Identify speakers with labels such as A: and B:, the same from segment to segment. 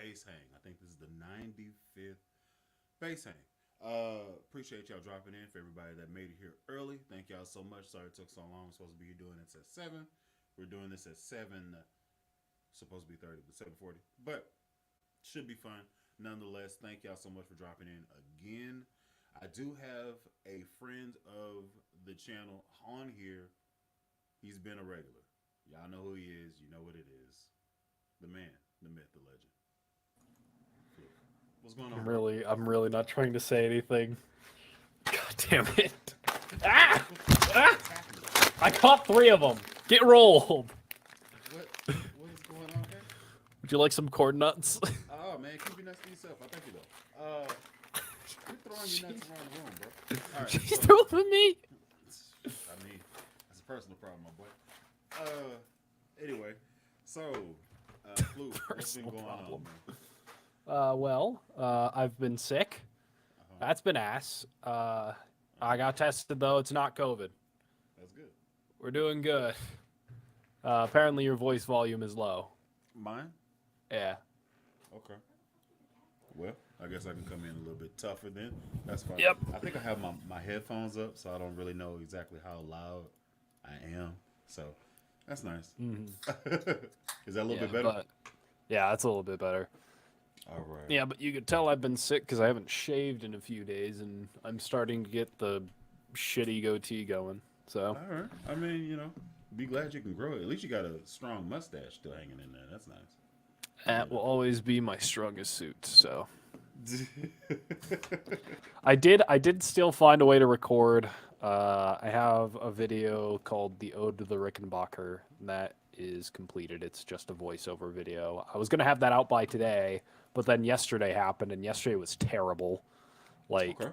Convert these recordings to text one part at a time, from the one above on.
A: base hang. I think this is the 95th base hang. Appreciate y'all dropping in. For everybody that made it here early, thank y'all so much. Sorry it took so long. We're supposed to be here doing this at 7. We're doing this at 7. Supposed to be 30, but 7:40. But should be fun. Nonetheless, thank y'all so much for dropping in again. I do have a friend of the channel on here. He's been a regular. Y'all know who he is. You know what it is. The man, the myth, the legend. Floof. What's going on, bro?
B: I'm really not trying to say anything. God damn it! Ah! Ah!
A: What's happening?
B: I caught 3 of them. Get rolled.
A: What is going on here?
B: Would you like some corn nuts?
A: Oh man, keep your nuts to yourself. I thank you though. You're throwing your nuts around the room, bro. All right.
B: She's
A: So,
B: throwing me.
A: I mean, that's a personal problem, my boy. Anyway, so Floof, what's been
B: Personal
A: going
B: problem.
A: on, man?
B: I've been sick.
A: Uh-huh.
B: That's been ass. I got tested though. It's not COVID.
A: That's good.
B: We're doing good. Apparently your voice volume is low.
A: Mine?
B: Yeah.
A: Okay. Well, I guess I can come in a little bit tougher then. That's fine.
B: Yep.
A: I think I have my headphones up, so I don't really know exactly how loud I am. So that's nice.
B: Mm-hmm.
A: Is that a little bit better?
B: But, yeah, that's a little bit better.
A: All right.
B: Yeah, but you could tell I've been sick because I haven't shaved in a few days, and I'm starting to get the shitty goatee going. So.
A: All right. I mean, be glad you can grow it. At least you got a strong mustache still hanging in there. That's nice.
B: That will always be my strongest suit. So. I did still find a way to record. I have a video called "The Ode to the Rickenbacker" that is completed. It's just a voiceover video. I was gonna have that out by today, but then yesterday happened, and yesterday was terrible.
A: Okay.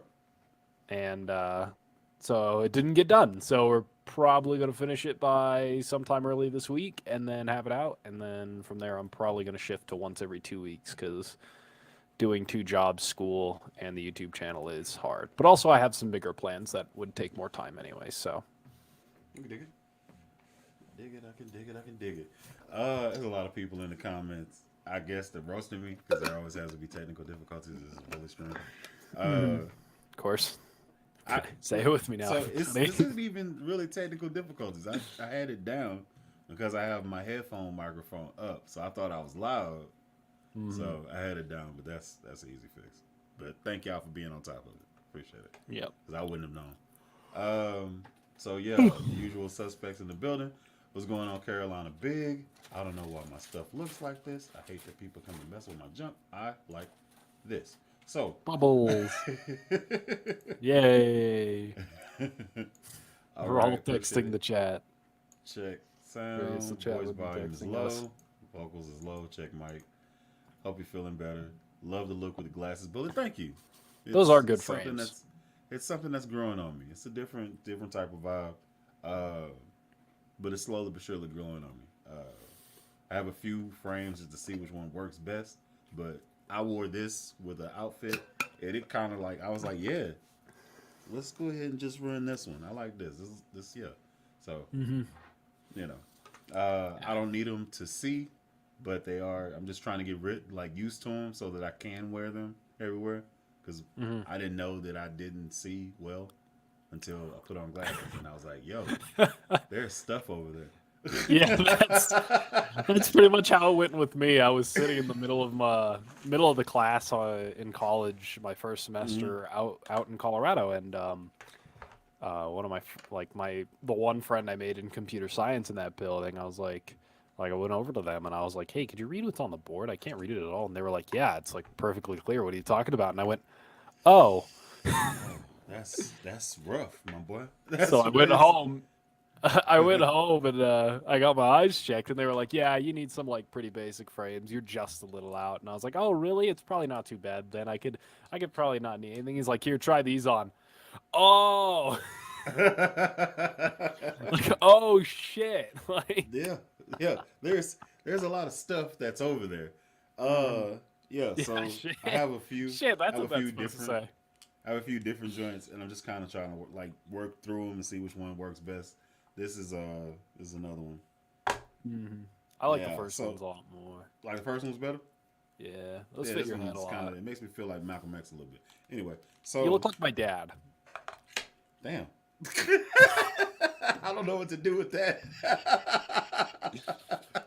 B: And so it didn't get done. So we're probably gonna finish it by sometime early this week, and then have it out. And then from there, I'm probably gonna shift to once every 2 weeks because doing 2 jobs, school, and the YouTube channel is hard. But also I have some bigger plans that would take more time anyway, so.
A: You can dig it. Dig it, I can dig it, I can dig it. There's a lot of people in the comments, I guess, that roasting me, because there always has to be technical difficulties. This is really strange.
B: Of course. Say it with me now.
A: So this isn't even really technical difficulties. I had it down because I have my headphone microphone up, so I thought I was loud.
B: Mm-hmm.
A: So I had it down, but that's an easy fix. But thank y'all for being on top of it. Appreciate it.
B: Yep.
A: Because I wouldn't have known. So yeah, the usual suspects in the building. What's going on, Carolina Big? I don't know why my stuff looks like this. I hate that people come and mess with my junk. I like this. So
B: Bubbles. Yay. We're all texting the chat.
A: Check sound.
B: The chat
A: Voice
B: would be
A: volume is
B: texting
A: low.
B: us.
A: Vocals is low. Check mic. Hope you're feeling better. Love the look with the glasses, Bullet. Thank you.
B: Those are good
A: something
B: frames.
A: It's something that's growing on me. It's a different type of vibe, but it's slowly but surely growing on me. I have a few frames just to see which one works best, but I wore this with an outfit, and it kind of I was like, yeah, let's go ahead and just run this one. I like this. This yeah. So, I don't need them to see, but they are. I'm just trying to get used to them so that I can wear them everywhere. Because I didn't know that I didn't see well until I put on glasses, and I was like, "Yo, there's stuff over there."
B: Yeah, that's pretty much how it went with me. I was sitting in the middle of the class in college, my first semester out in Colorado, and one of the one friend I made in computer science in that building, I was like I went over to them and I was like, "Hey, could you read what's on the board? I can't read it at all." And they were like, "Yeah, it's perfectly clear. What are you talking about?" And I went, "Oh."
A: That's rough, my boy.
B: So I went home. I went home and I got my eyes checked, and they were like, "Yeah, you need some pretty basic frames. You're just a little out." And I was like, "Oh, really? It's probably not too bad. Then I could probably not need anything." He's like, "Here, try these on." Oh. Oh shit!
A: Yeah. There's a lot of stuff that's over there. Yeah. So
B: shit.
A: I have a few.
B: Shit, that's what that's supposed
A: different.
B: to say.
A: I have a few different joints, and I'm just kind of trying to work through them and see which one works best. This is another one.
B: Mm-hmm. I like the first ones a lot more.
A: Like the first one's better.
B: Yeah, those
A: Yeah,
B: fit
A: this
B: your head
A: one's
B: a
A: kind
B: lot.
A: of. It makes me feel like Malcolm X a little bit. Anyway,
B: You
A: so
B: look like my dad.
A: damn. I don't know what to do with that.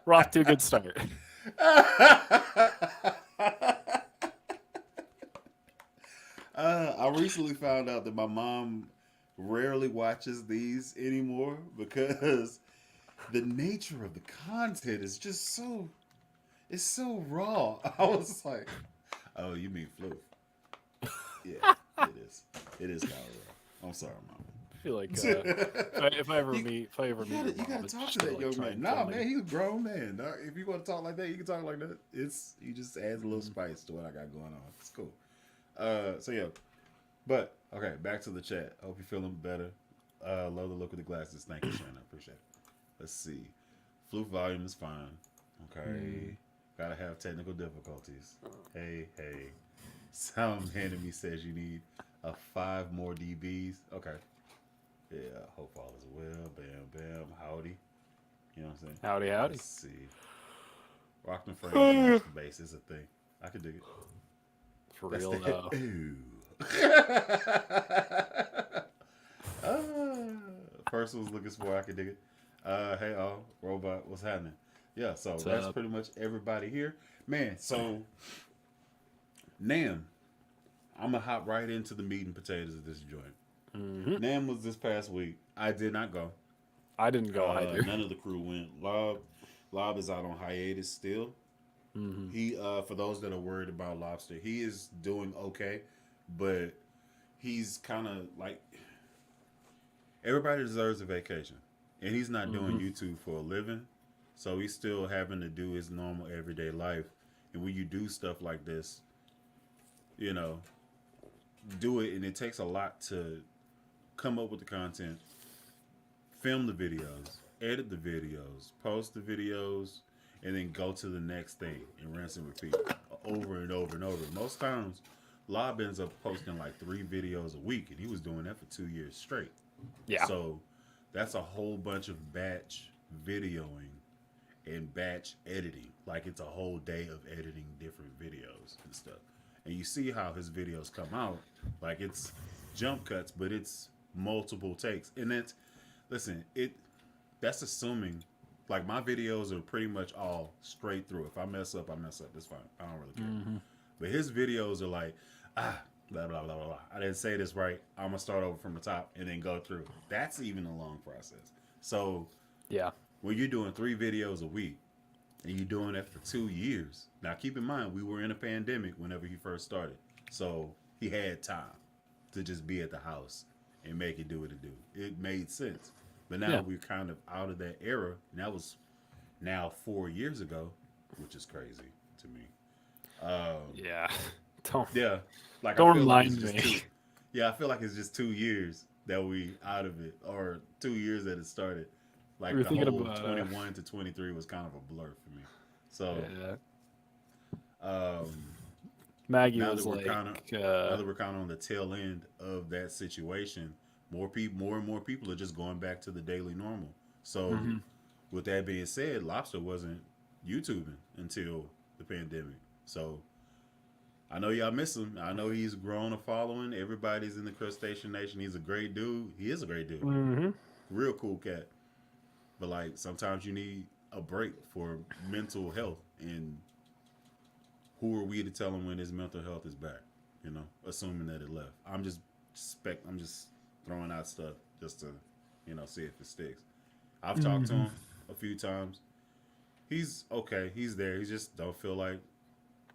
B: We're off to a good start.
A: I recently found out that my mom rarely watches these anymore because the nature of the content is just so it's so raw. I was like, oh, you mean Floof? Yeah, it is. It is kind of raw. I'm sorry, mom.
B: I feel like if I ever
A: you,
B: meet your mom,
A: you gotta
B: it's
A: talk
B: just
A: to that
B: like
A: young
B: try
A: man.
B: and
A: Nah,
B: kill me.
A: man, he's a grown man. Dog. If you want to talk like that, you can talk like that. It's you just adds a little spice to what I got going on. It's cool. So yeah, but okay, back to the chat. Hope you're feeling better. Love the look of the glasses. Thank you, Shannon. I appreciate it. Let's see. Floof volume is fine. Okay. Gotta have technical difficulties. Hey, hey. Sound man to me says you need a 5 more DBs. Okay. Yeah, hope all is well. Bam, bam. Howdy. You know what I'm saying?
B: Howdy, howdy.
A: Let's see. Rockman frames and match the bass is a thing. I can dig it.
B: For
A: That's
B: real
A: the
B: though.
A: ooh. First was looking for I can dig it. Hey all robot, what's happening? Yeah, so
B: What's
A: that's
B: up?
A: pretty much everybody here. Man, so Nam, I'm gonna hop right into the meat and potatoes of this joint.
B: Hmm.
A: Nam was this past week. I did not go.
B: I didn't go either.
A: None of the crew went. Lob is out on hiatus still.
B: Hmm.
A: He for those that are worried about Lobster, he is doing okay, but he's kind of like everybody deserves a vacation, and he's not doing
B: Hmm.
A: YouTube for a living, so he's still having to do his normal everyday life. And when you do stuff like this, you know, do it, and it takes a lot to come up with the content, film the videos, edit the videos, post the videos, and then go to the next thing and rinse and repeat over and over and over. Most times, Lob ends up posting like 3 videos a week, and he was doing that for 2 years straight.
B: Yeah.
A: So that's a whole bunch of batch videoing and batch editing. Like it's a whole day of editing different videos and stuff. And you see how his videos come out. Like it's jump cuts, but it's multiple takes. And that's listen, that's assuming like my videos are pretty much all straight through. If I mess up, I mess up. That's fine. I don't really care.
B: Hmm.
A: But his videos are like, blah blah blah blah blah. I didn't say this right. I'm gonna start over from the top and then go through. That's even a long process. So
B: Yeah.
A: when you're doing 3 videos a week and you're doing that for 2 years, now keep in mind we were in a pandemic whenever he first started, so he had time to just be at the house and make it do what it do. It made sense. But now
B: Yeah.
A: we're kind of out of that era, and that was now 4 years ago, which is crazy to me.
B: Yeah. Don't
A: Yeah, like I
B: don't
A: feel like it's
B: remind
A: just
B: me.
A: yeah, I feel like it's just 2 years that we out of it, or 2 years that it started.
B: We
A: Like
B: were
A: the
B: thinking
A: whole
B: about
A: 21 to 23 was kind of a blur for me. So
B: yeah.
A: um,
B: Maggie
A: now
B: was
A: that we're
B: like,
A: kind of now that we're kind of on the tail end of that situation, more and more people are just going back to the daily normal. So
B: mhm.
A: with that being said, Lobster wasn't YouTubing until the pandemic. So I know y'all miss him. I know he's grown a following. Everybody's in the crustacean nation. He's a great dude. He is a great dude.
B: Mhm.
A: Real cool cat. But like sometimes you need a break for mental health, and who are we to tell him when his mental health is back? You know, assuming that it left. I'm just throwing out stuff just to, see if it sticks. I've talked to
B: Mhm.
A: him a few times. He's okay. He's there. He just don't feel like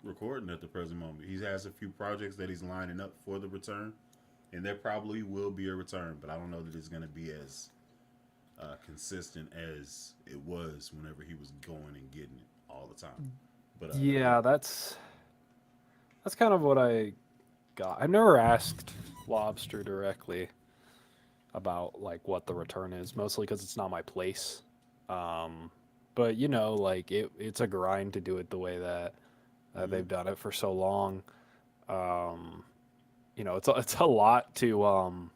A: recording at the present moment. He has a few projects that he's lining up for the return, and there probably will be a return, but I don't know that it's going to be as consistent as it was whenever he was going and getting it all the time. But
B: Yeah, that's kind of what I got. I've never asked Lobster directly about like what the return is, mostly because it's not my place. Um, but like it's a grind to do it the way that
A: mm-hmm,
B: they've done it for so long. Um, it's a lot to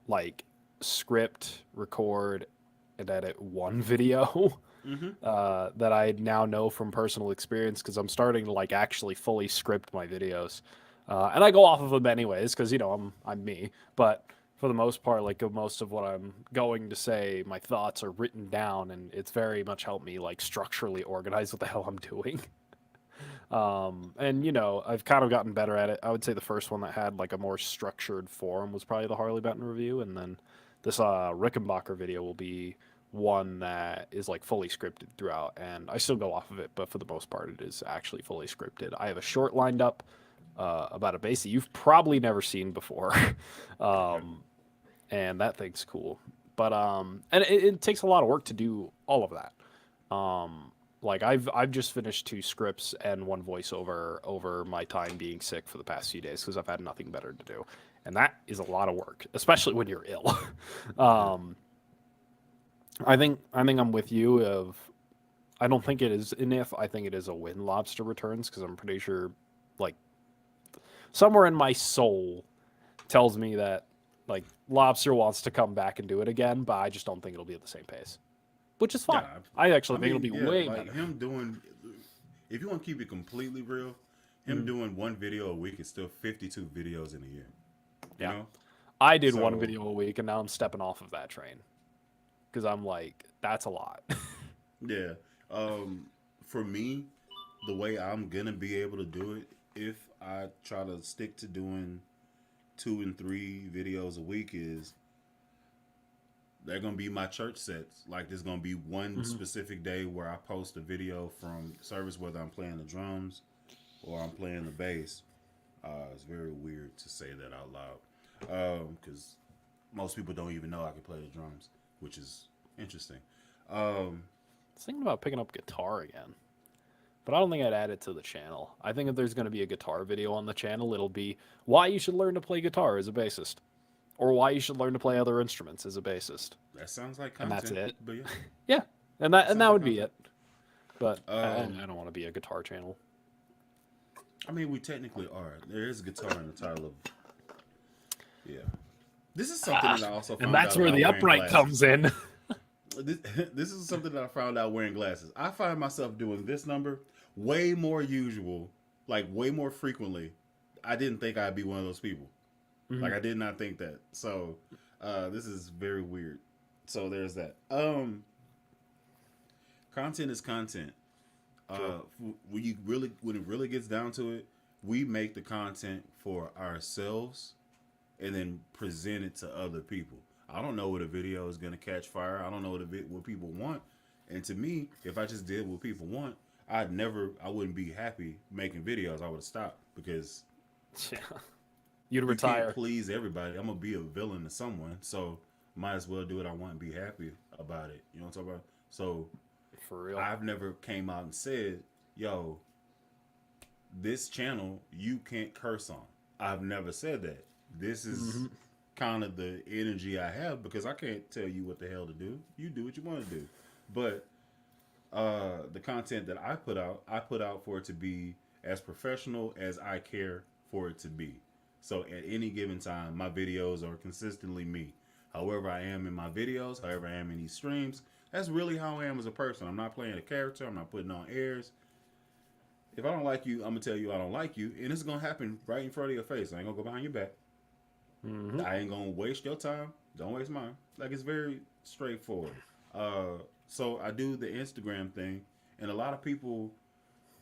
B: like script, record, and edit one video
A: Mm-hmm.
B: that I now know from personal experience because I'm starting to like actually fully script my videos, and I go off of them anyways because I'm me. But for the most part, like most of what I'm going to say, my thoughts are written down, and it's very much helped me like structurally organize what the hell I'm doing. And I've kind of gotten better at it. I would say the first one that had like a more structured form was probably the Harley Benton review, and then this Rickenbacker video will be one that is like fully scripted throughout, and I still go off of it, but for the most part, it is actually fully scripted. I have a short lined up about a base that you've probably never seen before,
A: Okay.
B: and that thing's cool. But and it takes a lot of work to do all of that. Like I've just finished 2 scripts and 1 voiceover over my time being sick for the past few days because I've had nothing better to do, and that is a lot of work, especially when you're ill.
A: Yeah.
B: um, I think I'm with you. I don't think it is an if. I think it is a when Lobster returns because I'm pretty sure, like somewhere in my soul, tells me that like Lobster wants to come back and do it again, but I just don't think it'll be at the same pace, which is
A: Yeah.
B: fine. I
A: I
B: actually think it'll
A: mean,
B: be
A: yeah,
B: way
A: like
B: better.
A: him doing. If you want to keep it completely real, him
B: Mhm.
A: doing one video a week is still 52 videos in a year. You
B: Yeah,
A: know.
B: I did one
A: So
B: video a week, and now I'm stepping off of that train because I'm like, that's a lot.
A: yeah. Um, for me, the way I'm gonna be able to do it, if I try to stick to doing 2 and 3 videos a week, is they're gonna be my church sets. Like there's gonna be one
B: Mhm.
A: specific day where I post a video from service, whether I'm playing the drums or I'm playing the bass. It's very weird to say that out loud because most people don't even know I can play the drums, which is interesting. Um,
B: I was thinking about picking up guitar again, but I don't think I'd add it to the channel. I think if there's going to be a guitar video on the channel, it'll be why you should learn to play guitar as a bassist, or why you should learn to play other instruments as a bassist,
A: that sounds like
B: and that's
A: content,
B: it.
A: but yeah,
B: Yeah, and that
A: that
B: and
A: sounds
B: that
A: like
B: would be
A: content.
B: it. But
A: Um,
B: I don't want to be a guitar channel.
A: I mean, we technically are. There is a guitar in the title of yeah. This is something
B: Ah,
A: that I also
B: and
A: found
B: that's
A: out
B: where
A: about
B: the
A: wearing
B: upright
A: glasses.
B: comes in.
A: This, this is something that I found out wearing glasses. I find myself doing this number way more usual, like way more frequently. I didn't think I'd be one of those people. Like
B: Mhm.
A: I did not think that. So this is very weird. So there's that. Content is content.
B: True.
A: When it really gets down to it, we make the content for ourselves and then present it to other people. I don't know what a video is gonna catch fire. I don't know what people want. And to me, if I just did what people want, I wouldn't be happy making videos. I would have stopped because
B: Yeah, you'd
A: you can't
B: retire
A: please everybody. I'm gonna be a villain to someone, so might as well do what I want and be happy about it. You know what I'm talking about? So
B: for real.
A: I've never came out and said, "Yo, this channel you can't curse on." I've never said that. This is
B: Hmm.
A: kind of the energy I have because I can't tell you what the hell to do. You do what you want to do. But the content that I put out for it to be as professional as I care for it to be. So at any given time, my videos are consistently me. However I am in my videos, however I am in these streams, that's really how I am as a person. I'm not playing a character. I'm not putting on airs. If I don't like you, I'm gonna tell you I don't like you, and it's gonna happen right in front of your face. I ain't gonna go behind your back.
B: Hmm.
A: I ain't gonna waste your time. Don't waste mine. Like it's very straightforward. So I do the Instagram thing, and a lot of people,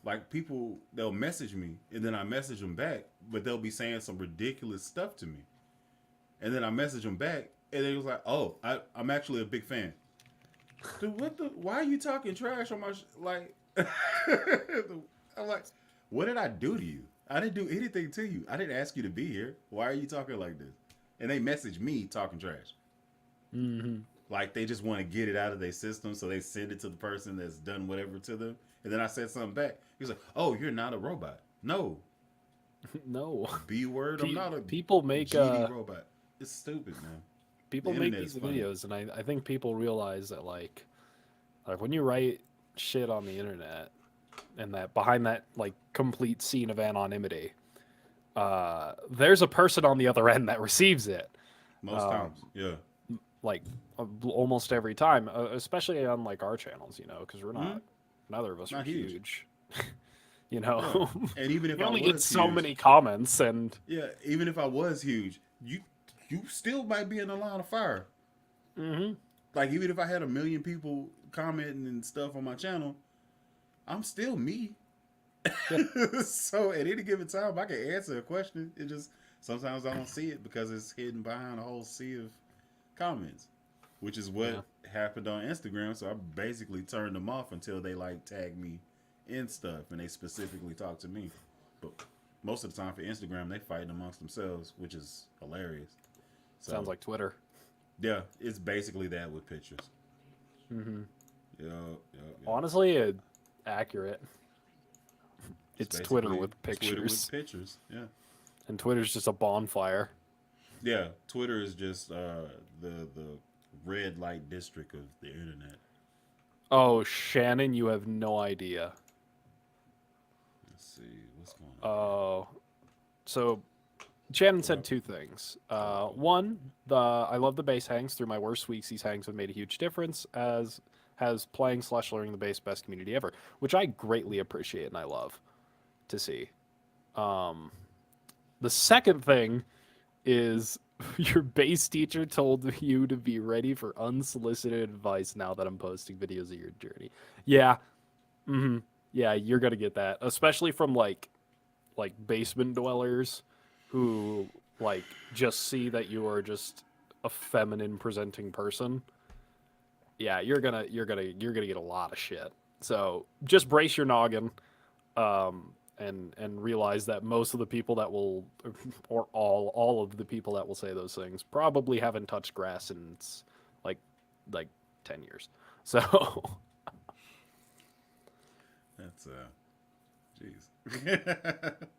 A: like people, they'll message me, and then I message them back, but they'll be saying some ridiculous stuff to me, and then I message them back, and they was like, "Oh, I'm actually a big fan." Dude, what the? Why are you talking trash on my like? I'm like, what did I do to you? I didn't do anything to you. I didn't ask you to be here. Why are you talking like this? And they message me talking trash.
B: Hmm.
A: Like they just want to get it out of their system, so they send it to the person that's done whatever to them. And then I said something back. He was like, "Oh, you're not a robot." No,
B: No,
A: B word. I'm not a
B: people make
A: GD robot. It's stupid, man. The
B: people make
A: internet is
B: these
A: funny.
B: videos, and I think people realize that like when you write shit on the internet, and that behind that like complete scene of anonymity, there's a person on the other end that receives it.
A: Most
B: Um,
A: times, yeah.
B: like almost every time, especially on like our channels, you know, because we're
A: Hmm?
B: not, neither of us are
A: Not huge.
B: huge. You
A: Yeah.
B: know,
A: And even if
B: you
A: I
B: only get
A: was
B: so
A: huge,
B: many comments, and
A: yeah, even if I was huge, you still might be in the line of fire.
B: mm-hmm.
A: Like even if I had a million people commenting and stuff on my channel, I'm still me.
B: Yeah,
A: So at any given time, I can answer a question. It just sometimes I don't see it because it's hidden behind a whole sea of comments, which is
B: yeah,
A: what happened on Instagram. So I basically turned them off until they like tag me in stuff and they specifically talk to me. But most of the time for Instagram, they fighting amongst themselves, which is hilarious.
B: sounds
A: So
B: like Twitter.
A: yeah, it's basically that with pictures.
B: Mm-hmm.
A: Yeah, yeah, yeah.
B: Honestly, accurate.
A: It's
B: It's Twitter
A: basically
B: with
A: Twitter with
B: pictures,
A: pictures. Yeah,
B: and Twitter's just a bonfire.
A: yeah. Twitter is just the red light district of the internet.
B: Oh, Shannon, you have no idea.
A: Let's see what's going on here.
B: Oh, so Shannon
A: What
B: said
A: up?
B: two things.
A: What up? What up?
B: One, the I love the bass hangs. Through my worst weeks, these hangs have made a huge difference. As has playing slash learning the bass best community ever, which I greatly appreciate and I love to see. Um, the second thing is your bass teacher told you to be ready for unsolicited advice now that I'm posting videos of your journey. Yeah, hmm yeah, you're gonna get that, especially from like basement dwellers who like just see that you are just a feminine presenting person. Yeah, you're gonna get a lot of shit. So just brace your noggin, and realize that most of the people that will, or all of the people that will say those things probably haven't touched grass in like like 10 years. So
A: That's jeez.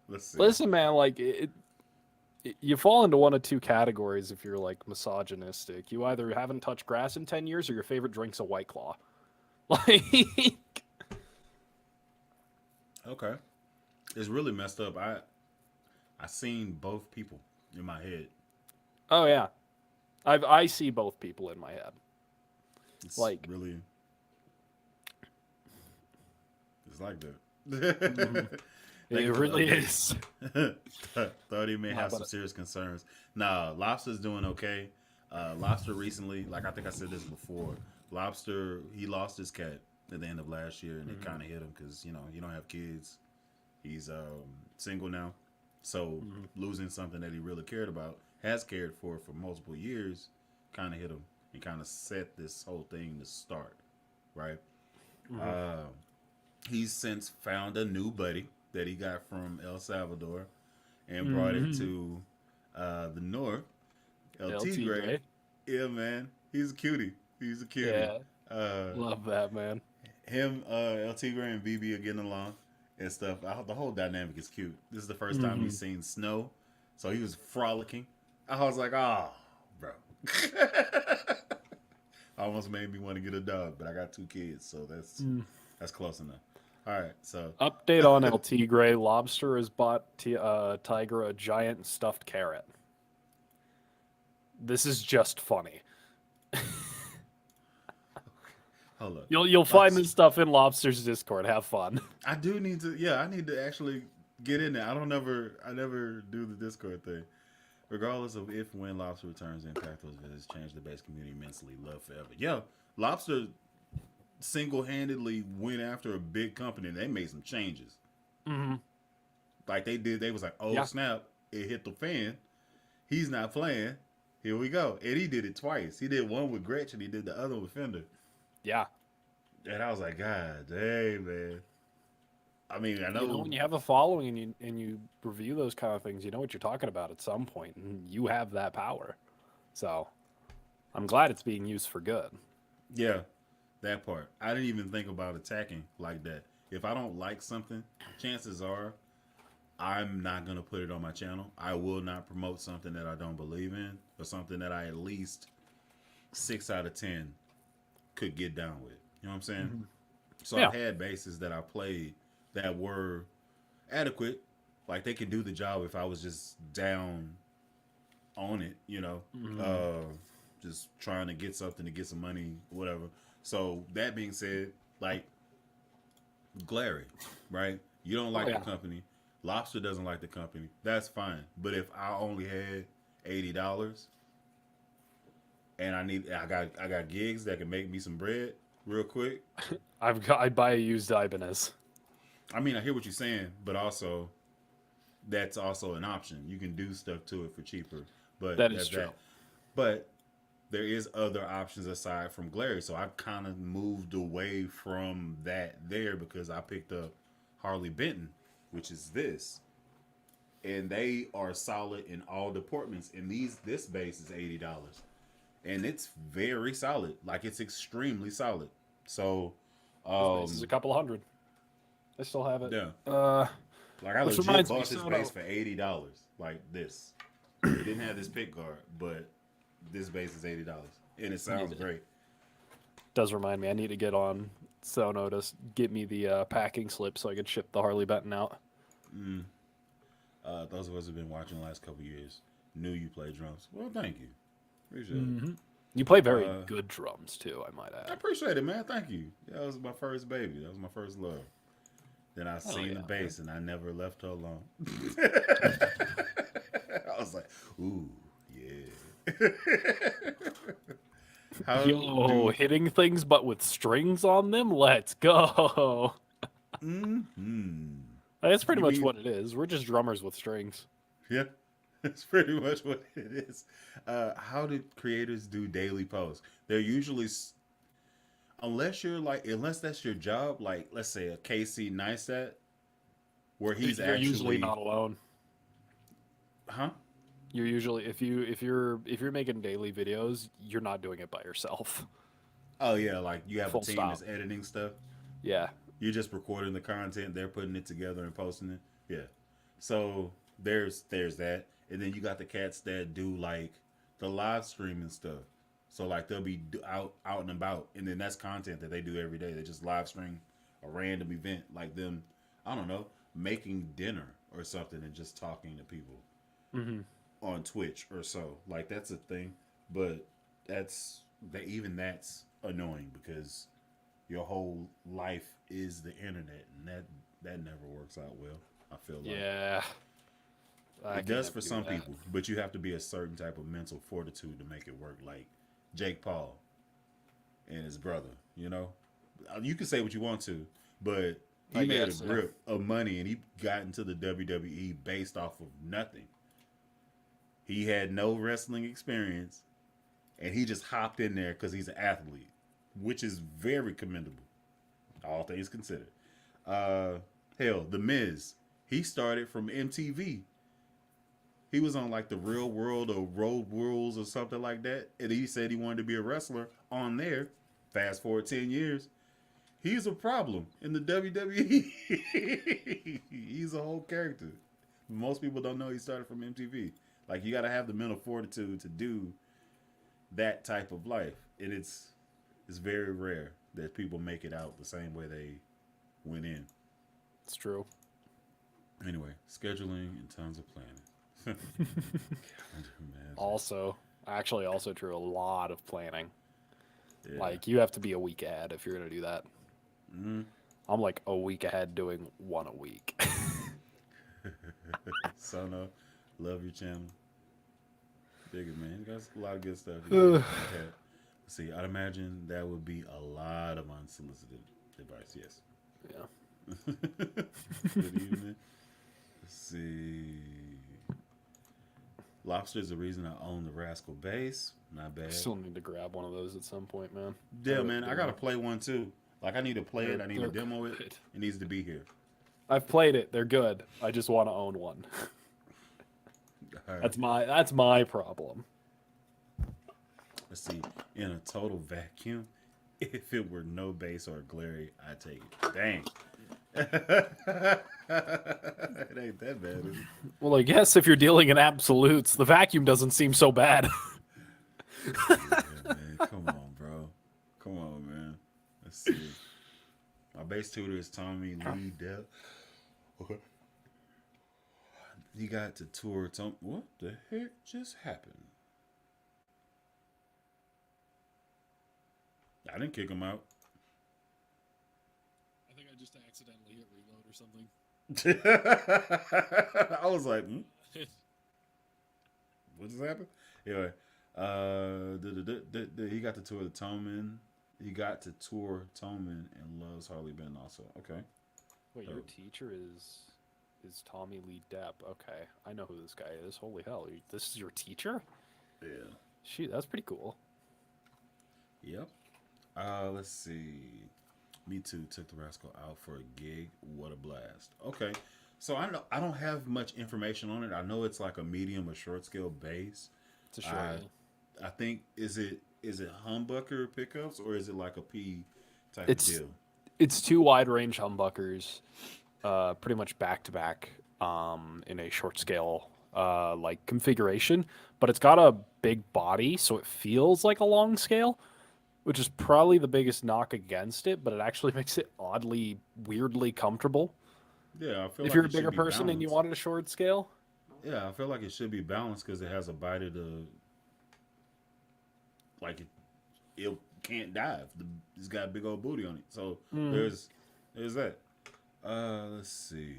A: Let's see.
B: listen, man, like you fall into one of two categories if you're like misogynistic. You either haven't touched grass in 10 years or your favorite drink's a White Claw. Like,
A: Okay, it's really messed up. I seen both people in my head.
B: oh yeah, I see both people in my head.
A: It's
B: Like,
A: really it's like that.
B: mhm.
A: Thank
B: It
A: you for the
B: really
A: update.
B: is.
A: Thought he may
B: Nah,
A: have some
B: but
A: serious concerns. Nah, Lobster's doing okay. Lobster recently, like I think I said this before, Lobster he lost his cat at the end of last year, and it
B: mhm,
A: kind of hit him because you don't have kids. He's single now, so
B: mhm,
A: losing something that he really cared about, has cared for multiple years, kind of hit him and kind of set this whole thing to start. Right.
B: mhm,
A: Uh, he's since found a new buddy that he got from El Salvador and brought it
B: mhm.
A: to the north. El
B: LT
A: Tigre,
B: Gray.
A: yeah, man, he's a cutie. He's a cutie.
B: Yeah,
A: Uh,
B: love that, man.
A: him, El Tigre, and BB are getting along and stuff. The whole dynamic is cute. This is the first time he's
B: Mhm.
A: seen snow, so he was frolicking. I was like, oh, bro. Almost made me want to get a dog, but I got two kids, so
B: Mm.
A: that's close enough. All right, so
B: Update on LT Gray. Lobster has bought Tiger a giant stuffed carrot. This is just funny.
A: hold up.
B: You'll find
A: Lots.
B: this stuff in Lobster's Discord. Have fun.
A: I do need to. Yeah, I need to actually get in there. I never do the Discord thing. Regardless of if and when Lobster returns, the impact of those visits change the base community immensely. Love forever. Yeah, Lobster single handedly went after a big company and they made some changes.
B: Hmm.
A: Like they did, they was like, oh
B: Yeah,
A: snap, it hit the fan. He's not playing. Here we go. And he did it twice. He did one with Gretchen, he did the other with Fender.
B: yeah.
A: And I was like, God dang, man. I mean, I
B: You know,
A: know.
B: when you have a following and you review those kind of things, you know what you're talking about at some point, and you have that power. So I'm glad it's being used for good.
A: Yeah, that part. I didn't even think about attacking like that. If I don't like something, chances are I'm not going to put it on my channel. I will not promote something that I don't believe in or something that I at least 6 out of 10 could get down with. You know what I'm saying?
B: Hmm.
A: So I've
B: Yeah.
A: had bases that I played that were adequate. Like they could do the job if I was just down on it, you know.
B: Hmm.
A: Uh, just trying to get something to get some money, whatever. So that being said, like Glary, right? You don't
B: Oh
A: like the
B: yeah.
A: company. Lobster doesn't like the company. That's fine. But if I only had $80 and I got gigs that can make me some bread real quick.
B: I'd buy a used Ibanez.
A: I mean, I hear what you're saying, but also that's also an option. You can do stuff to it for cheaper, but
B: That is
A: that's
B: true.
A: that. But there is other options aside from Glary, so I've kind of moved away from that there because I picked up Harley Benton, which is this, and they are solid in all departments. And this base is $80, and it's very solid. Like it's extremely solid. So,
B: This base is a
A: um,
B: couple hundred. I still have it.
A: yeah,
B: Uh,
A: like I
B: which
A: legit
B: reminds me,
A: bought this
B: so
A: base for $80. Like this, it didn't have this pick guard, but this base is $80, and it sounds
B: it
A: great.
B: does remind me. I need to get on Sono to get me the packing slip so I can ship the Harley Benton out.
A: Mm. Those of us who've been watching the last couple years knew you play drums. Well, thank you. Appreciate it.
B: You play very
A: Uh,
B: good drums too, I might
A: I
B: add.
A: appreciate it, man. Thank you. That was my first baby. That was my first love. Then I
B: Oh
A: seen the
B: yeah, man.
A: bass, and I never left her alone. I was like, ooh, yeah. How
B: Yo,
A: do?
B: hitting things but with strings on them? Let's go.
A: Mm-hmm.
B: That's pretty
A: You
B: much
A: mean?
B: what it is. We're just drummers with strings.
A: Yeah, that's pretty much what it is. How do creators do daily posts? They're usually unless that's your job, like let's say a KC Neistat, where he's
B: You're usually
A: actually,
B: not alone.
A: huh?
B: You're usually if you're making daily videos, you're not doing it by yourself.
A: Oh yeah, like you have a
B: Full
A: team
B: stop.
A: that's editing stuff.
B: Yeah.
A: You're just recording the content, they're putting it together and posting it. Yeah. So there's that, and then you got the cats that do like the live streaming stuff. So like they'll be out and about, and then that's content that they do every day. They just live stream a random event, like them, I don't know, making dinner or something, and just talking to people
B: Hmm.
A: on Twitch or so. Like that's a thing, but that's that even that's annoying because your whole life is the internet, and that never works out well. I feel like
B: Yeah. I
A: it
B: could
A: does
B: never
A: for
B: do
A: some
B: that.
A: people, but you have to be a certain type of mental fortitude to make it work. Like Jake Paul and his brother, you can say what you want to, but he
B: I
A: made a
B: guess, yeah.
A: grip of money and he got into the WWE based off of nothing. He had no wrestling experience, and he just hopped in there because he's an athlete, which is very commendable, all things considered. Uh, Hell, The Miz, he started from MTV. He was on like the Real World or Road Rules or something like that, and he said he wanted to be a wrestler on there. Fast forward 10 years, he's a problem in the WWE. He's a whole character. Most people don't know he started from MTV. Like you got to have the mental fortitude to do that type of life, and it's very rare that people make it out the same way they went in.
B: It's true.
A: Anyway, scheduling and tons of planning. Can't imagine.
B: Also, actually, also true. A lot of planning.
A: Yeah.
B: Like you have to be a week ahead if you're gonna do that.
A: Mm-hmm.
B: I'm like a week ahead doing one a week.
A: Sono, love your channel. Dig it, man. You got a lot of good stuff.
B: Ugh.
A: Okay. See, I'd imagine that would be a lot of unsolicited advice. Yes.
B: Yeah.
A: Good evening. Let's see. Lobster is the reason I own the Rascal base. Not
B: I
A: bad.
B: still need to grab one of those at some point, man.
A: Yeah, man. I gotta play one too. Like I need to play it.
B: They're,
A: I need to
B: they're
A: demo it.
B: good.
A: It needs to be here.
B: I've played it. They're good. I just want to own one.
A: All right.
B: That's my problem.
A: Let's see. In a total vacuum, if it were no bass or glary, I'd take it. Dang. It ain't that bad, is it?
B: Well, I guess if you're dealing in absolutes, the vacuum doesn't seem so bad.
A: Yeah, man. Come on, bro. Come on, man. Let's see. My bass tutor is Tommy Lee Depp. Okay. He got to tour Tom. What the heck just happened? I didn't kick him out.
B: I think I just accidentally hit reload or something.
A: I was like, what just happened? Anyway, he got to tour the Toman. He got to tour Toman and loves Harley Benn also. Okay.
B: Wait, your teacher is Tommy Lee Depp. Okay, I know who this guy is. Holy hell, this is your teacher?
A: Yeah.
B: Shoot, that's pretty cool.
A: Yep. Let's see. Me too. Took the rascal out for a gig. What a blast. Okay. So I don't have much information on it. I know it's like a medium or short scale bass.
B: It's a short.
A: I think is it humbucker pickups or is it like a P type
B: It's
A: of deal?
B: it's two wide range humbuckers, pretty much back to back, in a short scale like configuration, but it's got a big body, so it feels like a long scale, which is probably the biggest knock against it. But it actually makes it oddly, weirdly comfortable.
A: Yeah, I feel
B: If
A: like
B: you're a
A: it should
B: bigger
A: be
B: person and you
A: balanced.
B: wanted a short scale,
A: Yeah, I feel like it should be balanced because it has a body to like it can't dive. It's got a big old booty on it. So there's that. Let's see.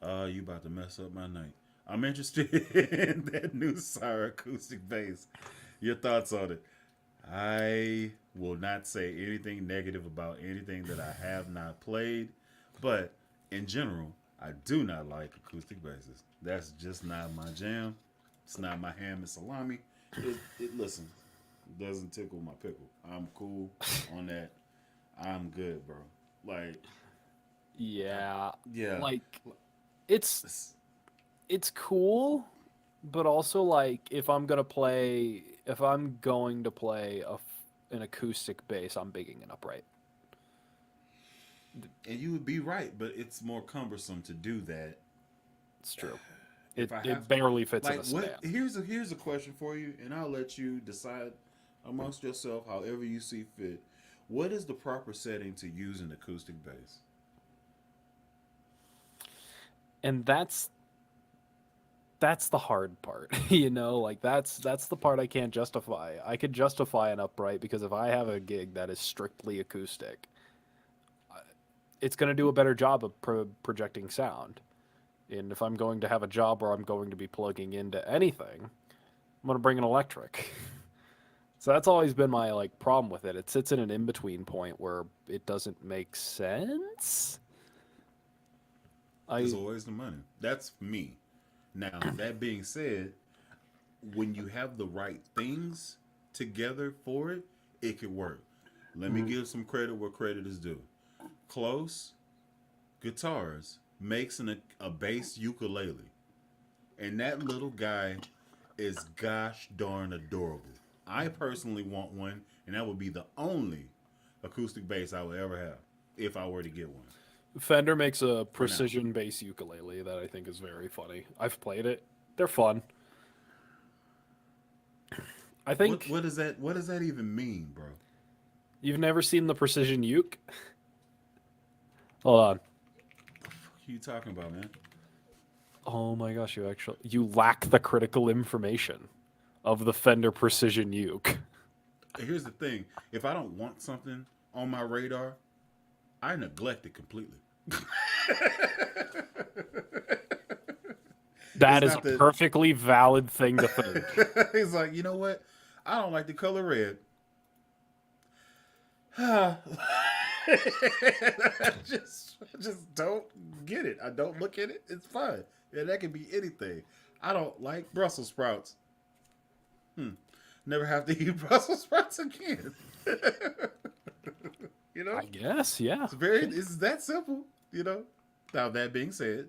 A: You about to mess up my night. I'm interested in that new Sire acoustic bass. Your thoughts on it? I will not say anything negative about anything that I have not played, but in general, I do not like acoustic basses. That's just not my jam. It's not my ham and salami. Listen, doesn't tickle my pickle. I'm cool on that. I'm good, bro. Like,
B: yeah,
A: yeah,
B: like it's it's cool, but also like if I'm going to play an acoustic bass, I'm bigging it upright.
A: and you would be right, but it's more cumbersome to do that.
B: It's true.
A: If I
B: It
A: have
B: barely fits in
A: like
B: a
A: what
B: sedan.
A: here's a question for you, and I'll let you decide amongst yourself however you see fit. What is the proper setting to use an acoustic bass?
B: And that's the hard part. You know, like that's the part I can't justify. I could justify an upright because if I have a gig that is strictly acoustic, it's going to do a better job of projecting sound. And if I'm going to have a job where I'm going to be plugging into anything, I'm going to bring an electric. So that's always been my like problem with it. It sits in an in-between point where it doesn't make sense.
A: There's
B: I
A: always the money. That's me. Now, that being said, when you have the right things together for it, it could work. Let me give some credit where credit is due. Close Guitars makes a bass ukulele, and that little guy is gosh darn adorable. I personally want one, and that would be the only acoustic bass I would ever have if I were to get one.
B: Fender makes a
A: For now,
B: precision bass ukulele that I think is very funny. I've played it. They're fun. I
A: what
B: think
A: what does that what does that even mean, bro?
B: you've never seen the precision uke. Hold on.
A: What are you talking about, man?
B: Oh my gosh, you lack the critical information of the Fender precision uke.
A: Here's the thing: if I don't want something on my radar, I neglect it completely.
B: That
A: It's
B: is a
A: not that
B: perfectly valid thing to think.
A: he's like, you know what? I don't like the color red. I just don't get it. I don't look at it. It's fine. Yeah, that could be anything. I don't like Brussels sprouts. Never have to eat Brussels sprouts again. you know,
B: I guess, yeah.
A: it's that simple. You know. Now that being said,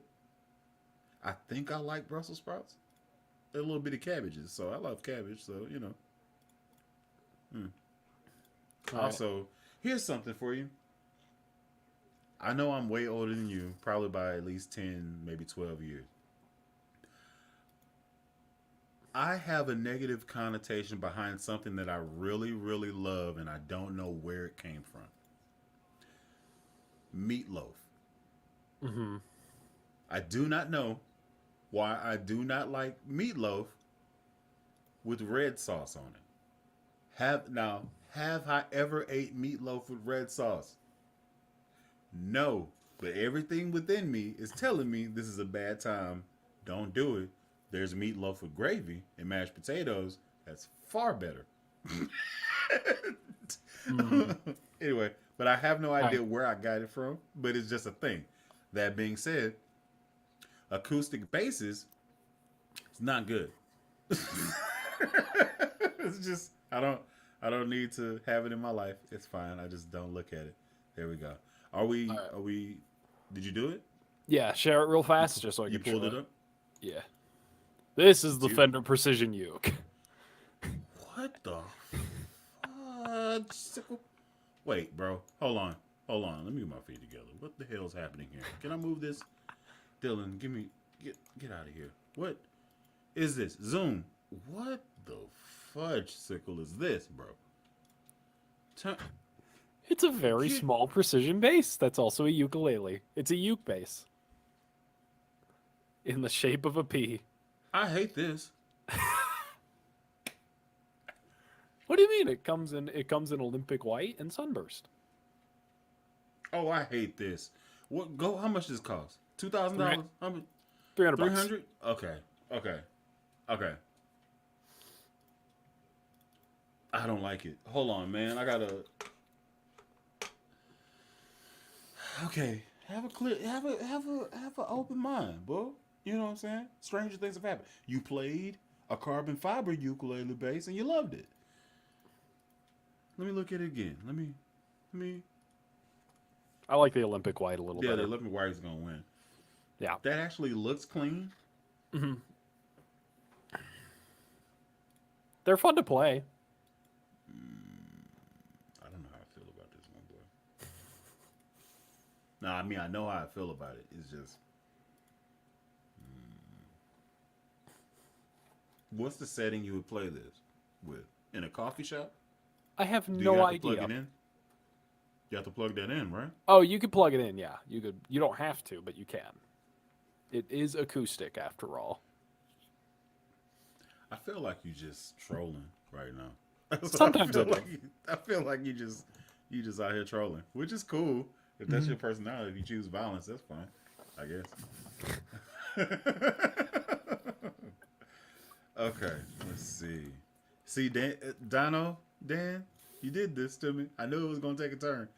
A: I think I like Brussels sprouts. A little bit of cabbages, so I love cabbage. So you know.
B: All right.
A: Also, here's something for you. I know I'm way older than you, probably by at least 10, maybe 12 years. I have a negative connotation behind something that I really, really love, and I don't know where it came from. Meatloaf.
B: Mm-hmm.
A: I do not know why I do not like meatloaf with red sauce on it. Have I ever ate meatloaf with red sauce? No. But everything within me is telling me this is a bad time. Don't do it. There's meatloaf with gravy and mashed potatoes. That's far better.
B: Mm.
A: Anyway, but I have no
B: I
A: idea where I got it from, but it's just a thing. That being said, acoustic basses, it's not good. It's just I don't need to have it in my life. It's fine. I just don't look at it. There we go. Are we
B: all right.
A: are we did you do it?
B: Yeah, share it real
A: You
B: fast just so I
A: you
B: can
A: pulled
B: show
A: it
B: it.
A: up?
B: Yeah. This is
A: It's
B: the
A: you.
B: Fender Precision Uke.
A: What the fudge? Wait, bro. Hold on. Hold on. Let me get my feet together. What the hell is happening here? Can I move this? Dylan, get out of here. What is this? Zoom. What the fudge sickle is this, bro? Turn,
B: It's a very
A: get.
B: small precision bass that's also a ukulele. It's a uke bass in the shape of a pea.
A: I hate this.
B: What do you mean? It comes in Olympic white and sunburst.
A: Oh, I hate this. What? Go. How much does this cost?
B: Three,
A: $2,000. How much?
B: 300
A: Three
B: bucks.
A: hundred. Okay. Okay. Okay. I don't like it. Hold on, man. I gotta. Okay. Have a open mind, bro. You know what I'm saying? Stranger things have happened. You played a carbon fiber ukulele bass and you loved it. Let me look at it again. Let me.
B: I like the Olympic white a little
A: Yeah,
B: better.
A: let me. White's gonna win.
B: Yeah.
A: That actually looks clean.
B: Hmm. They're fun to play.
A: I don't know how I feel about this one, boy. No, I mean I know how I feel about it. It's just, what's the setting you would play this with? In a coffee shop?
B: I have
A: Do you
B: no
A: have to plug
B: idea.
A: it in? You have to plug that in, right?
B: Oh, you could plug it in. Yeah, you could. You don't have to, but you can. It is acoustic after all.
A: I feel like you just trolling right now. That's what
B: Sometimes I do.
A: I feel like you just out here trolling, which is cool. If that's your personality, if you choose violence, that's fine. I guess. Okay, let's see. See, Dan, you did this to me. I knew it was gonna take a turn.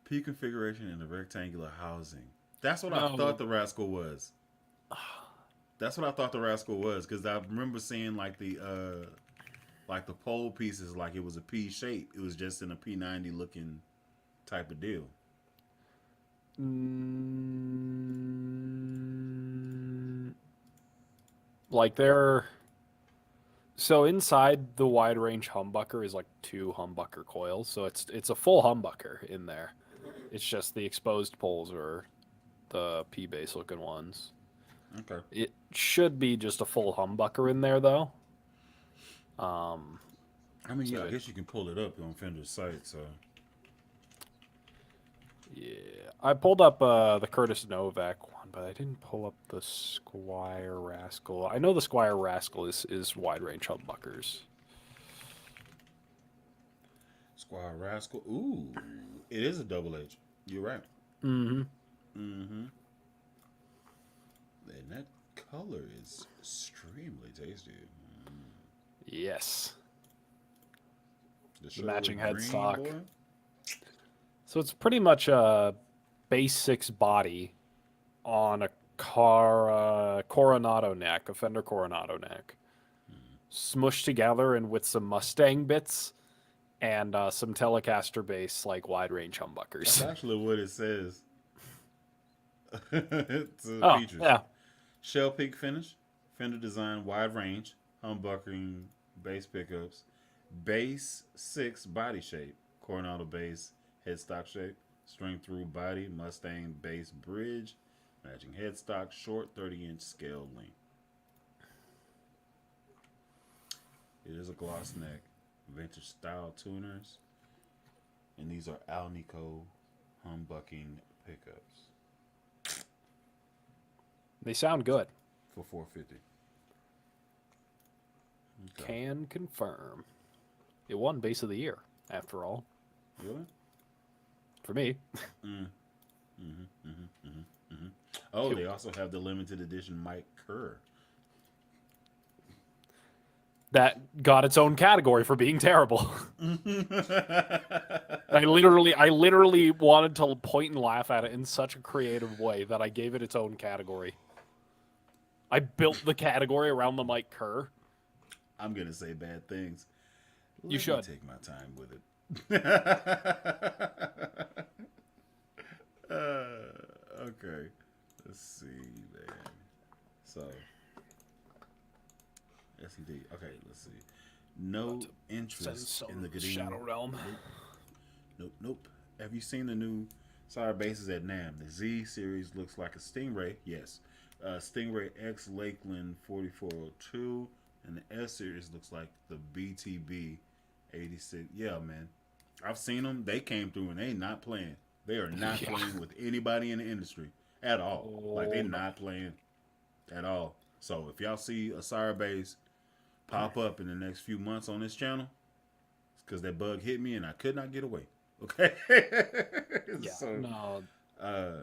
A: P configuration in the rectangular housing. That's what I
B: No.
A: thought the rascal was. That's what I thought the rascal was because I remember seeing like the pole pieces like it was a P shape. It was just in a P90 looking type of deal.
B: Like they're so inside the wide range humbucker is like 2 humbucker coils, so it's a full humbucker in there. It's just the exposed poles are the P bass looking ones.
A: Okay.
B: It should be just a full humbucker in there though.
A: I mean, yeah,
B: So
A: I guess you can pull it up on Fender's site. So
B: yeah, I pulled up the Curtis Novak one, but I didn't pull up the Squire Rascal. I know the Squire Rascal is wide range humbuckers.
A: Squire Rascal. Ooh, it is a double H. You're right.
B: Mm-hmm.
A: Mm-hmm. And that color is extremely tasty.
B: Yes.
A: The
B: Matching
A: Sherwood Green,
B: headstock.
A: boy.
B: So it's pretty much a base 6 body on a Coronado neck, a Fender Coronado neck, smushed together and with some Mustang bits and some Telecaster bass like wide range
A: That's
B: humbuckers.
A: actually what it says. It's
B: Oh
A: features.
B: yeah,
A: Shell peak finish, Fender design wide range, humbuckering bass pickups, bass 6 body shape, Coronado bass headstock shape, string through body, Mustang bass bridge, matching headstock, short 30-inch scale length. It is a gloss neck, vintage style tuners, and these are Alnico humbucking pickups
B: they sound good.
A: for $450. Okay.
B: Can confirm. It won Base of the Year, after all.
A: Really?
B: For me.
A: Oh, they also have the limited edition Mike Kerr.
B: That got its own category for being terrible. I literally wanted to point and laugh at it in such a creative way that I gave it its own category. I built the category around the Mike Kerr.
A: I'm gonna say bad things.
B: You should
A: me take my time with it. Okay, let's see, man. So, yes, indeed. Okay, let's see. No interest in the Goodine.
B: Shadow Realm.
A: Nope. Have you seen the new Sire bases at NAM? The Z series looks like a Stingray. Yes. Stingray X Lakeland 4402, and the S series looks like the BTB 86. Yeah, man. I've seen them. They came through and they not playing. They are not playing with anybody in the industry at all. Like, they're not playing at all. So, if y'all see a Sire base pop up in the next few months on this channel, it's because that bug hit me and I could not get away. Okay?
B: Yeah,
A: so,
B: no.
A: yeah,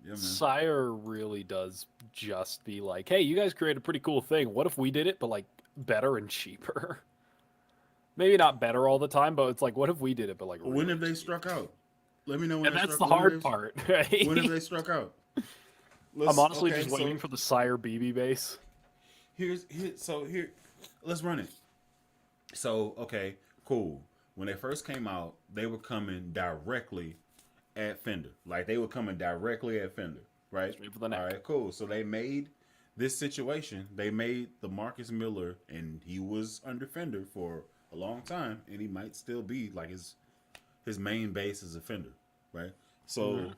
A: man.
B: Sire really does just be like, hey, you guys created a pretty cool thing. What if we did it, but, like, better and cheaper? Maybe not better all the time, but it's like, what if we did it, but, like, really
A: when have they
B: cheap?
A: struck out? Let me know when
B: And
A: they
B: that's
A: struck
B: the
A: out.
B: hard part, right?
A: When have they struck out?
B: I'm honestly just waiting for the Sire BB base.
A: Here, let's run it. So, okay, cool. When they first came out, they were coming directly at Fender. Like, they were coming directly at Fender, right?
B: Straight for the neck.
A: All right, cool. So they made this situation. They made the Marcus Miller, and he was under Fender for a long time, and he might still be, like, his main base is a Fender, right? So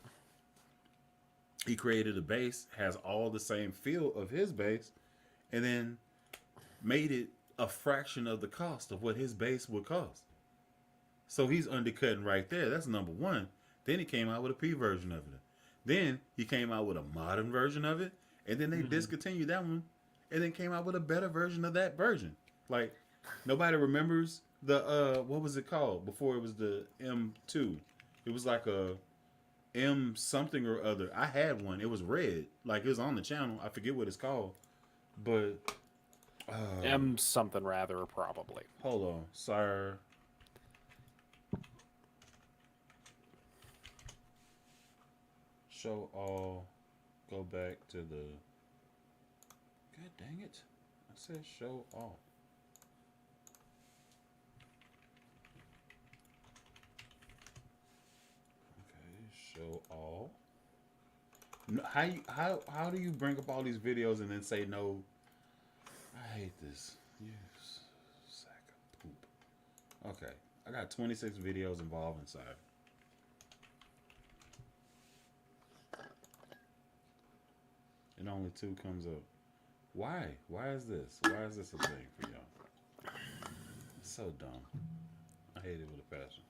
A: he created a base, has all the same feel of his base, and then made it a fraction of the cost of what his base would cost. So he's undercutting right there. That's number one. Then he came out with a P version of it. Then he came out with a modern version of it, and then they discontinued that one, and then came out with a better version of that version. Like, nobody remembers the what was it called before it was the M2? It was like a M something or other. I had one. It was red. Like, it was on the channel. I forget what it's called. But
B: M something rather, probably.
A: hold on, sir. Show all. Go back to the. God dang it! I said show all. Show all. No, how do you bring up all these videos and then say no? I hate this. You sack of poop. Okay, I got 26 videos involved inside. And only 2 comes up. Why? Why is this? Why is this a thing for y'all? It's so dumb. I hate it with a passion.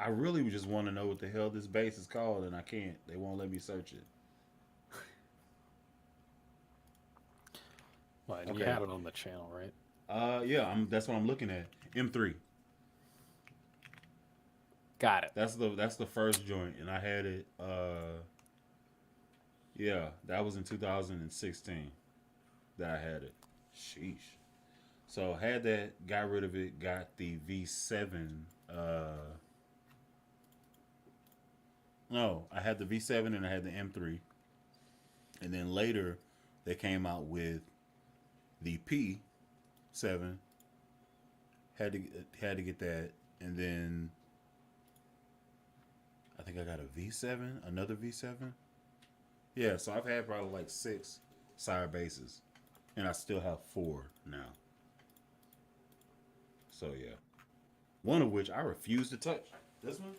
A: I really just want to know what the hell this base is called, and I can't. They won't let me search it.
B: Well,
A: Okay.
B: you had it on the channel, right?
A: Yeah, that's what I'm looking at. M3.
B: Got it.
A: That's the first joint, and I had it. Yeah, that was in 2016 that I had it. Sheesh. So had that, got rid of it, got the V7. No, I had the V7 and I had the M3, and then later they came out with the P7. Had to get that, and then I think I got a V7, another V7. Yeah, so I've had probably like 6 Sire bases, and I still have 4 now. So yeah, one of which I refuse to touch. This one,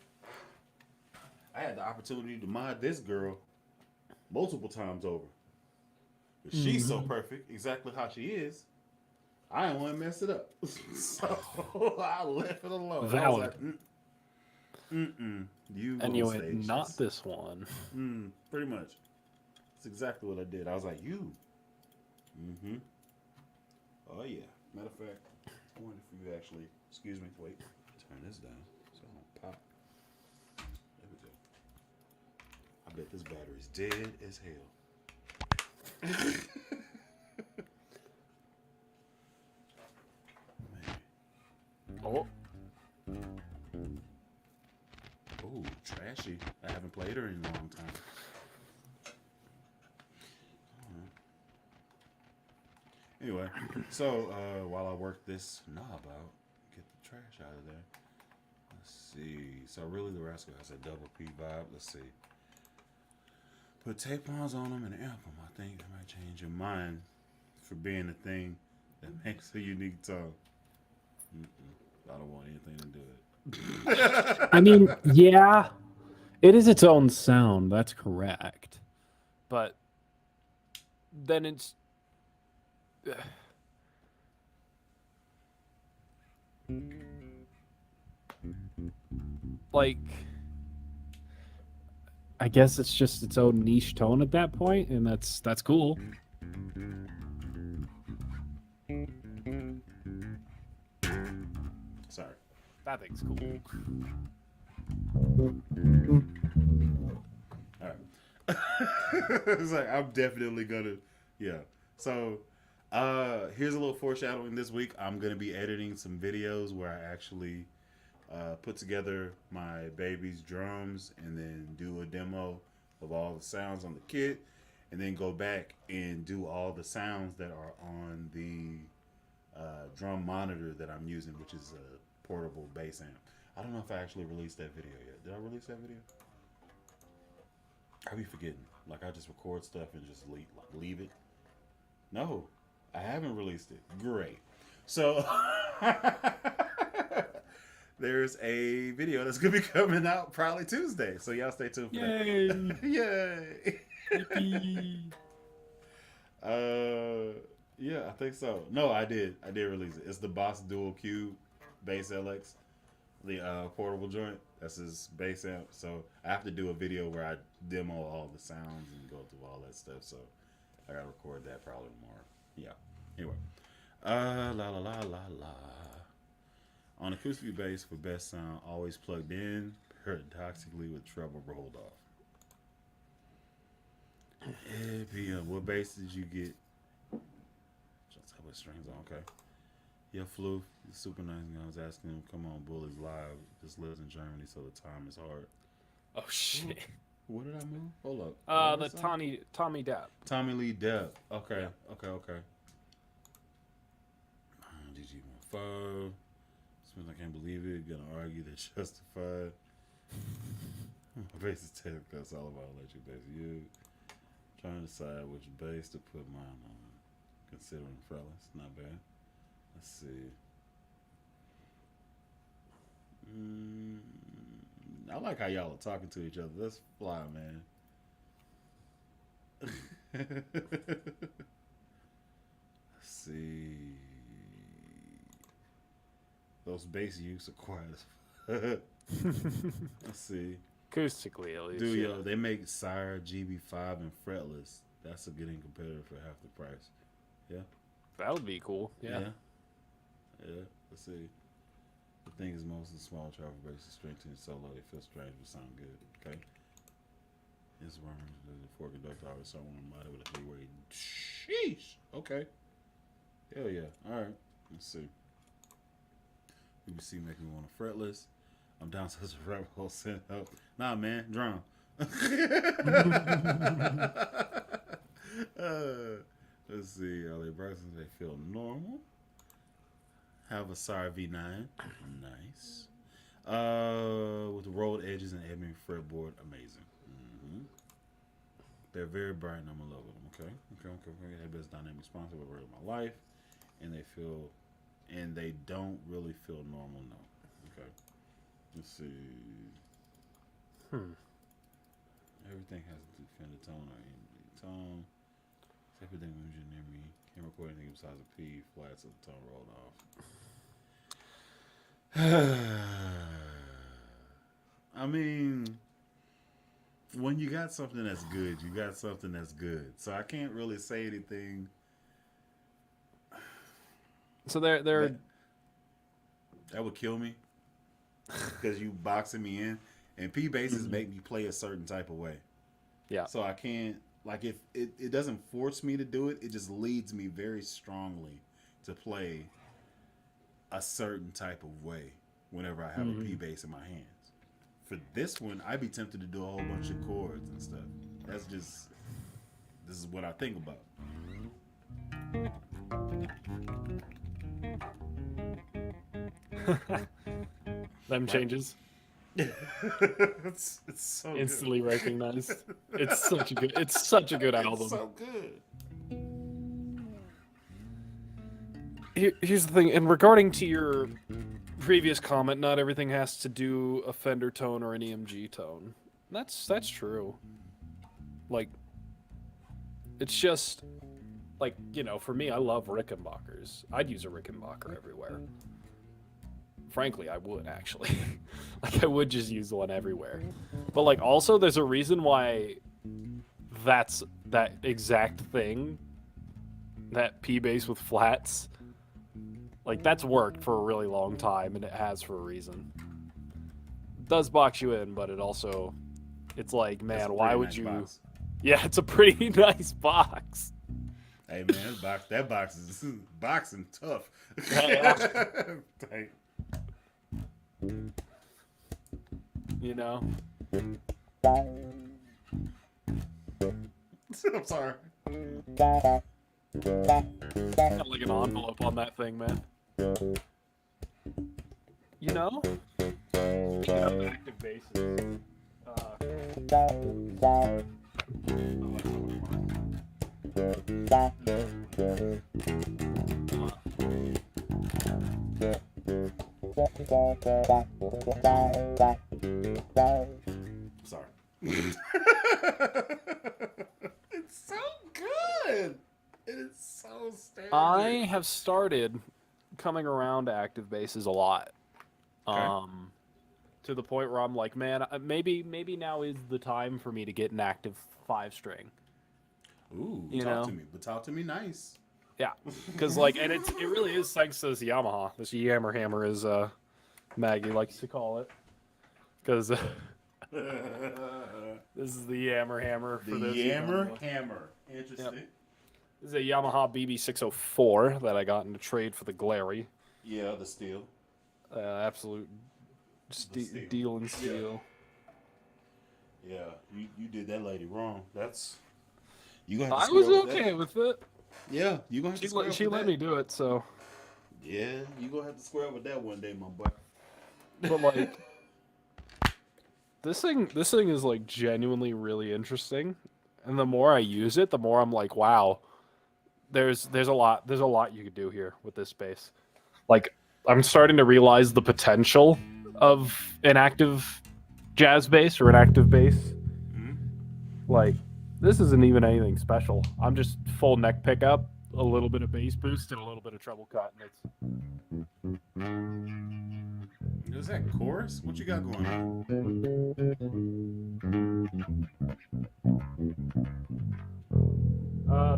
A: I had the opportunity to mod this girl multiple times over. But she's so perfect, exactly how she is. I didn't want to mess it up, so I left it alone.
B: Valid.
A: I was like, you
B: And you went, not this one.
A: pretty much. That's exactly what I did. I was like, you. Mm-hmm. Oh yeah. Matter of fact, I wonder if you actually. Excuse me. Wait. Turn this down so I don't pop. There we go. I bet this battery's dead as hell.
B: Oh,
A: Oh, trashy. I haven't played her in a long time. Anyway, so while I work this knob out, get the trash out of there. Let's see. So really, the Rascal has a double P vibe. Let's see. Put tape-ons on them and amp them. I think I might change your mind for being the thing that makes a unique tone. I don't want anything to do it.
C: I mean, yeah, it is its own sound. That's correct.
B: but then it's like
C: I guess it's just its own niche tone at that point, and that's cool.
A: Sorry.
B: that thing's cool.
A: All right. It's like I'm definitely gonna, yeah. So, here's a little foreshadowing. This week, I'm gonna be editing some videos where I actually put together my baby's drums and then do a demo of all the sounds on the kit, and then go back and do all the sounds that are on the drum monitor that I'm using, which is a portable bass amp. I don't know if I actually released that video yet. Did I release that video? I be forgetting. Like I just record stuff and just leave it. No, I haven't released it. Great. So there's a video that's gonna be coming out probably Tuesday. So y'all stay tuned for that. Yay! Yeah, I think so. No, I did release it. It's the Boss Dual Cube Bass LX, the portable joint. That's his bass amp. So I have to do a video where I demo all the sounds and go through all that stuff. So I gotta record that probably tomorrow. Yeah. Anyway, la la la la la. On acoustic bass for best sound, always plugged in, paradoxically with treble rolled off. PM, what bass did you get? Just how much strings on? Okay. Yeah, Floof, super nice guy. I was asking him, come on, Bullies Live. Just lives in Germany, so the time is hard.
B: Oh shit.
A: What did I move? Hold up.
B: The Tommy Depp.
A: Tommy Lee Depp. Okay, okay. GG15. Smith, I can't believe it. Gonna argue that justified. My bass is technical. That's all about electric bass. You trying to decide which bass to put mine on. Considering fellas, not bad. Let's see. I like how y'all are talking to each other. Let's fly, man. Let's see. Those bass use are quiet as Let's see.
B: Acoustically, at least.
A: Yo, they make Sire GB5 and fretless. That's a getting competitor for half the price. Yeah.
B: That would be cool. Yeah.
A: Let's see. The thing is, most of the small travel bases strength and solo, they feel strange but sound good. Okay. This one, the four conductor always someone mighty with a 3-way. Sheesh. Okay. Hell yeah. All right. Let's see. BBC making me want a fretless. I'm down such a rap hole sent up. Nah, man, drum. Let's see. Are they Brysons? They feel normal. Have a Sire V9. Nice. With the rolled edges and ebony fretboard. Amazing. Mm-hmm. They're very bright and I'm in love with them. Okay. They have best dynamic sponsor with word of my life. And they don't really feel normal, no. Okay. Let's see. Everything has to defend the tone or any tone. Everything moves you near me. Can't record anything besides a P. Flats of the tone rolled off. I mean, when you got something that's good, you got something that's good. So I can't really say anything.
B: So they're
A: That would kill me because you boxing me in, and P bases make me play a certain type of way.
B: Yeah.
A: So I can't, like, if it doesn't force me to do it, it just leads me very strongly to play a certain type of way whenever I have a P bass in my hands. For this one, I'd be tempted to do a whole bunch of chords and stuff. That's just, this is what I think about.
B: Them changes.
A: It's so
B: Instantly recognized. It's such a good album.
A: It's so good.
B: Here's the thing, and regarding to your previous comment, not everything has to do a Fender tone or an EMG tone. That's true. Like, it's just like, you know, for me, I love Rickenbackers. I'd use a Rickenbacker everywhere. Frankly, I would actually. Like, I would just use one everywhere. But like, also, there's a reason why that's that exact thing, that P bass with flats. Like, that's worked for a really long time, and it has for a reason. It does box you in, but it also, it's like, man, why would you?
A: Box.
B: Yeah, it's a pretty nice box.
A: Hey man, that box is boxing tough. Like,
B: You know.
A: I'm sorry.
B: Got like an envelope on that thing, man. You know? Speaking of active bases,
A: Sorry. It's so good. It is so standard.
B: I have started coming around to active bases a lot.
A: Okay.
B: To the point where I'm like, man, maybe now is the time for me to get an active 5-string.
A: Ooh,
B: You
A: talk
B: know?
A: to me, but talk to me nice.
B: Yeah, because like, and it really is thanks to this Yamaha, this Yammer Hammer, as Maggie likes to call it, because this is the Yammer Hammer for
A: The
B: this.
A: Yammer Hammer. Interesting.
B: Yep. This is a Yamaha BB604 that I got in a trade for the Glary.
A: Yeah, the steel.
B: Absolute
A: The steel.
B: deal in steel.
A: Yeah, you did that lady wrong. That's you gonna have
B: I
A: to
B: was
A: square with
B: okay
A: that.
B: with it.
A: Yeah, you gonna have to square up
B: She
A: with
B: let
A: that.
B: me do it, so.
A: Yeah, you gonna have to square up with that one day, my boy.
B: But like, this thing is like genuinely really interesting, and the more I use it, the more I'm like, wow, there's a lot you could do here with this bass. Like, I'm starting to realize the potential of an active jazz bass or an active bass.
A: Mhm.
B: Like, this isn't even anything special. I'm just full neck pickup, a little bit of bass boost, and a little bit of treble cut, and it's
A: Is that chorus? What you got going on?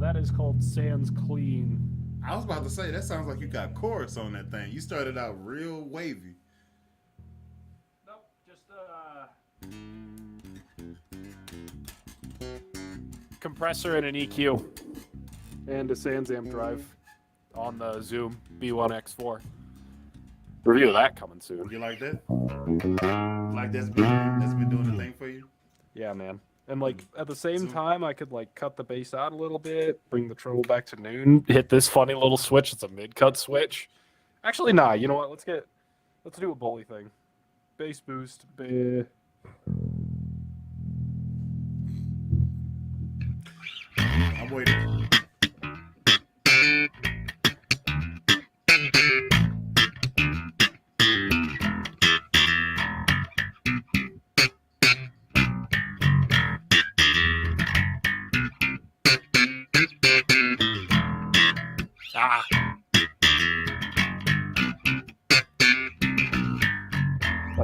B: that is called Sans Clean.
A: I was about to say that sounds like you got chorus on that thing. You started out real wavy.
B: Nope, just compressor and an EQ and a Sans amp drive on the Zoom B1X4. Review of that coming soon.
A: You like that? Like that's been doing the thing for you?
B: Yeah, man. And like at the same time, I could like cut the bass out a little bit, bring the treble back to noon, hit this funny little switch. It's a mid-cut switch. Actually, nah. You know what? Let's do a bully thing. Bass boost.
A: I'm waiting.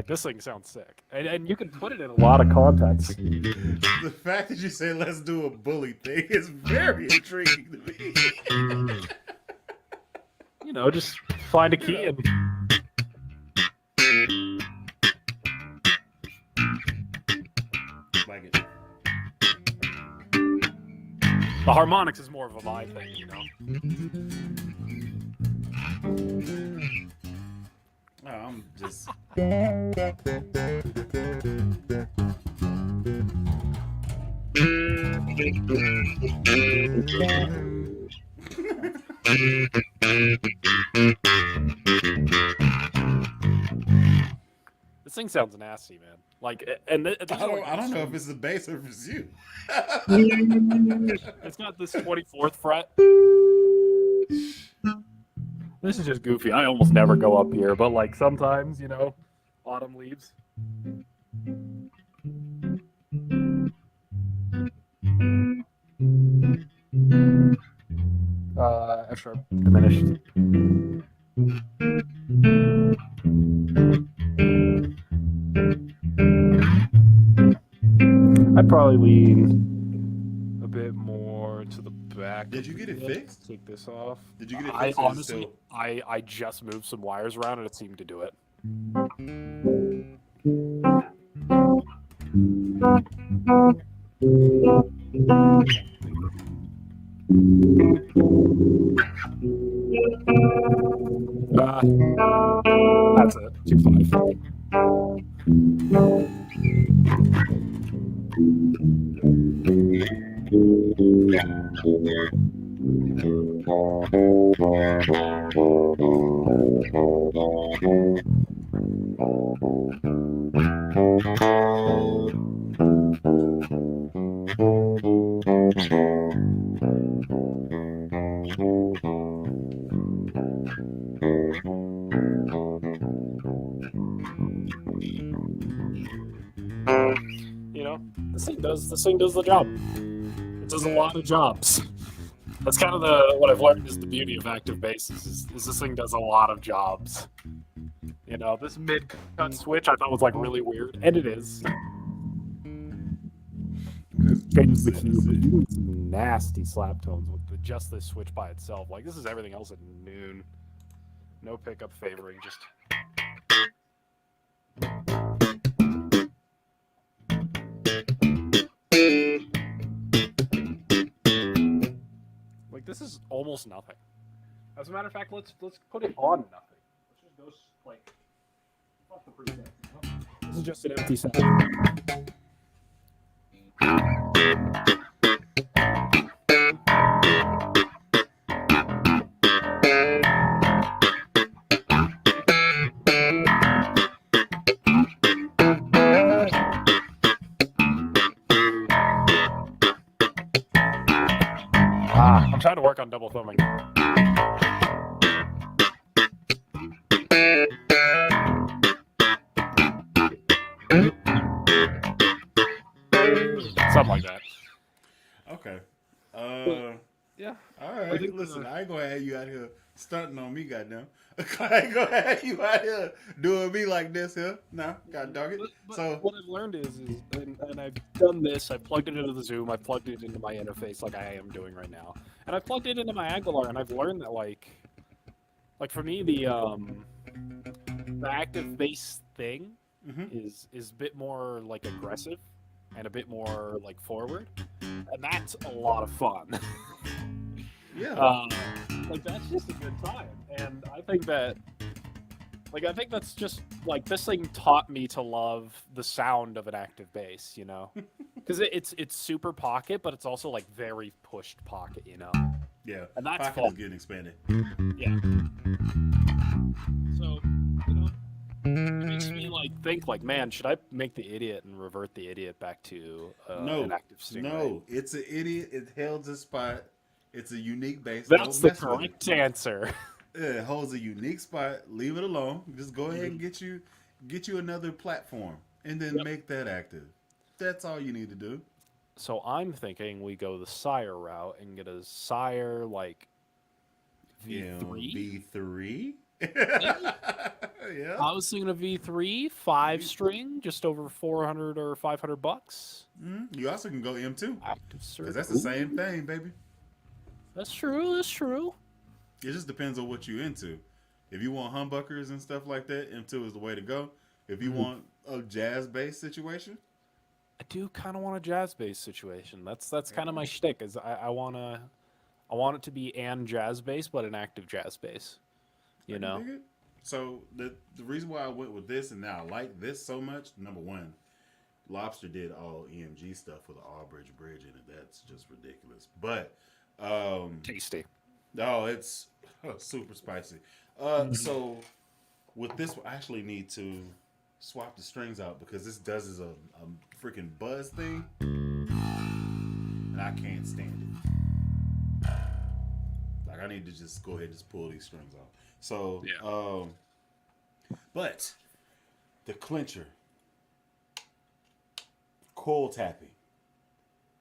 B: this thing sounds sick, and you can put it in a lot of contexts.
A: The fact that you say let's do a bully thing is very intriguing to me.
B: You know, just find a key and
A: Like it.
B: the harmonics is more of a my thing, you know.
A: Oh, I'm just.
B: This thing sounds nasty, man. Like, and
A: I don't know if it's the bass or if it's you.
B: It's got this 24th fret. This is just goofy. I almost never go up here, but like sometimes, you know, autumn leaves. F sharp diminished. I'd probably lean a bit more to the back.
A: Did you get it fixed?
B: Take this off.
A: Did you get it
B: I
A: fixed? or is it
B: honestly,
A: still-
B: I just moved some wires around and it seemed to do it. That's it. 2.5. You know, this thing does the job. It does a lot of jobs. That's kind of what I've learned is the beauty of active basses is this thing does a lot of jobs. You know, this mid-cut switch I thought was like really weird, and it is. Changes the key, but you get some nasty slap tones with just this switch by itself. Like this is everything else at noon. No pickup favoring, just. Like this is almost nothing. As a matter of fact, let's put it on nothing. Let's just go like fuck the preset. You know? This is just an empty sound. I'm trying to work on double thumbing. Something like that.
A: Okay.
B: Yeah.
A: All right. Listen, I ain't gonna have you out here stunting on me, goddamn. I ain't gonna have you out here doing me like this here. Nah, god dog it.
B: But
A: So
B: what I've learned is and I've done this. I plugged it into the Zoom. I plugged it into my interface, like I am doing right now, and I plugged it into my Aguilar, and I've learned that like for me the active bass thing is a bit more like aggressive and a bit more like forward, and that's a lot of fun.
A: yeah.
B: Like that's just a good time, and I think that's just like this thing taught me to love the sound of an active bass, you know, because it's super pocket, but it's also like very pushed pocket, you know.
A: Yeah.
B: And that's
A: Pocket
B: fun.
A: is getting expanded.
B: Yeah. So you know, it makes me like think like, man, should I make the idiot and revert the idiot back to an active stingray?
A: No, it's an idiot. It held its spot. It's a unique bass.
B: That's
A: Don't
B: the
A: mess with it.
B: correct answer.
A: It holds a unique spot. Leave it alone. Just go ahead and get you another platform, and then make that active. That's all you need to do.
B: So I'm thinking we go the Sire route and get a Sire like V3.
A: V3. Yeah.
B: I was thinking a V3, 5-string, just over 400 or $500.
A: You also can go M2
B: Active
A: because
B: circuit.
A: that's the same thing, baby.
B: That's true. That's true.
A: It just depends on what you're into. If you want humbuckers and stuff like that, M2 is the way to go. If you want a jazz bass situation,
B: I do kind of want a jazz bass situation. That's kind of my shtick. Is I want it to be and jazz bass, but an active jazz bass.
A: I can dig it. So the reason why I went with this and now I like this so much, number one, Lobster did all EMG stuff with an All-Bridge bridge in it. That's just ridiculous. But
B: Tasty.
A: oh, it's super spicy. So with this, I actually need to swap the strings out because this does is a freaking buzz thing, and I can't stand it. Like I need to just go ahead and just pull these strings off. So, but the clincher, coil tapping.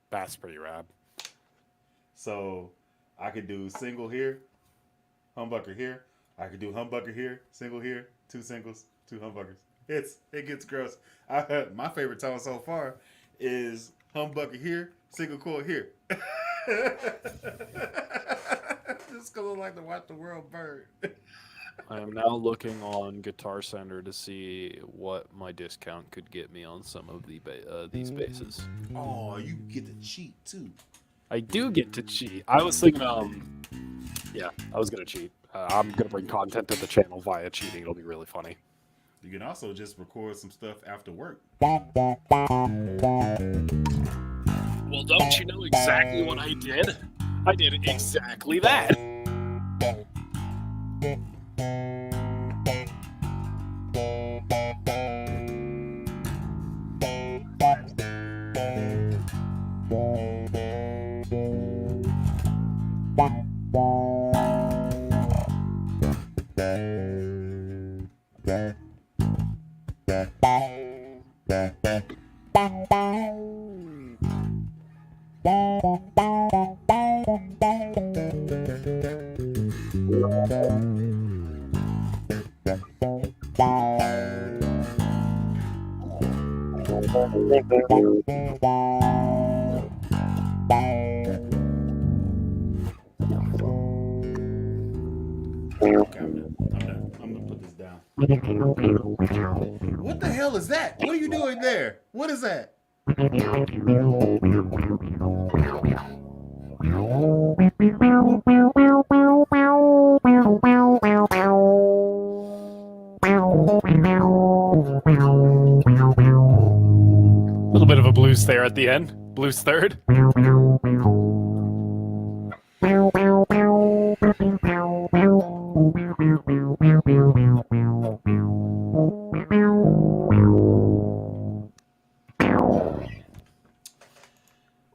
B: That's pretty rad.
A: So I could do single here, humbucker here. I could do humbucker here, single here, 2 singles, 2 humbuckers. It gets gross. My favorite tone so far is humbucker here, single coil here. Just because I like to watch the world burn.
B: I am now looking on Guitar Center to see what my discount could get me on some of these basses.
A: Oh, you get to cheat too.
B: I do get to cheat. I was thinking, yeah, I was gonna cheat. I'm gonna bring content to the channel via cheating. It'll be really funny.
A: You can also just record some stuff after work.
B: Well, don't you know exactly what I did? I did exactly that.
A: Okay, I'm done. I'm gonna put this down. What the hell is that? What are you doing there? What is that?
B: A little bit of a blues there at the end. Blues third.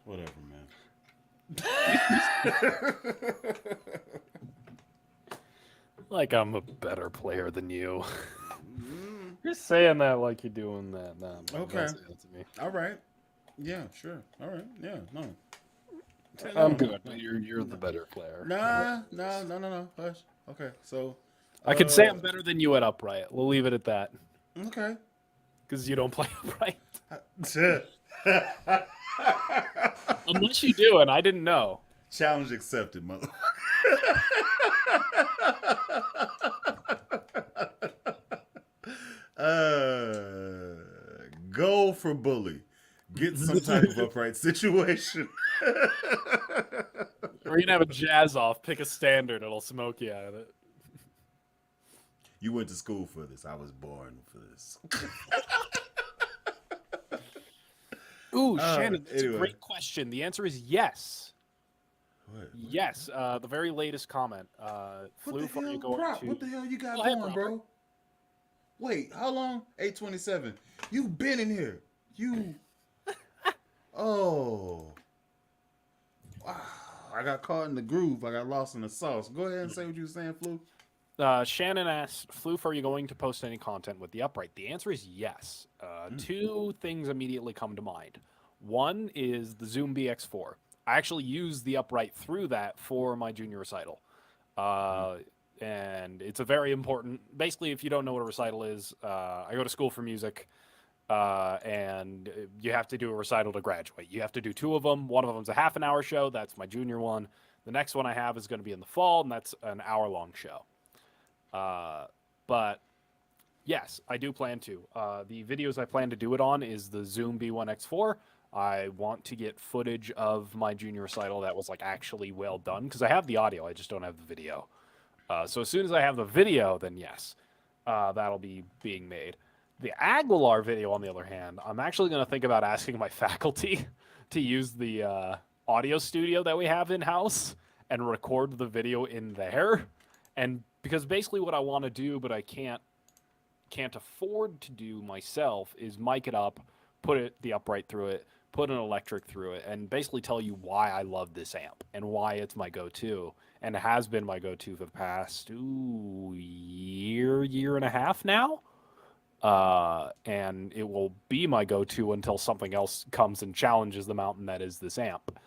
A: Whatever, man.
B: Like I'm a better player than you. You're saying that like you're doing that. Nah, man,
A: Okay.
B: don't say that to me.
A: All right. Yeah, sure. All right. Yeah, no.
B: I'm good, but you're the better player.
A: Nah. Hush. Okay, so
B: I could say I'm better than you at upright. We'll leave it at that.
A: okay.
B: Because you don't play upright. Unless you do, and I didn't know.
A: Challenge accepted, mother. Go for bully. Get some type of upright situation.
B: Or you can have a jazz off, pick a standard, it'll smoke you out of it.
A: You went to school for this. I was born for this.
B: Ooh, Shannon, that's
A: anyway.
B: a great question. The answer is yes.
A: What?
B: Yes, the very latest comment. Floof, are you going
A: Brock,
B: to...
A: what the hell you got
B: Go ahead,
A: going,
B: Robert.
A: bro? Wait, how long? 8:27. You've been in here. You. Oh. Wow. I got caught in the groove. I got lost in the sauce. Go ahead and say what you were saying, Floof.
B: Shannon asked, Floof, are you going to post any content with the upright? The answer is yes. Two things immediately come to mind. One is the Zoom BX4. I actually used the upright through that for my junior recital. and it's a very important. Basically, if you don't know what a recital is, I go to school for music, and you have to do a recital to graduate. You have to do 2 of them. One of them's a half an hour show. That's my junior one. The next one I have is going to be in the fall, and that's an hour-long show. But yes, I do plan to. The videos I plan to do it on is the Zoom B1X4. I want to get footage of my junior recital that was like actually well done, because I have the audio, I just don't have the video. So as soon as I have the video, then yes, that'll be being made. The Aguilar video, on the other hand, I'm actually going to think about asking my faculty to use the audio studio that we have in-house and record the video in there. And because basically what I want to do, but I can't afford to do myself, is mic it up, put the upright through it, put an electric through it, and basically tell you why I love this amp and why it's my go-to, and it has been my go-to for the past year and a half now. And it will be my go-to until something else comes and challenges the mountain that is this amp.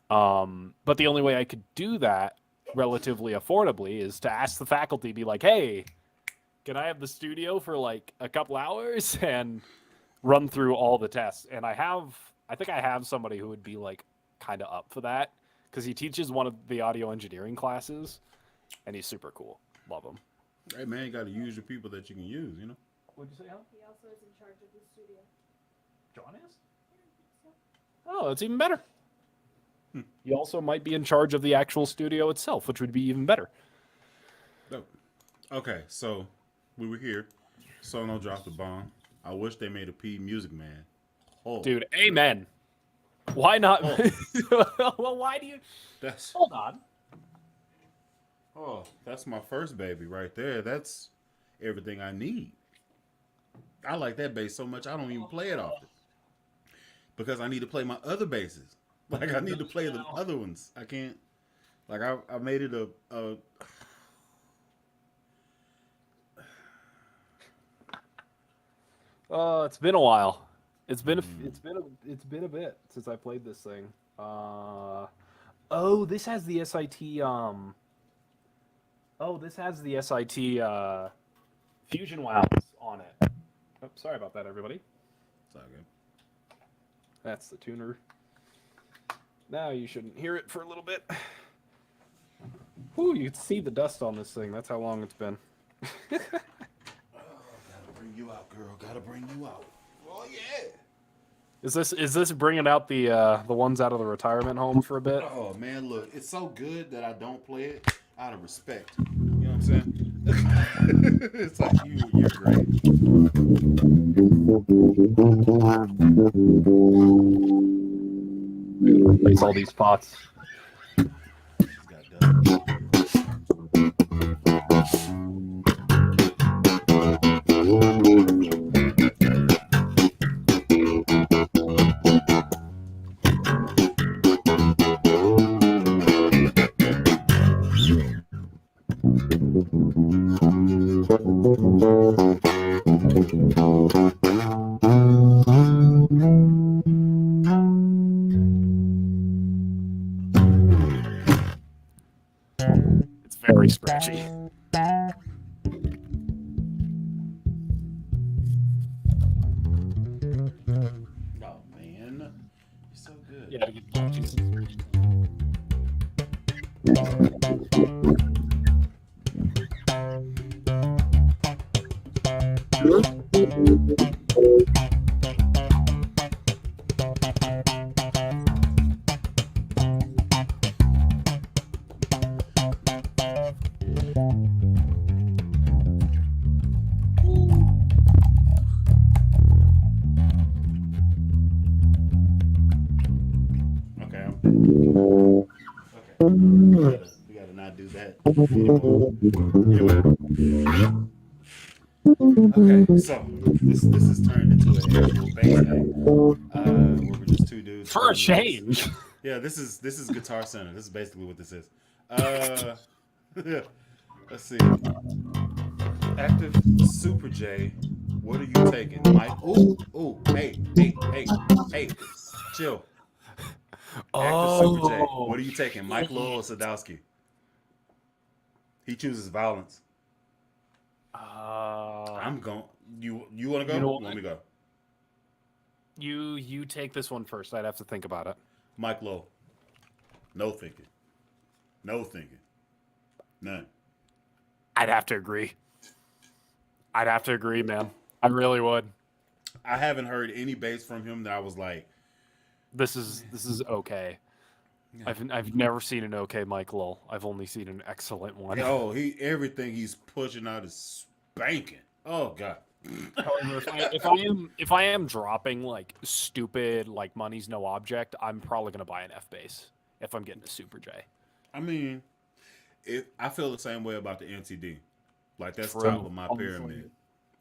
B: But the only way I could do that relatively affordably is to ask the faculty, be like, hey, can I have the studio for like a couple hours and run through all the tests? And I think I have somebody who would be like kind of up for that, because he teaches one of the audio engineering classes, and he's super cool. Love him.
A: Hey man, you got to use your people that you can use, you know.
B: What'd you say, huh?
D: He also is in charge of the studio.
B: John is? Oh, that's even better. He also might be in charge of the actual studio itself, which would be even better.
A: Dope. Okay, so we were here. Sono dropped a bomb. I wish they made a P Music Man. Oh,
B: Dude, amen. Why not?
A: Oh.
B: Well, why do you...
A: That's
B: Hold on.
A: that's my first baby right there. That's everything I need. I like that bass so much I don't even play it often, because I need to play my other basses. Like I need to play the other ones. I can't. Like I made it a
B: It's been a while. It's been a bit since I played this thing. This has the SIT Fusion wows on it. Oh, sorry about that, everybody.
A: it's all good.
B: That's the tuner. Now you shouldn't hear it for a little bit. Whew, you can see the dust on this thing. That's how long it's been.
A: Gotta bring you out, girl. Gotta bring you out. Oh yeah.
B: Is this bringing out the ones out of the retirement home for a bit?
A: Oh man, look, it's so good that I don't play it out of respect. You know what I'm saying? It's like you're great.
B: Replace all these pots.
A: He's got done.
B: It's very scratchy.
A: Oh man, you're so good.
B: Yeah, to get patches.
A: Okay. We gotta not do that anymore. Anyway. Okay, so this is turned into an actual bass game. Where we're just two dudes.
B: For a change.
A: Yeah, this is Guitar Center. This is basically what this is. Let's see. Active Super J. What are you taking, Mike? Ooh, hey, chill. Active Super J. What are you taking, Mike Lowell or Sadowski? He chooses violence.
B: I'm
A: going. You want to go?
B: You know
A: Want me to go?
B: You take this one first. I'd have to think about it.
A: Mike Lowe. No thinking. No thinking. None.
B: I'd have to agree. I'd have to agree, man. I really would.
A: I haven't heard any bass from him that I was like,
B: This is okay.
A: Yeah.
B: I've never seen an okay Mike Lowell. I've only seen an excellent one.
A: oh, everything he's pushing out is spanking. Oh God.
B: However, if I am dropping like stupid like money's no object, I'm probably gonna buy an F bass if I'm getting a Super J.
A: I mean, I feel the same way about the MTD. Like that's
B: True.
A: top of my pyramid.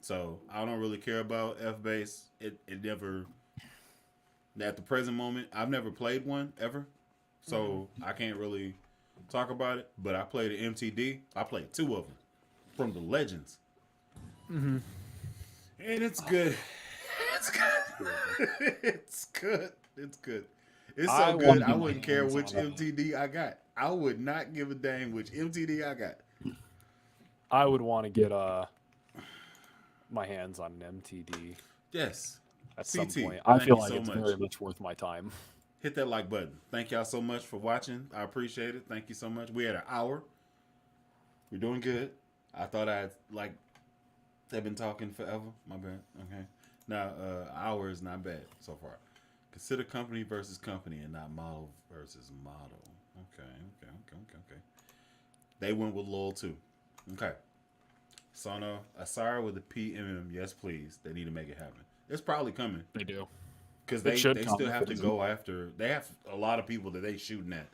A: So I don't really care about F bass. It never. At the present moment, I've never played one ever, so I can't really talk about it. But I played an MTD. I played 2 of them from the Legends, and it's good. It's good. It's good. It's good. It's so good. I wouldn't care which MTD I got. I would not give a dang which MTD I got.
B: I would want to get my hands on an MTD.
A: Yes.
B: At
A: CT,
B: some point. I feel like
A: so
B: it's
A: much.
B: very much worth my time.
A: Hit that like button. Thank y'all so much for watching. I appreciate it. Thank you so much. We had an hour. We're doing good. I thought I'd they've been talking forever. My bad. Okay. Now, hour is not bad so far. Consider company versus company and not model versus model. Okay. They went with Lowell too. Okay. Sono, Asara with a PMM. Yes, please. They need to make it happen. It's probably coming.
B: They do.
A: Because they still have to go after. They have a lot of people that they shooting at.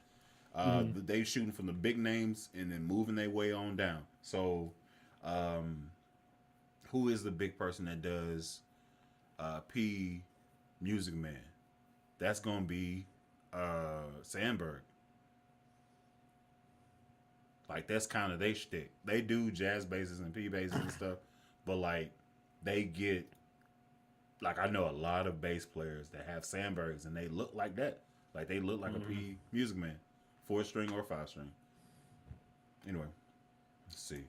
A: They shooting from the big names and then moving their way on down. So, who is the big person that does P Music Man? That's gonna be Sandberg. Like that's kind of they shtick. They do jazz basses and P basses and stuff, but like they get. Like I know a lot of bass players that have Sandbergs and they look like that. Like they look like a P Music Man, 4-string or 5-string. Anyway, let's see.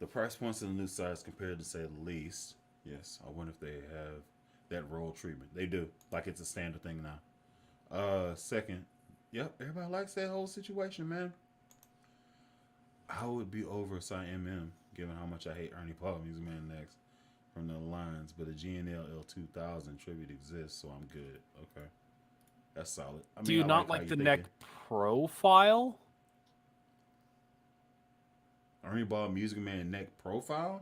A: The price points in the new size compared to say the least. Yes, I wonder if they have that roll treatment. They do. Like it's a standard thing now. Second, yep, everybody likes that whole situation, man. I would be over MM given how much I hate Ernie Paul Music Man next. From the lines, but a GNL L2000 tribute exists, so I'm good. Okay, that's solid. I mean,
B: do you not like the neck profile?
A: Ernie Ball Music Man neck profile?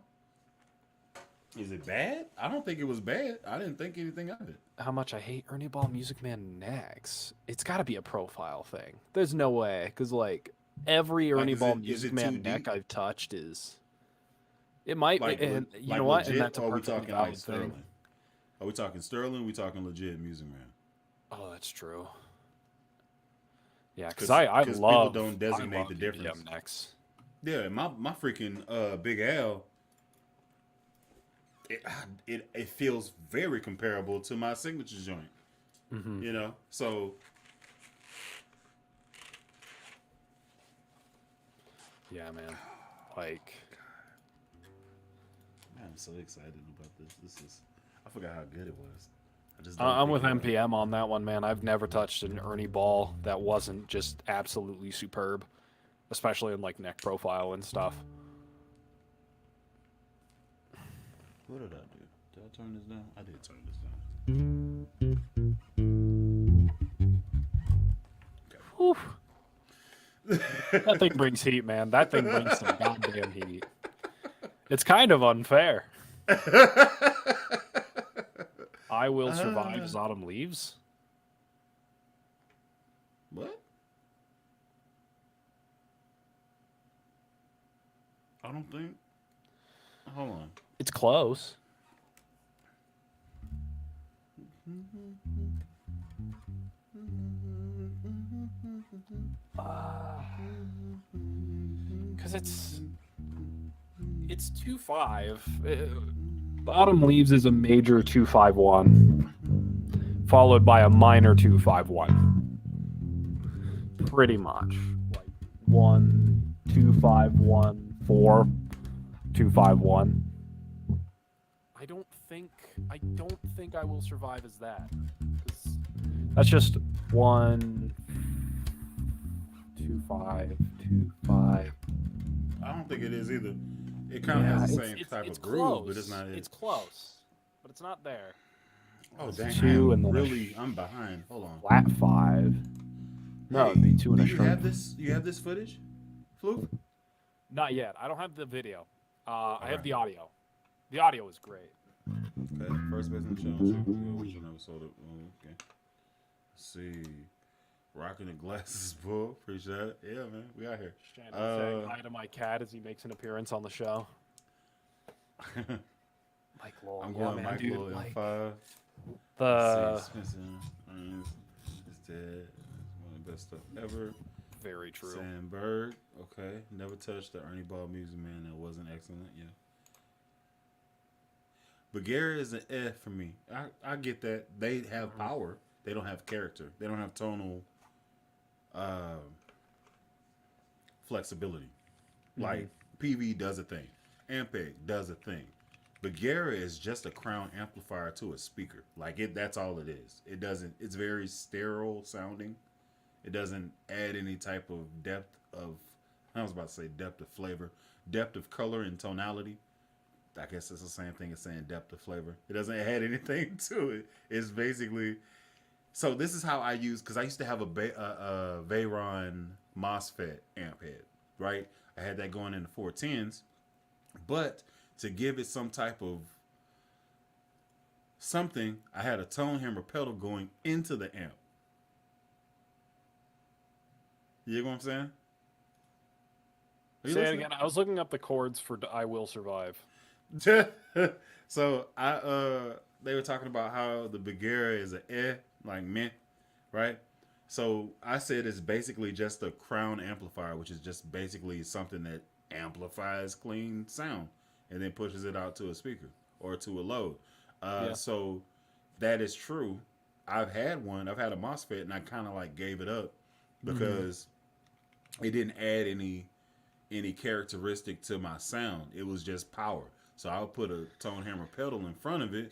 A: Is it bad? I don't think it was bad. I didn't think anything of it.
B: How much I hate Ernie Ball Music Man necks. It's got to be a profile thing. There's no way, because like every Ernie Ball Music Man neck I've touched is. It might, and you know what? And that's a perfectly valid thing.
A: Are we talking Sterling? Are we talking legit Music Man?
B: Oh, that's true. Yeah, because I love.
A: People don't designate the difference.
B: Necks.
A: Yeah, my freaking Big Al. It feels very comparable to my signature joint. You know, so.
B: Yeah, man. Like.
A: I'm so excited about this. I forgot how good it was.
B: I'm with MPM on that one, man. I've never touched an Ernie Ball that wasn't just absolutely superb, especially in like neck profile and stuff.
A: What did I do? Did I turn this down? I did turn this down.
B: Okay. That thing brings heat, man. That thing brings some goddamn heat. It's kind of unfair. I Will Survive as Autumn Leaves?
A: What? I don't think. Hold on.
B: It's close. Because it's 2/5. Autumn Leaves is a major 2/5-1, followed by a minor 2/5-1. Pretty much. Like 1, 2514 251. I don't think I will survive as that. 'Cause that's just 12525.
A: I don't think it is either. It kind of has the same type of groove,
B: close.
A: but it's not it.
B: It's close, but it's not there.
A: Oh dang!
B: Two and then
A: I'm behind. Hold on.
B: Flat 5. No, it'd be 2 and
A: do
B: a
A: you
B: sharp.
A: have this? You have this footage, Floof?
B: Not yet. I don't have the video. I have
A: Alright.
B: the audio. The audio is great.
A: Okay. First base in the show. Episode of, okay. Let's see. Rocking the glasses, bull. Appreciate it. Yeah, man. We out here.
B: Just trying to say hi to my cat as he makes an appearance on the show. Mike Lowell.
A: I'm going Mike Lowell in 5.
B: The
A: Spencer is dead. One of the best stuff ever.
B: very true.
A: Sandberg. Okay. Never touched the Ernie Ball Music Man. That wasn't excellent. Yeah. But Gary is an F for me. I get that. They have power. They don't have character. They don't have tonal flexibility. Like PV does a thing. Ampeg does a thing. But Gary is just a crown amplifier to a speaker. Like that's all it is. It doesn't, it's very sterile sounding. It doesn't add any type of depth of, I was about to say depth of flavor, depth of color and tonality. I guess it's the same thing as saying depth of flavor. It doesn't add anything to it. It's basically, so this is how I use, because I used to have a Veyron MOSFET amp head, right? I had that going in the 410s, but to give it some type of something, I had a tone hammer pedal going into the amp. You know what I'm saying?
B: Say it again. I was looking up the chords for I Will Survive.
A: So they were talking about how the Bagheera is a like meh, right? So I said it's basically just a crown amplifier, which is just basically something that amplifies clean sound and then pushes it out to a speaker or to a load. So that is true. I've had one. I've had a MOSFET, and I kind of like gave it up because it didn't add any characteristic to my sound. It was just power. So I'll put a tone hammer pedal in front of it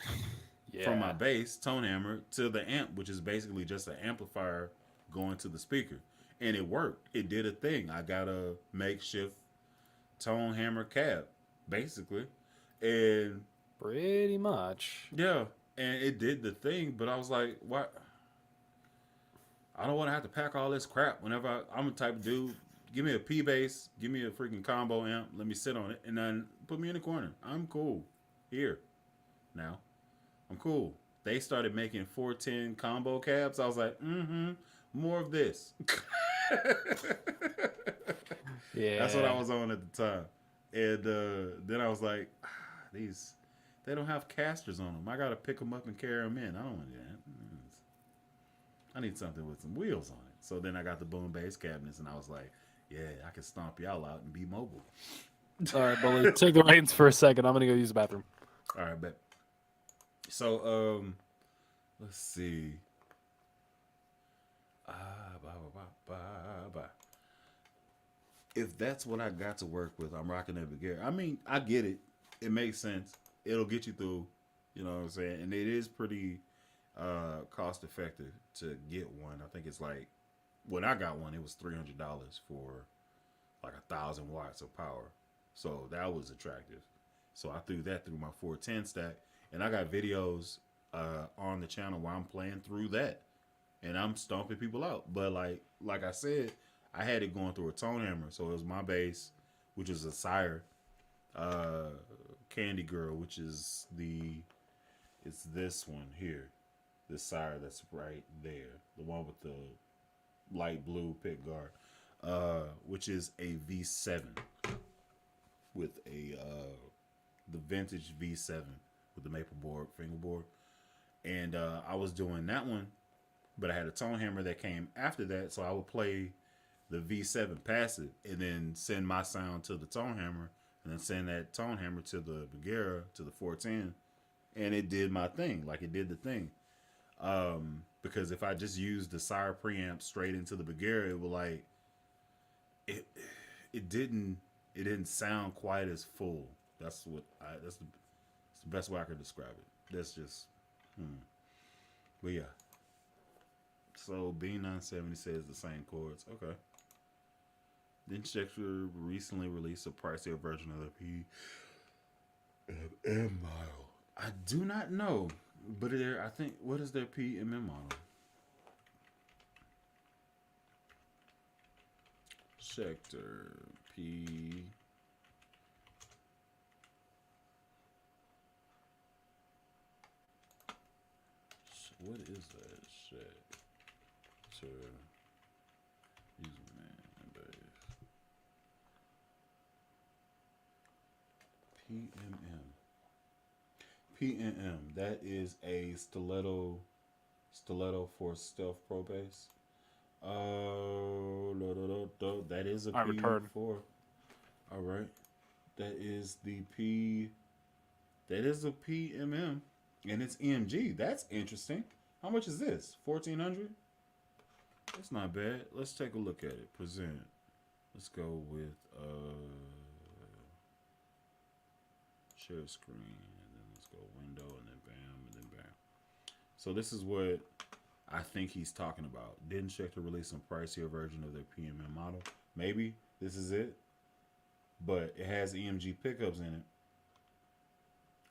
A: from my bass tone hammer to the amp, which is basically just an amplifier going to the speaker. And it worked. It did a thing. I got a makeshift tone hammer cab, basically. And
B: pretty much.
A: yeah, and it did the thing, but I was like, what? I don't want to have to pack all this crap whenever I'm the type of dude. Give me a P bass, give me a freaking combo amp, let me sit on it, and then put me in the corner. I'm cool. Here. Now. I'm cool. They started making 410 combo cabs. I was like, more of this.
B: Yeah.
A: That's what I was on at the time. And then I was like, these, they don't have casters on them. I got to pick them up and carry them in. I don't want to do that. I need something with some wheels on it. So then I got the boom bass cabinets, and I was like, yeah, I can stomp y'all out and be mobile.
B: All right, Bully, take the reins for a second. I'm going to go use the bathroom.
A: All right, bet. So, let's see. If that's what I got to work with, I'm rocking that Bagheera. I mean, I get it. It makes sense. It'll get you through. You know what I'm saying? And it is pretty cost effective to get one. I think it's like, when I got one, it was $300 for like 1,000 watts of power. So that was attractive. So I threw that through my 410 stack, and I got videos on the channel where I'm playing through that, and I'm stomping people out. But like I said, I had it going through a tone hammer, so it was my bass, which is a Sire Candy Girl, which is it's this one here, this Sire that's right there, the one with the light blue pick guard, which is a V7 with a the vintage V7 with the maple board, fingerboard. And I was doing that one, but I had a tone hammer that came after that, so I would play the V7 passive and then send my sound to the tone hammer and then send that tone hammer to the Bagheera, to the 410, and it did my thing. Like, it did the thing. Because if I just used the Sire preamp straight into the Bagheera, it would it it didn't sound quite as full. That's the best way I could describe it. That's just but yeah. So B970 says the same chords. Okay. Then Schecter recently released a pricier version of the PMM model. I do not know, but I think what is their PMM model? Schecter P. What is that? Schecter username base. PMM. That is a stiletto for stealth pro bass. That is a
B: I return.
A: P4. All right. That is the P. That is a PMM, and it's EMG. That's interesting. How much is this? 1,400. That's not bad. Let's take a look at it. Present. Let's go with share screen, and then let's go window, and then bam, and then bam. So this is what I think he's talking about. Didn't check to release some pricier version of their PMM model. Maybe this is it, but it has EMG pickups in it.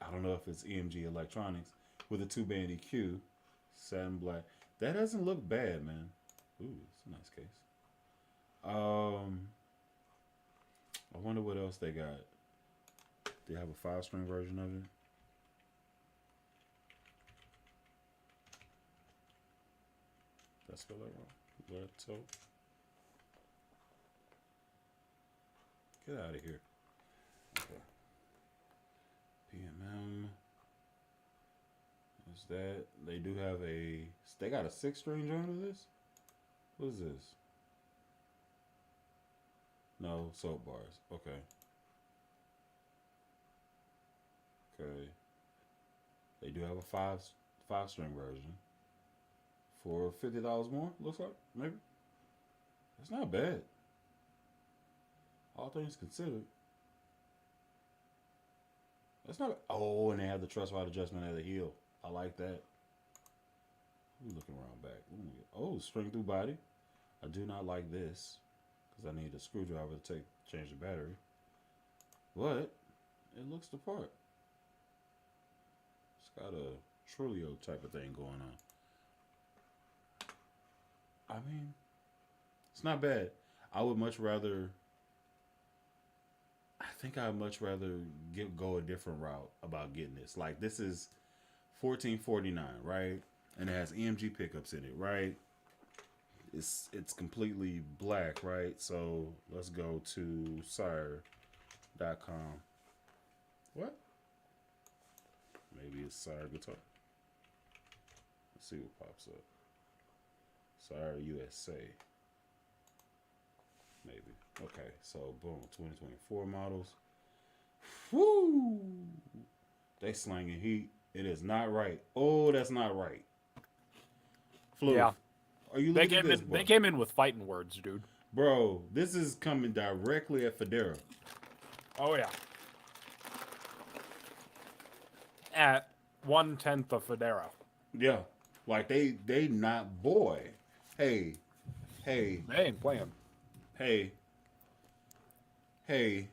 A: I don't know if it's EMG electronics with a 2-band EQ, satin black. That doesn't look bad, man. Ooh, it's a nice case. I wonder what else they got. They have a 5-string version of it. Did I spell that wrong? Leto. Get out of here. Okay. PMM. What's that? They do have they got a 6-string joint of this? What is this? No, soap bars. Okay. Okay. They do have a 5-string version for $50 more. Looks like maybe. That's not bad. All things considered. That's not. Oh, and they have the truss rod adjustment at the heel. I like that. I'm looking around back. Oh, string through body. I do not like this because I need a screwdriver to change the battery. But it looks the part. It's got a Trulio type of thing going on. I mean, it's not bad. I would much rather. I think I'd much rather go a different route about getting this. Like this is $14.49, right? And it has EMG pickups in it, right? It's completely black, right? So let's go to sire.com. What? Maybe it's Sire Guitar. Let's see what pops up. Sire USA. Maybe. Okay, so boom, 2024 models. Woo! They slanging heat. It is not right. Oh, that's not right. Floof,
B: Yeah.
A: are you
B: They
A: looking at
B: came
A: this,
B: in.
A: bro?
B: They came in with fighting words, dude.
A: Bro, this is coming directly at Federa.
B: Oh yeah. At 1/10 of Federa.
A: Yeah, like they not boy. Hey,
B: They ain't playing.
A: hey.
B: Hey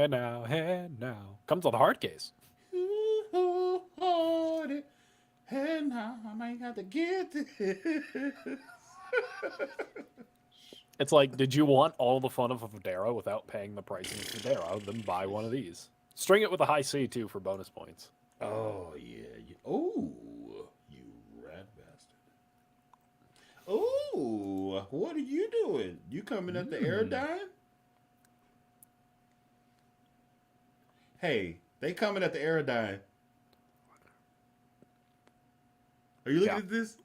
B: now, hey now. Comes with a hard case.
A: And now I might have to get this.
B: It's like, did you want all the fun of a Federa without paying the price of a Federa? Then buy one of these. String it with a high C too for bonus points.
A: Oh yeah. Oh, you rat bastard. Oh, what are you doing? You coming at the Aerodyne? Hey, they coming at the Aerodyne. Are you looking
B: Yeah.
A: at this?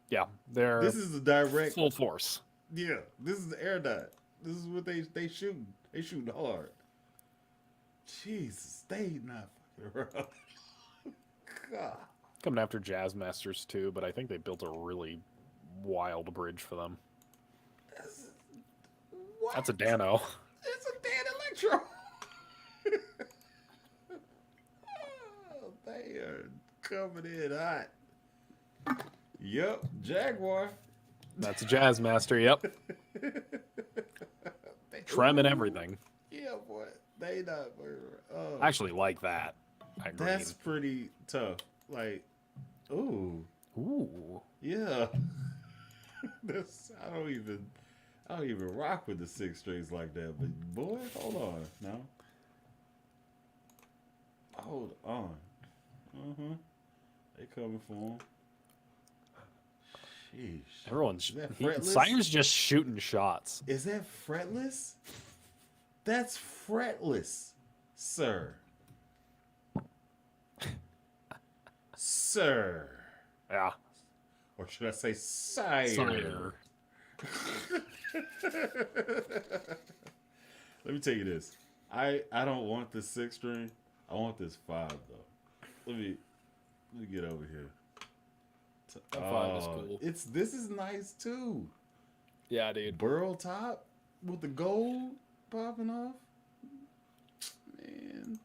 B: Yeah, they're
A: This is the direct.
B: full force.
A: Yeah, this is the Aerodyne. This is what they shooting. They shooting hard. Jesus, they not fucking around. God.
B: Coming after Jazz Masters too, but I think they built a really wild bridge for them.
A: What?
B: That's a Dano.
A: It's a dead Electro. Oh, they are coming in hot. Yep, Jaguar.
B: That's a Jazz Master. Yep. Trem and everything.
A: Yeah, boy. They not. Oh,
B: I actually like that. I agree.
A: that's pretty tough. Like, ooh,
B: Ooh.
A: yeah. I don't even rock with the 6 strings like that. But boy, hold on now. Hold on. They coming for him. Sheesh.
B: Everyone's
A: Is that fretless?
B: Sire's just shooting shots.
A: Is that fretless? That's fretless, sir. Sir.
B: Yeah.
A: Or should I say sire?
B: Sire.
A: Let me tell you this. I don't want this 6 string. I want this 5 though. Let me get over here.
B: That 5 is cool.
A: This is nice too.
B: Yeah, dude.
A: Burl top with the gold popping off. Man.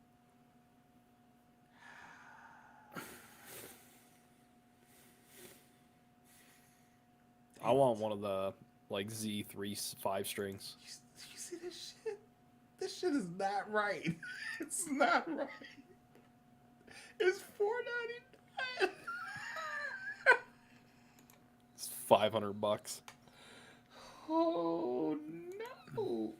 B: I want one of the like Z3 5 strings.
A: You see this shit? This shit is not right. It's not right. It's $4.99.
B: It's $500.
A: Oh no.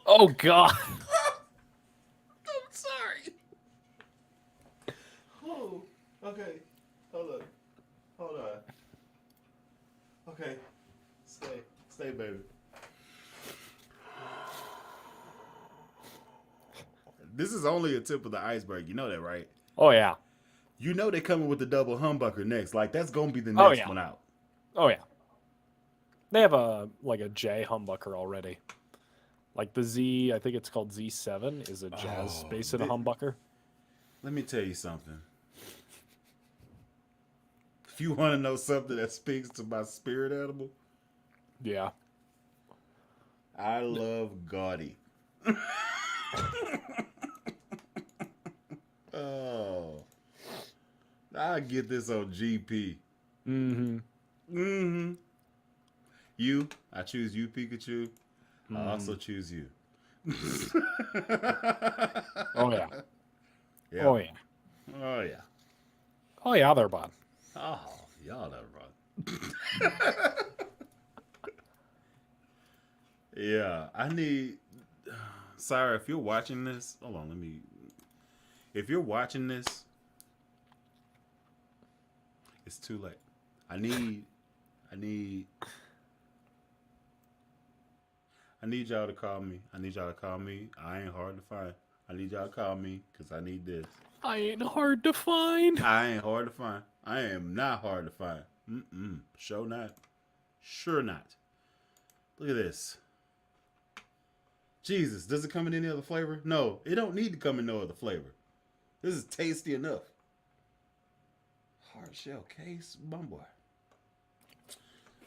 B: Oh god.
A: I'm sorry. Oh, okay. Hold on. Okay. Stay, baby. This is only a tip of the iceberg. You know that, right?
B: Oh yeah.
A: You know they're coming with the double humbucker next. Like, that's going to be the next
B: yeah.
A: one out.
B: Oh yeah. They have a J humbucker already. Like the Z, I think it's called Z7, is a jazz based in a humbucker.
A: Let me tell you something. If you want to know something that speaks to my spirit animal,
B: Yeah.
A: I love Gaudi. Oh. I get this on GP.
B: Mm-hmm.
A: I choose you, Pikachu. I also choose you.
B: Oh yeah.
A: Yeah.
B: Oh yeah.
A: Oh, yeah.
B: Oh yeah, they're bad.
A: Oh, y'all never run. Yeah, I need... Sarah, if you're watching this... Hold on, If you're watching this, it's too late. I need y'all to call me. I ain't hard to find. I need y'all to call me because I need this.
B: I ain't hard to find.
A: I ain't hard to find. I am not hard to find. Sure not. Sure not. Look at this. Jesus, does it come in any other flavor? No, it don't need to come in no other flavor. This is tasty enough. Hard shell case, bumboy.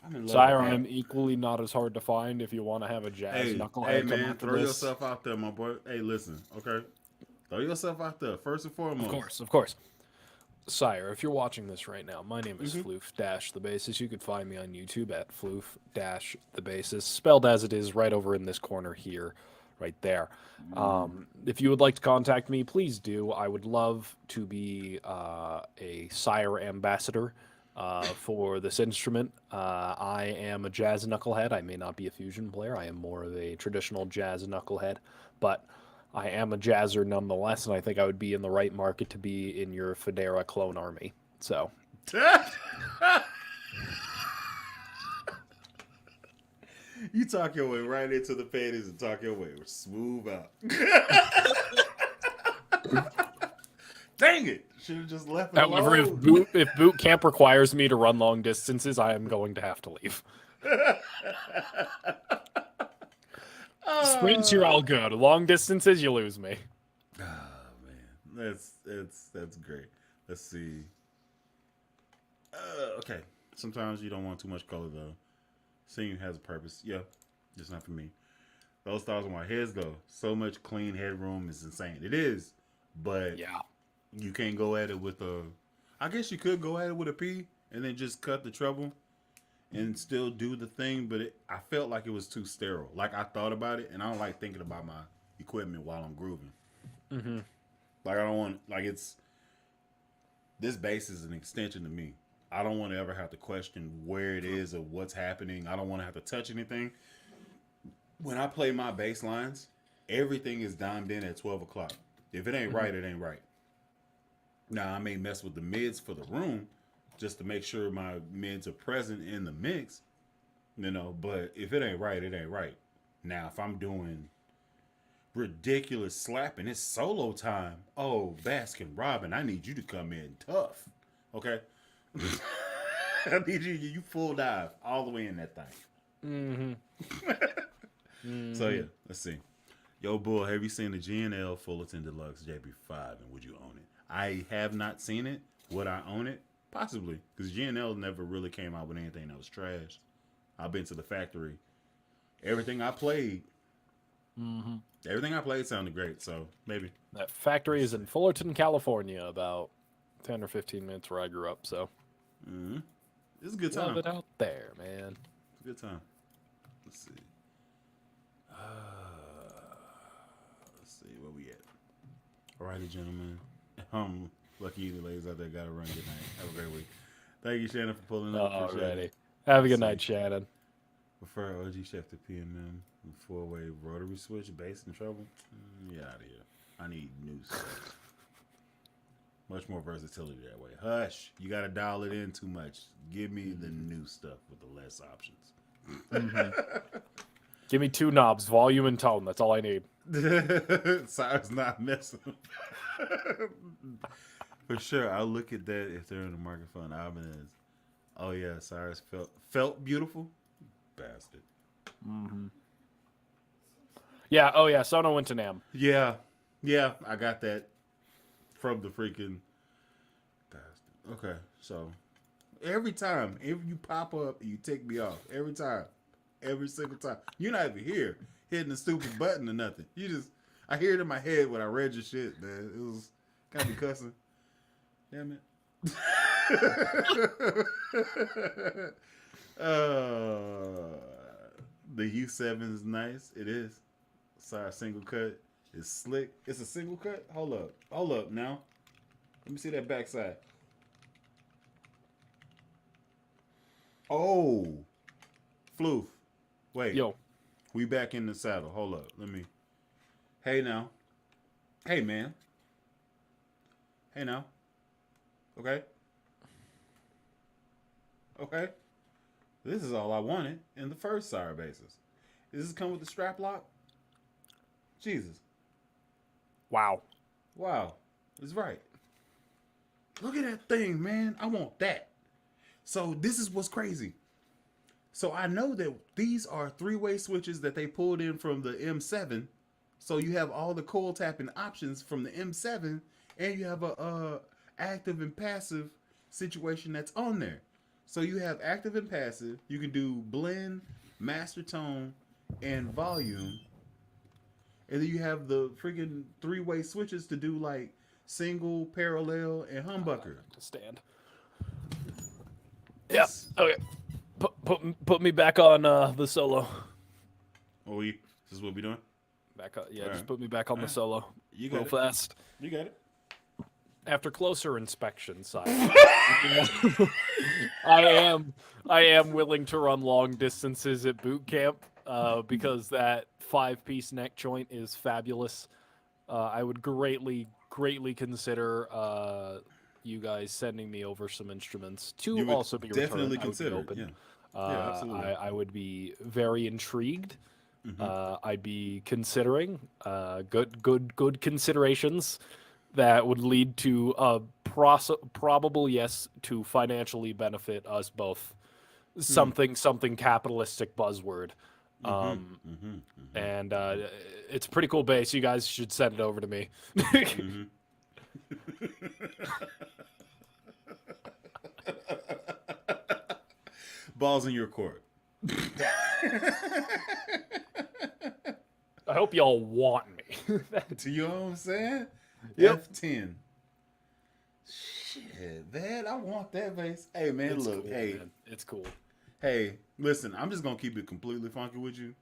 A: I'm in love
B: Sire,
A: with that.
B: I'm equally not as hard to find if you want to have a jazz
A: Hey,
B: knucklehead come
A: man,
B: after
A: throw
B: this.
A: yourself out there, my boy. Hey, listen, okay? Throw yourself out there, first and foremost.
B: Of course. Sire, if you're watching this right now, my name is Floof the Basis. You could find me on YouTube at Floof the Basis, spelled as it is right over in this corner here, right there. If you would like to contact me, please do. I would love to be a Sire ambassador for this instrument. I am a jazz knucklehead. I may not be a fusion player. I am more of a traditional jazz knucklehead, but I am a jazzer nonetheless, and I think I would be in the right market to be in your Federa clone army. So,
A: You talk your way right into the panties and talk your way smooth out. Dang it! Should have just left it
B: however,
A: alone.
B: if boot camp requires me to run long distances, I am going to have to leave. Sprints, you're all good. Long distances, you lose me.
A: Oh man, that's great. Let's see. Okay, Sometimes you don't want too much color though. Singing has a purpose. Yeah, just not for me. Those stars on my heads though. So much clean headroom is insane. It is, but
B: Yeah.
A: you can't go at it with a. I guess you could go at it with a P and then just cut the treble and still do the thing, but I felt like it was too sterile. Like I thought about it, and I don't like thinking about my equipment while I'm grooving.
B: Mm-hmm.
A: Like I don't want it's this bass is an extension to me. I don't want to ever have to question where it is or what's happening. I don't want to have to touch anything. When I play my bass lines, everything is dimed in at 12 o'clock. If it ain't right, it ain't right. Now, I may mess with the mids for the room just to make sure my mids are present in the mix, but if it ain't right, it ain't right. Now, if I'm doing ridiculous slapping, it's solo time. Oh, Baskin Robin, I need you to come in tough. Okay? I need you full dive all the way in that thing.
B: Mm-hmm.
A: So yeah, let's see. Yo, Bull, have you seen the GNL Fullerton Deluxe JB5 and would you own it? I have not seen it. Would I own it? Possibly, because GNL never really came out with anything that was trash. I've been to the factory. Everything I played sounded great, so maybe.
B: That factory is in Fullerton, California, about 10 or 15 minutes where I grew up, so.
A: It's a good time.
B: Love it out there, man.
A: It's a good time. Let's see. Let's see where we at. Alrighty, gentlemen. Lucky you ladies out there. Gotta run. Good night. Have a great week. Thank you, Shannon, for pulling up. Appreciate
B: Alrighty.
A: it.
B: Have a good night, Shannon.
A: Prefer OG Chef to PMM. Four-way rotary switch, bass and treble. Get out of here. I need new stuff. Much more versatility that way. Hush. You got to dial it in too much. Give me the new stuff with the less options.
B: Give me 2 knobs, volume and tone. That's all I need.
A: Cyrus not messing. For sure. I'll look at that if they're in the market for an album as, oh yeah, Cyrus felt beautiful. Bastard.
B: Yeah, oh yeah, Sono went to NAMM.
A: Yeah, I got that from the freaking bastard. Okay, so every time, if you pop up, you take me off. Every time. Every single time. You're not even here hitting the stupid button or nothing. I hear it in my head when I read your shit, man. It was kind of cussing. Damn it. The U7 is nice. It is. Sorry, single cut is slick. It's a single cut? Hold up now. Let me see that backside. Oh. Floof. Wait.
B: Yo.
A: We back in the saddle. Hold up. Let me. Hey now. Hey man. Hey now. Okay. Okay. This is all I wanted in the first Sire basis. Does this come with the strap lock? Jesus.
B: Wow.
A: Wow. It's right. Look at that thing, man. I want that. So this is what's crazy. So I know that these are 3-way switches that they pulled in from the M7. So you have all the coil tapping options from the M7, and you have a active and passive situation that's on there. So you have active and passive. You can do blend, master tone, and volume. And then you have the freaking 3-way switches to do like single, parallel, and humbucker.
B: To stand. Yeah. Okay. Put me back on the solo.
A: Oh, this is what we doing?
B: Back up. Yeah,
A: All
B: just
A: right.
B: am back on the solo.
A: You got
B: Real
A: it.
B: fast.
A: You got it.
B: After closer inspection, side, I am willing to run long distances at boot camp because that 5-piece neck joint is fabulous. I would greatly consider you guys sending me over some instruments to
A: You would
B: also be
A: definitely
B: returned.
A: consider
B: I
A: it.
B: would be
A: Yeah.
B: open.
A: Yeah, absolutely.
B: I would be very intrigued.
A: Mm-hmm.
B: I'd be considering good considerations that would lead to a probable yes to financially benefit us both. Something capitalistic buzzword. And it's a pretty cool bass. You guys should send it over to me.
A: Balls in your court.
B: I hope y'all want me.
A: Do you know what I'm saying?
B: Yep.
A: F10. Shit, man, I want that base. Hey, man,
B: It's
A: look,
B: cool,
A: hey,
B: man. It's cool.
A: hey, listen, I'm just gonna keep it completely funky with you.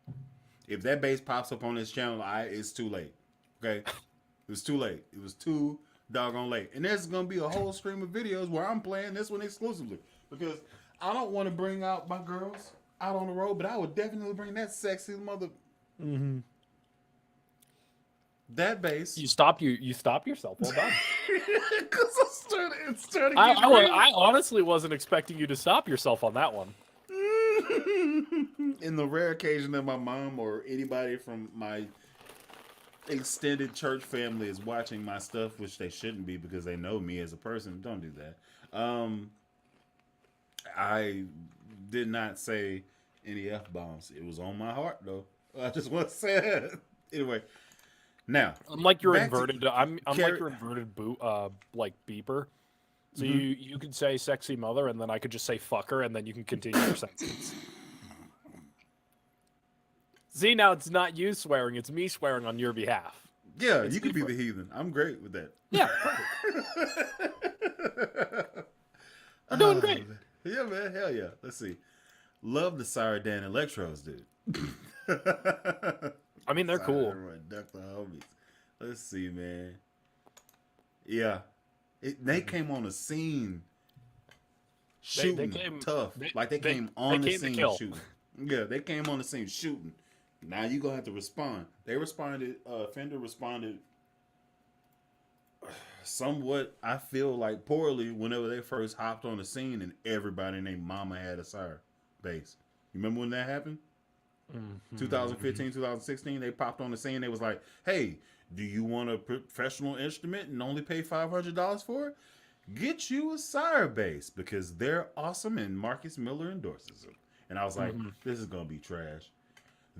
A: If that bass pops up on this channel, it's too late. Okay, it was too late. It was too doggone late. And there's gonna be a whole stream of videos where I'm playing this one exclusively because I don't want to bring out my girls out on the road, but I would definitely bring that sexy mother.
B: Mm-hmm.
A: That bass.
B: You stopped yourself. Well done.
A: Because it's starting
B: I honestly wasn't expecting you to stop yourself on that one.
A: In the rare occasion that my mom or anybody from my extended church family is watching my stuff, which they shouldn't be because they know me as a person, don't do that. I did not say any F-bombs. It was on my heart, though. I just want to say that. Anyway, now
B: I'm like your
A: back
B: inverted.
A: to
B: I'm like your inverted like beeper. So you could say sexy mother, and then I could just say fuck her, and then you can continue your sentence. See, now it's not you swearing; it's me swearing on your behalf.
A: Yeah,
B: It's
A: you could be
B: different.
A: the heathen. I'm great with that.
B: Yeah, you're doing great.
A: Yeah, man. Hell yeah. Let's see. Love the Sire Dan Electros, dude.
B: I mean, they're cool.
A: Duck the homies. Let's see, man. Yeah. They came on the scene shooting tough. They came on the scene shooting. Yeah, they came on the scene shooting. Now you gonna have to respond. They responded. Fender responded somewhat. I feel like poorly whenever they first hopped on the scene and everybody named Mama had a Sire bass. You remember when that happened? 2015, 2016. They popped on the scene. They was like, "Hey, do you want a professional instrument and only pay $500 for it? Get you a Sire bass because they're awesome and Marcus Miller endorses them." And I was like, "This is gonna be trash."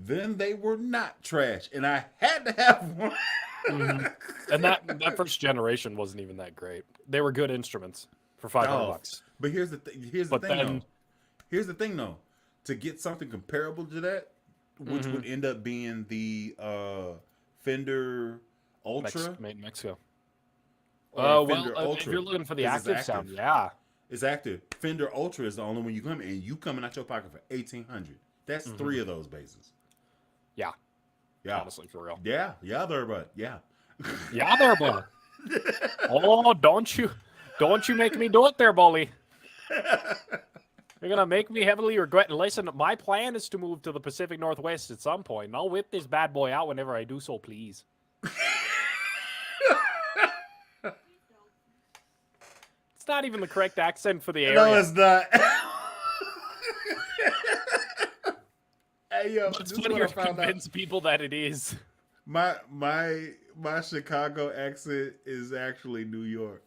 A: Then they were not trash, and I had to have one.
B: And that first generation wasn't even that great. They were good instruments for $500.
A: But here's the thing. Here's the thing, though. To get something comparable to that, which would end up being the Fender Ultra.
B: Made in Mexico.
A: Fender
B: Well,
A: Ultra
B: if you're looking for the
A: is
B: active sound, yeah.
A: It's active. Fender Ultra is the only one you come in, and you coming out your pocket for $1,800. That's 3 of those basses.
B: Yeah.
A: Yeah.
B: Honestly, for real.
A: Yeah. Yeah, there, but yeah.
B: Yeah, there, bud. Oh, don't you make me do it there, bully. You're gonna make me heavily regret. Listen, my plan is to move to the Pacific Northwest at some point, and I'll whip this bad boy out whenever I do so, please. It's not even the correct accent for the area.
A: No, it's not. Hey, yo,
B: It's
A: this is
B: funnier
A: what I
B: to
A: found out.
B: convince people that it is.
A: My Chicago accent is actually New York.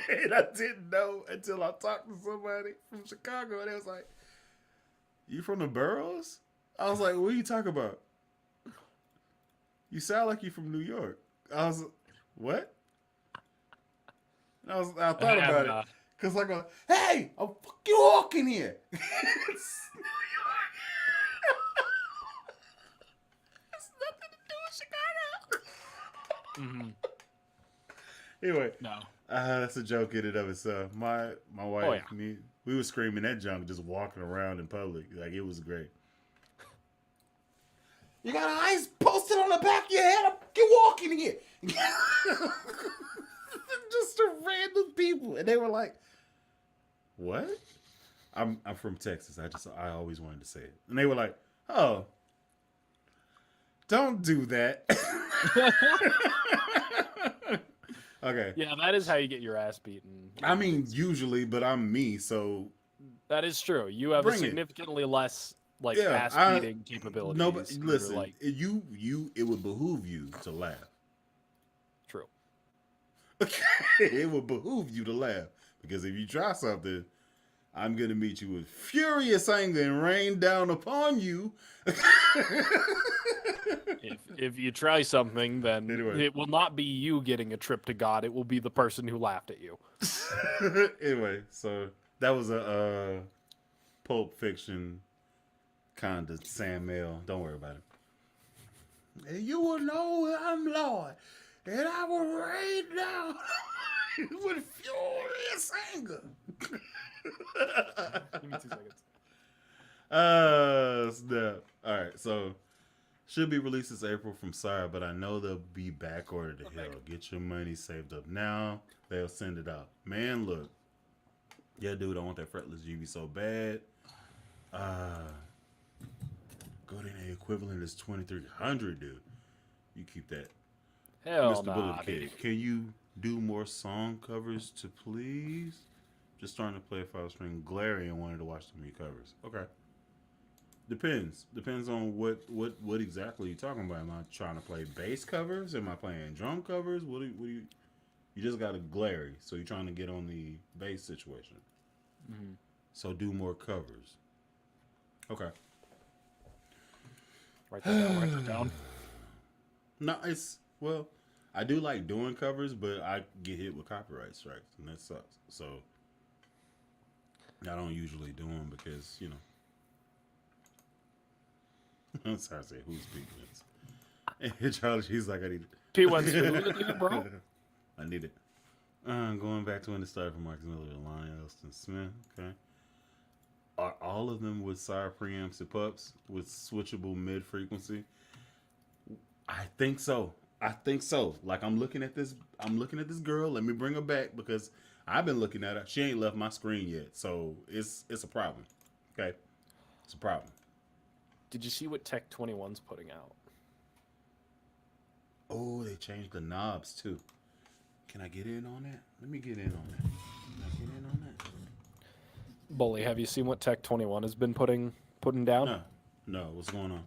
A: And I didn't know until I talked to somebody from Chicago, and they was like, "You from the boroughs?" I was like, "What are you talking about? You sound like you from New York." I was, "What?" And I thought about it because I go, "Hey, I'm fucking walking here." It's New York. It's nothing to do with Chicago. Anyway,
B: No.
A: that's a joke in and of itself. My wife, we were screaming that junk just walking around in public. Like, it was great. You got an ice posted on the back of your head? Get walking here. Just a random people. And they were like, "What?" I'm from Texas. I always wanted to say it. And they were like, "Oh, don't do that." Okay.
B: Yeah, that is how you get your ass beaten.
A: I mean, usually, but I'm me, so
B: That is true. You have
A: Bring
B: a
A: it.
B: significantly less
A: Yeah,
B: ass beating capabilities.
A: nobody
B: You're
A: listen.
B: like,
A: It would behoove you to laugh.
B: true.
A: It would behoove you to laugh because if you try something, I'm gonna meet you with furious anger and rain down upon you.
B: If you try something, then
A: Anyway.
B: it will not be you getting a trip to God. It will be the person who laughed at you.
A: Anyway, so that was a Pulp Fiction kind of Samuel. Don't worry about it. And you will know I'm Lord, and I will rain down with furious anger.
B: Give me 2 seconds.
A: Snap. All right, so should be released this April from Sire, but I know they'll be back ordered to hell. Get your money saved up now. They'll send it out. Man, look. Yeah, dude, I want that fretless GB so bad. Golden A equivalent is 2,300, dude. You keep that.
B: Hell
A: Mr.
B: nah,
A: Bullet Kid,
B: dude.
A: can you do more song covers to please? Just starting to play 5-string Glary and wanted to watch some new covers. Okay. Depends on what exactly you're talking about. Am I trying to play bass covers? Am I playing drum covers? What do you? You just got a Glary, so you're trying to get on the bass situation.
B: Mm-hmm.
A: So do more covers. Okay.
B: Write that down. Write that down.
A: No, I do like doing covers, but I get hit with copyright strikes, and that sucks. So I don't usually do them because, you know. I'm sorry to say who's speaking this. And Charlie, she's like, I need it.
B: P1's food, bro.
A: I need it. Going back to when it started from Marcus Miller to Lonnie Elston Smith. Okay. Are all of them with sire preamps and pups with switchable mid frequency? I think so. Like I'm looking at this girl. Let me bring her back because I've been looking at her. She ain't left my screen yet. So it's a problem. Okay. It's a problem.
B: Did you see what Tech 21's putting out?
A: Oh, they changed the knobs too. Can I get in on that? Let me get in on that. Can I get in on that?
B: Bully, have you seen what Tech 21 has been putting down?
A: No. What's going on?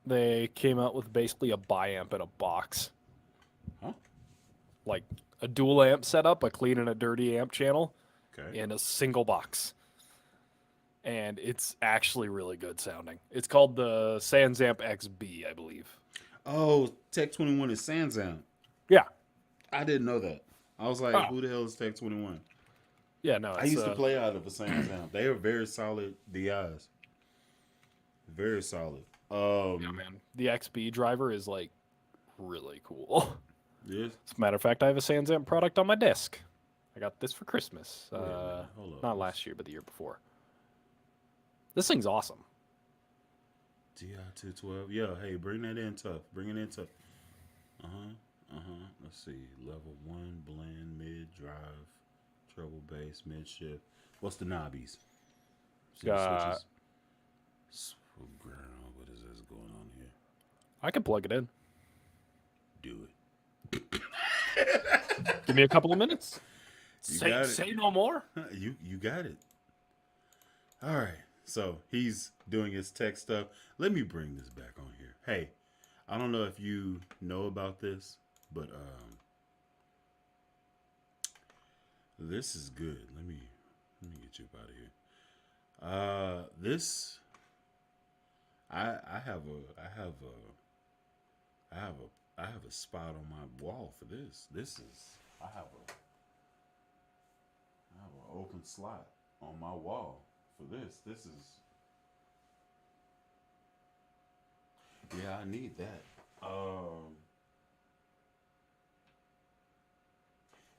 B: They came out with basically a biamp in a box.
A: Huh?
B: Like a dual amp setup, a clean and a dirty amp channel,
A: Okay.
B: in a single box. And it's actually really good sounding. It's called the Sansamp XB, I believe.
A: Oh, Tech 21 is Sansamp.
B: Yeah.
A: I didn't know that. I was like, who the hell is Tech 21?
B: Yeah, no.
A: I used to play out of a Sansamp. They are very solid DIs. Very solid.
B: Yeah, man. The XB driver is like really cool.
A: Yes.
B: As a matter of fact, I have a Sansamp product on my desk. I got this for Christmas.
A: Wait a minute. Hold up.
B: Not last year, but the year before. This thing's awesome.
A: DI212. Yeah, hey, bring that in tough. Bring it in tough. Let's see. Level 1, blend, mid, drive, treble bass, mid shift. What's the knobbies? See the switches? What is this going on here?
B: I can plug it in.
A: Do it.
B: Give me a couple of minutes.
A: got it.
B: Say no more.
A: You got it. All right. So he's doing his tech stuff. Let me bring this back on here. Hey, I don't know if you know about this, but this is good. Let me get you up out of here. This I have a spot on my wall for this. I have an open slot on my wall for this. This is, yeah, I need that.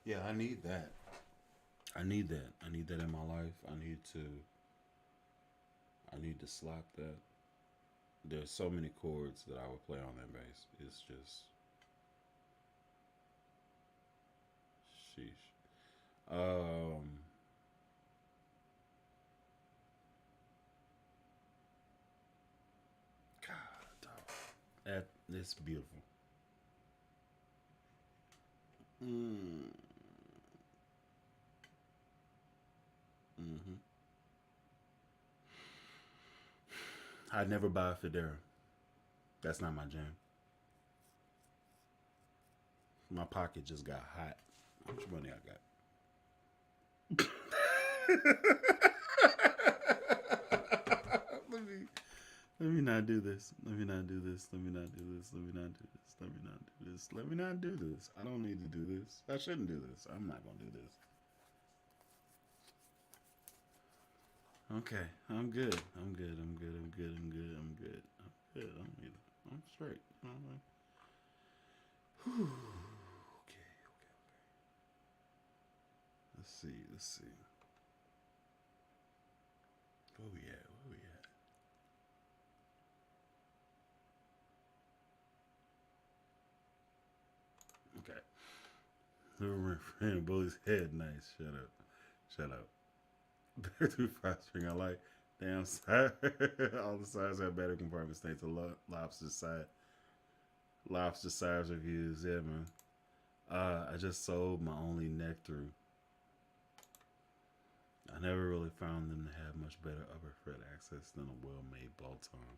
A: Yeah, I need that. I need that in my life. I need to slap that. There's so many chords that I would play on that bass. It's just, sheesh. God, dog. It's beautiful. I'd never buy a Federa. That's not my jam. My pocket just got hot. How much money I got? Let me not do this. Let me not do this. Let me not do this. Let me not do this. Let me not do this. Let me not do this. I don't need to do this. I shouldn't do this. I'm not gonna do this. Okay, I'm good. I'm good. I'm good. I'm good. I'm good. I'm good. I'm good. I'm straight. Whew. Okay. Let's see. Let's see. Where we at? Where we at? Okay. My friend bully's head. Nice. Shut up. Shut up. Better through fried string. I like. Damn side. All the sides have better compartments thanks to lobster side. Lobster sides reviews. Yeah, man. I just sold my only neck through. I never really found them to have much better upper thread access than a well-made bolt-on.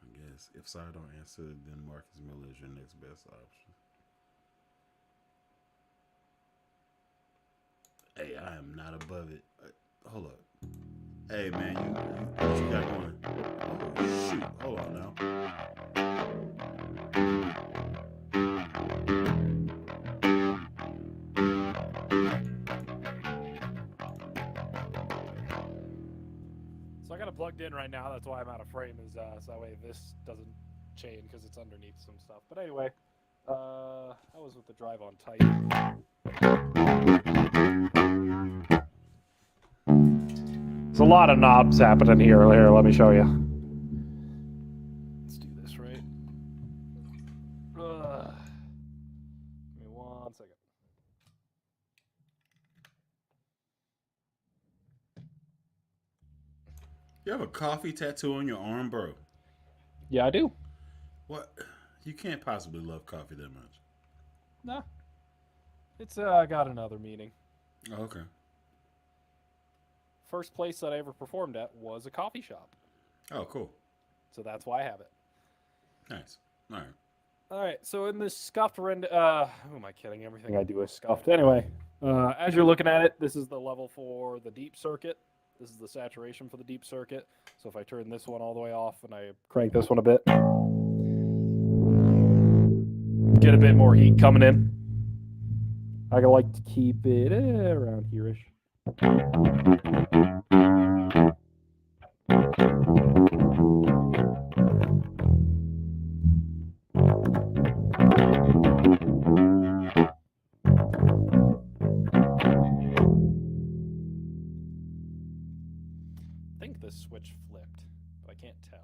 A: I guess if Sire don't answer, then Marcus Miller is your next best option. Hey, I am not above it. Hold up. Hey, man, what you got going? Oh, shoot. Hold on now.
B: So I got it plugged in right now. That's why I'm out of frame. Is so that way this doesn't chain because it's underneath some stuff. But anyway, I was with the drive on tight. There's a lot of knobs happening here. Here, let me show you. Let's do this right. Give me 1 second.
A: You have a coffee tattoo on your arm, bro.
B: Yeah, I do.
A: What? You can't possibly love coffee that much.
B: Nah, it's got another meaning.
A: Oh, okay.
B: First place that I ever performed at was a coffee shop,
A: Oh, cool.
B: so that's why I have it.
A: Nice. All right.
B: All right, so in this scuffed render, who am I kidding? Everything I do is scuffed. Anyway, as you're looking at it, this is the level for the deep circuit. This is the saturation for the deep circuit. So if I turn this one all the way off and I crank this one a bit, get a bit more heat coming in. I like to keep it around here-ish. I think this switch flipped, but I can't tell.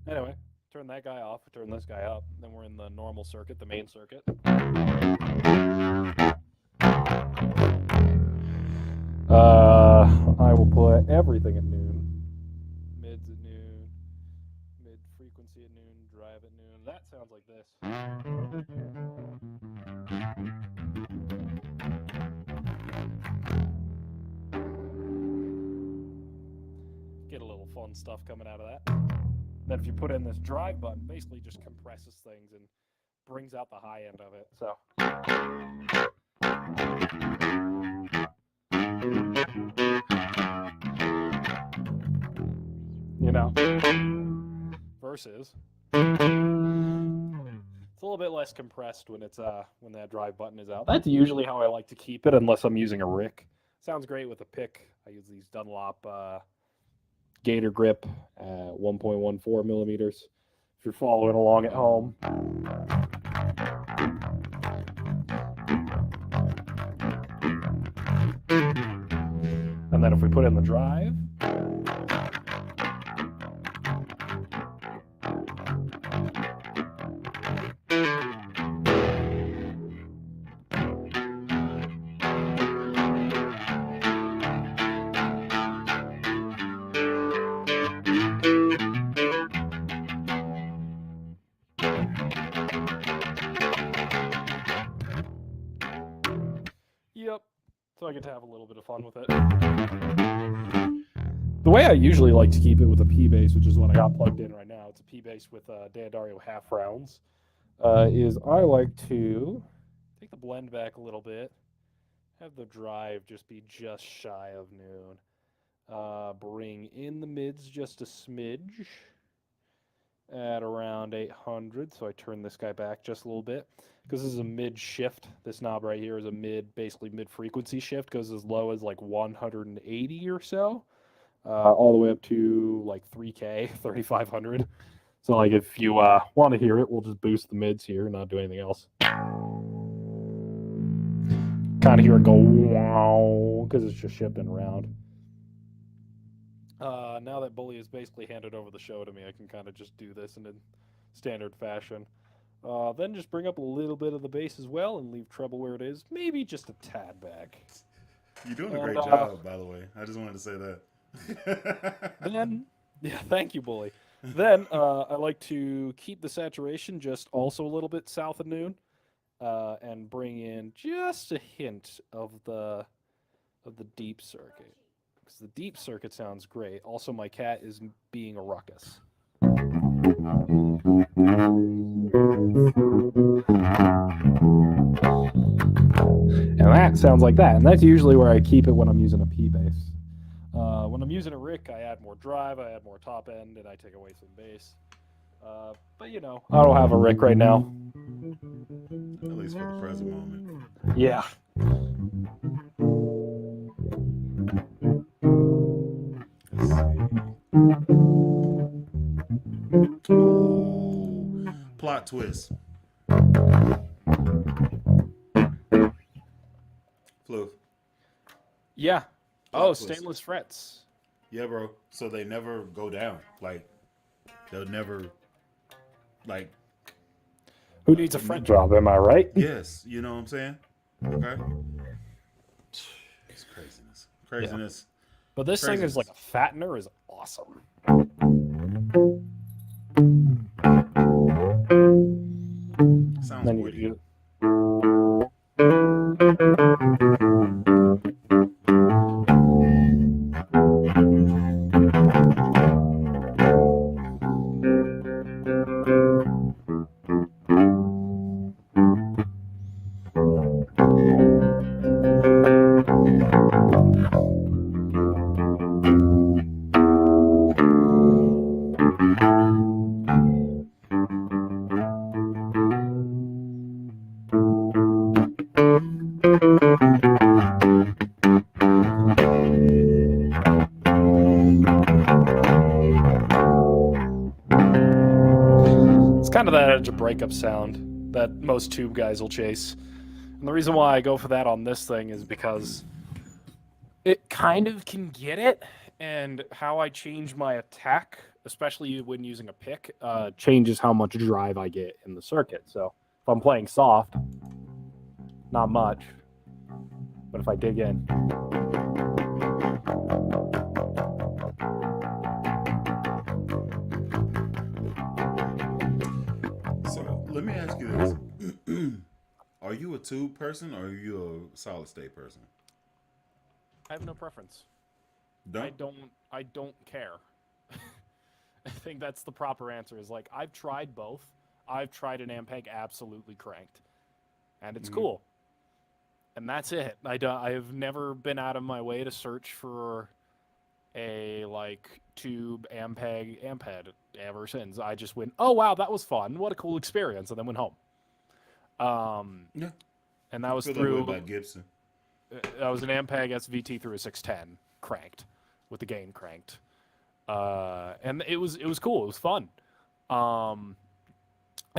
B: Anyway, turn that guy off, turn this guy up, then we're in the normal circuit, the main circuit. I will put everything at noon. Mids at noon. Mid frequency at noon. Drive at noon. That sounds like this. Get a little fun stuff coming out of that. Then if you put in this drive button, basically just compresses things and brings out the high end of it. So. You know, versus it's a little bit less compressed when it's when that drive button is out. That's usually how I like to keep it, unless I'm using a rick. Sounds great with a pick. I use these Dunlop Gator Grip 1.14 millimeters. If you're following along at home. And then if we put in the drive. Yep. So I get to have a little bit of fun with it. The way I usually like to keep it with a P bass, which is what I got plugged in right now, it's a P bass with D'Addario half rounds, is I like to take the blend back a little bit, have the drive just be just shy of noon, bring in the mids just a smidge at around 800, so I turn this guy back just a little bit, because this is a mid shift. This knob right here is a basically mid frequency shift, goes as low as like 180 or so. all the way up to like 3K, 3,500. So like if you want to hear it, we'll just boost the mids here and not do anything else. Kind of hear it go wow because it's just shifting around. Now that Bully has basically handed over the show to me, I can kind of just do this in a standard fashion. Then just bring up a little bit of the bass as well and leave treble where it is. Maybe just a tad back.
A: You're doing a great job, by the way. I just wanted to say that.
B: Then, yeah, thank you, Bully. Then I like to keep the saturation just also a little bit south of noon, and bring in just a hint of the deep circuit. Because the deep circuit sounds great. Also, my cat is being a ruckus. And that sounds like that. And that's usually where I keep it when I'm using a P bass. When I'm using a Rick, I add more drive, I add more top end, and I take away some bass. But you know, I don't have a Rick right now.
A: At least for the present moment.
B: Yeah.
A: Ooh, plot twist. Floof.
B: Yeah.
A: Plot
B: Oh,
A: twist.
B: stainless frets.
A: Yeah, bro. So they never go down. Like, they'll never, like.
B: Who needs a fret drop? Am I right?
A: Yes, you know what I'm saying? Okay. It's craziness. Craziness.
B: But this thing
A: Craziness.
B: is like a fattener is awesome.
A: Sounds
B: Then
A: woody.
B: you It's kind of that edge of breakup sound that most tube guys will chase. And the reason why I go for that on this thing is because it kind of can get it, and how I change my attack, especially when using a pick, changes how much drive I get in the circuit. So if I'm playing soft, not much. But if I dig in,
A: So let me ask you this: Are you a tube person or are you a solid state person?
B: I have no preference.
A: Don't.
B: I don't care. I think that's the proper answer. Is like I've tried both. I've tried an Ampeg absolutely cranked, and it's cool. And that's it. I have never been out of my way to search for a like tube Ampeg amp head ever since. I just went, oh wow, that was fun. What a cool experience, and then went home.
A: Yeah.
B: And that was
A: I feel that way
B: through.
A: about Gibson.
B: That was an Ampeg SVT through a 610 cranked with the gain cranked, and it was cool. It was fun. I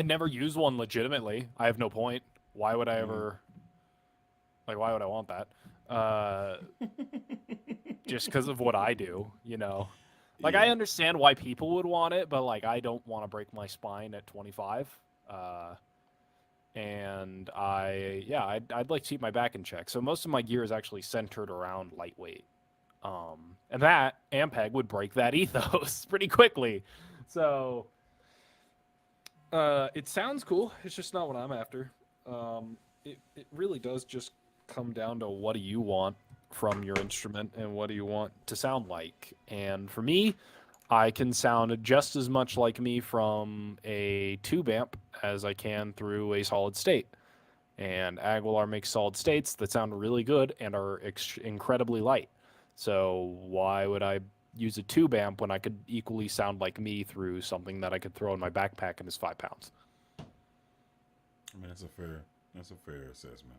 B: never used one legitimately. I have no point. Why would I ever? Like, why would I want that? Just because of what I do, you know. Like, I understand why people would want it, but like, I don't want to break my spine at 25. And I'd like to keep my back in check. So most of my gear is actually centered around lightweight. And that Ampeg would break that ethos pretty quickly. So it sounds cool. It's just not what I'm after. It really does just come down to what do you want from your instrument and what do you want to sound like. And for me, I can sound just as much like me from a tube amp as I can through a solid state. And Aguilar makes solid states that sound really good and are incredibly light. So why would I use a tube amp when I could equally sound like me through something that I could throw in my backpack and is 5 pounds?
A: I mean, that's a fair assessment.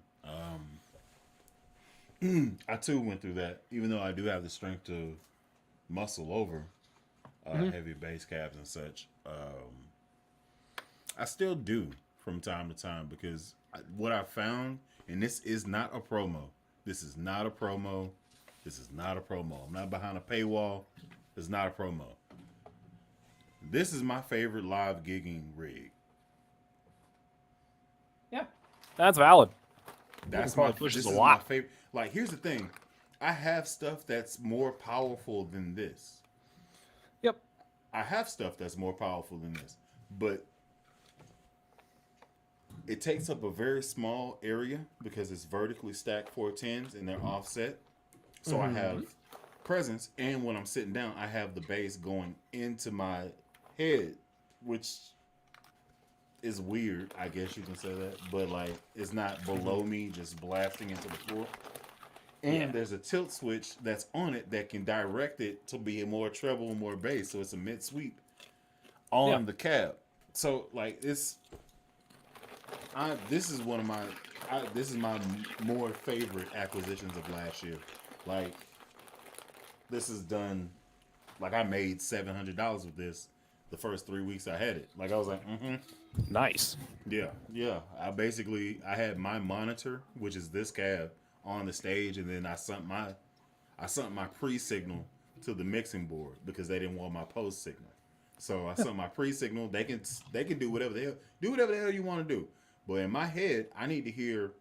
A: I too went through that, even though I do have the strength to, muscle over heavy bass cabs and such. I still do from time to time because what I found, and this is not a promo. This is not a promo. This is not a promo. I'm not behind a paywall. It's not a promo. This is my favorite live gigging rig.
B: Yeah, that's valid.
A: That's
B: Probably
A: my
B: pushes
A: this
B: a
A: is
B: lot.
A: my favorite. Like, here's the thing. I have stuff that's more powerful than this.
B: Yep.
A: I have stuff that's more powerful than this. But it takes up a very small area because it's vertically stacked 410s and they're offset. So I have presence, and when I'm sitting down, I have the bass going into my head, which is weird, I guess you can say that. But like, it's not below me just blasting into the floor. And there's a tilt switch that's on it that can direct it to be a more treble and more bass. So it's a mid sweep on the cab. So like this is one of my this is my more favorite acquisitions of last year. Like, this is done. Like, I made $700 with this the first 3 weeks I had it. Like, I was like,
B: Nice.
A: yeah. I had my monitor, which is this cab, on the stage, and then I sent my pre-signal to the mixing board because they didn't want my post signal. So I sent my pre-signal. They can do whatever the hell you want to do. But in my head, I need to hear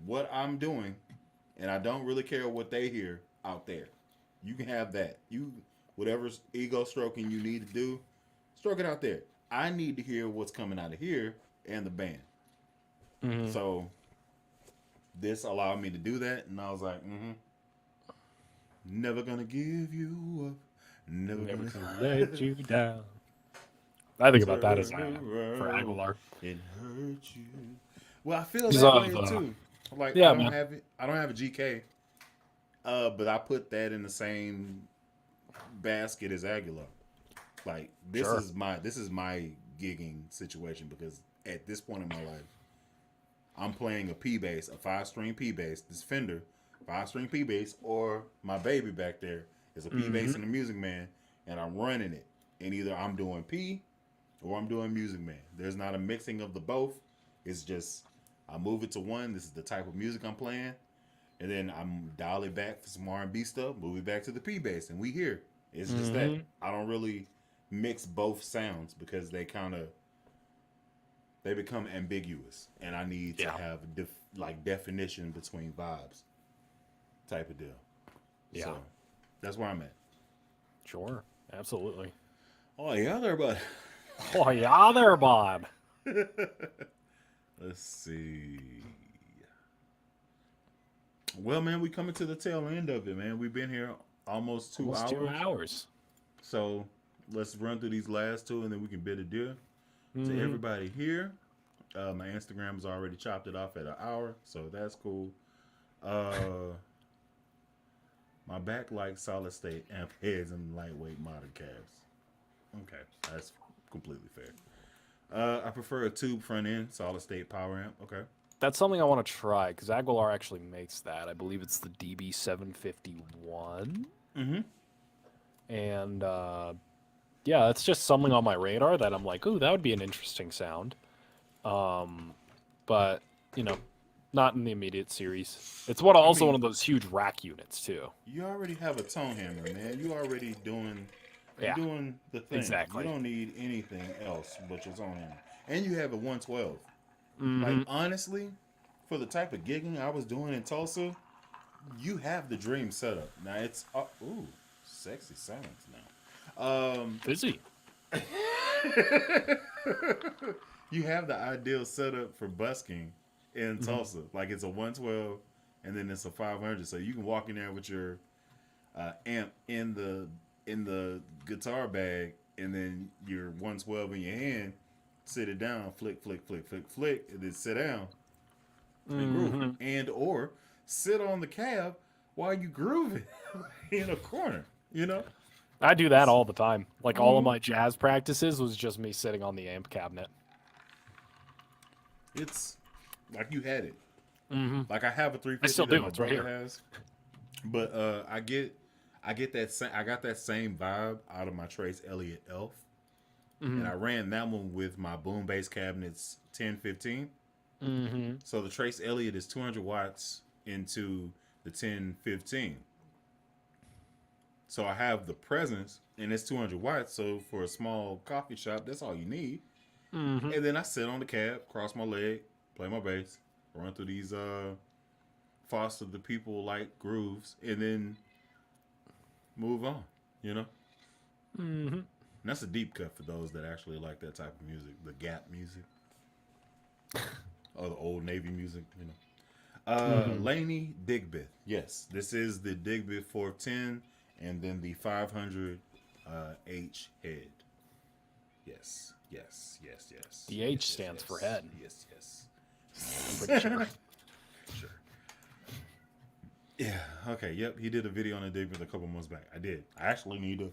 A: what I'm doing, and I don't really care what they hear out there. You can have that. Whatever's ego stroking you need to do, stroke it out there. I need to hear what's coming out of here and the band. So this allowed me to do that, and I was like, never gonna give you up, never gonna
C: let you down.
B: I think about that as for Aguilar.
A: It hurt you. Well, I feel
B: He's
A: that
B: on
A: way
B: the-
A: too. Like,
B: Yeah,
A: I don't
B: man.
A: have it. I don't have a GK. But I put that in the same basket as Aguilar. Like, this
B: Sure.
A: is my gigging situation because at this point in my life, I'm playing a P bass, a 5-string P bass, this Fender 5-string P bass, or my baby back there is a P bass and a Music Man, and I'm running it. And either I'm doing P or I'm doing Music Man. There's not a mixing of the both. It's just I move it to one. This is the type of music I'm playing. And then I'm dial it back for some R&B stuff, move it back to the P bass, and we here. It's just that I don't really mix both sounds because they become ambiguous, and I need to have definition between vibes, type of deal.
B: Yeah.
A: So that's where I'm at.
B: Sure. Absolutely.
A: Oh yeah, there, bud.
B: Oh, yeah, there, Bob.
A: Let's see. Well, man, we coming to the tail end of it, man. We've been here almost 2
B: Almost
A: hours.
B: 2 hours.
A: So let's run through these last two, and then we can bid adieu to everybody here. My Instagram has already chopped it off at an hour, so that's cool. My back likes solid state amp heads and lightweight modern cabs. Okay, that's completely fair. I prefer a tube front end, solid state power amp. Okay.
B: That's something I want to try because Aguilar actually makes that. I believe it's the DB751. And yeah, it's just something on my radar that I'm like, ooh, that would be an interesting sound. But not in the immediate series. It's one of those huge rack units too.
A: You already have a tone hammer, man. You already doing the thing.
B: Exactly.
A: You don't need anything else but your tone hammer. And you have a 112. Like, honestly, for the type of gigging I was doing in Tulsa, you have the dream setup. Now it's sexy sounds now.
B: Busy.
A: You have the ideal setup for busking in Tulsa. Like, it's a 112 and then it's a 500, so you can walk in there with your amp in the guitar bag and then your 112 in your hand, sit it down, flick, flick, flick, flick, flick, and then sit down and groove. And or sit on the cab while you groove it in a corner,
B: I do that all the time. Like all of my jazz practices was just me sitting on the amp cabinet.
A: It's like you had it. Like, I have a 350
B: I still
A: that
B: do.
A: my
B: It's right
A: brother
B: here.
A: has. But I get that. I got that same vibe out of my Trace Elliott Elf,
B: Mm-hmm.
A: and I ran that one with my boom bass cabinets 1015.
B: Mm-hmm.
A: So the Trace Elliott is 200 watts into the 1015. So I have the presence, and it's 200 watts. So for a small coffee shop, that's all you need.
B: Mm-hmm.
A: And then I sit on the cab, cross my leg, play my bass, run through these foster the people like grooves, and then move on. You know,
B: Mm-hmm.
A: and that's a deep cut for those that actually like that type of music, the Gap music, or the old Navy music. You know, Laney Digbith. Yes, this is the Digbith 410, and then the 500 H head. Yes, yes, yes, yes.
B: The H
A: yes,
B: stands
A: yes,
B: for head.
A: Yes, yes.
B: I'm pretty sure.
A: Sure. Yeah. Okay. Yep. He did a video on the Digbith a couple months back. I did. I actually need to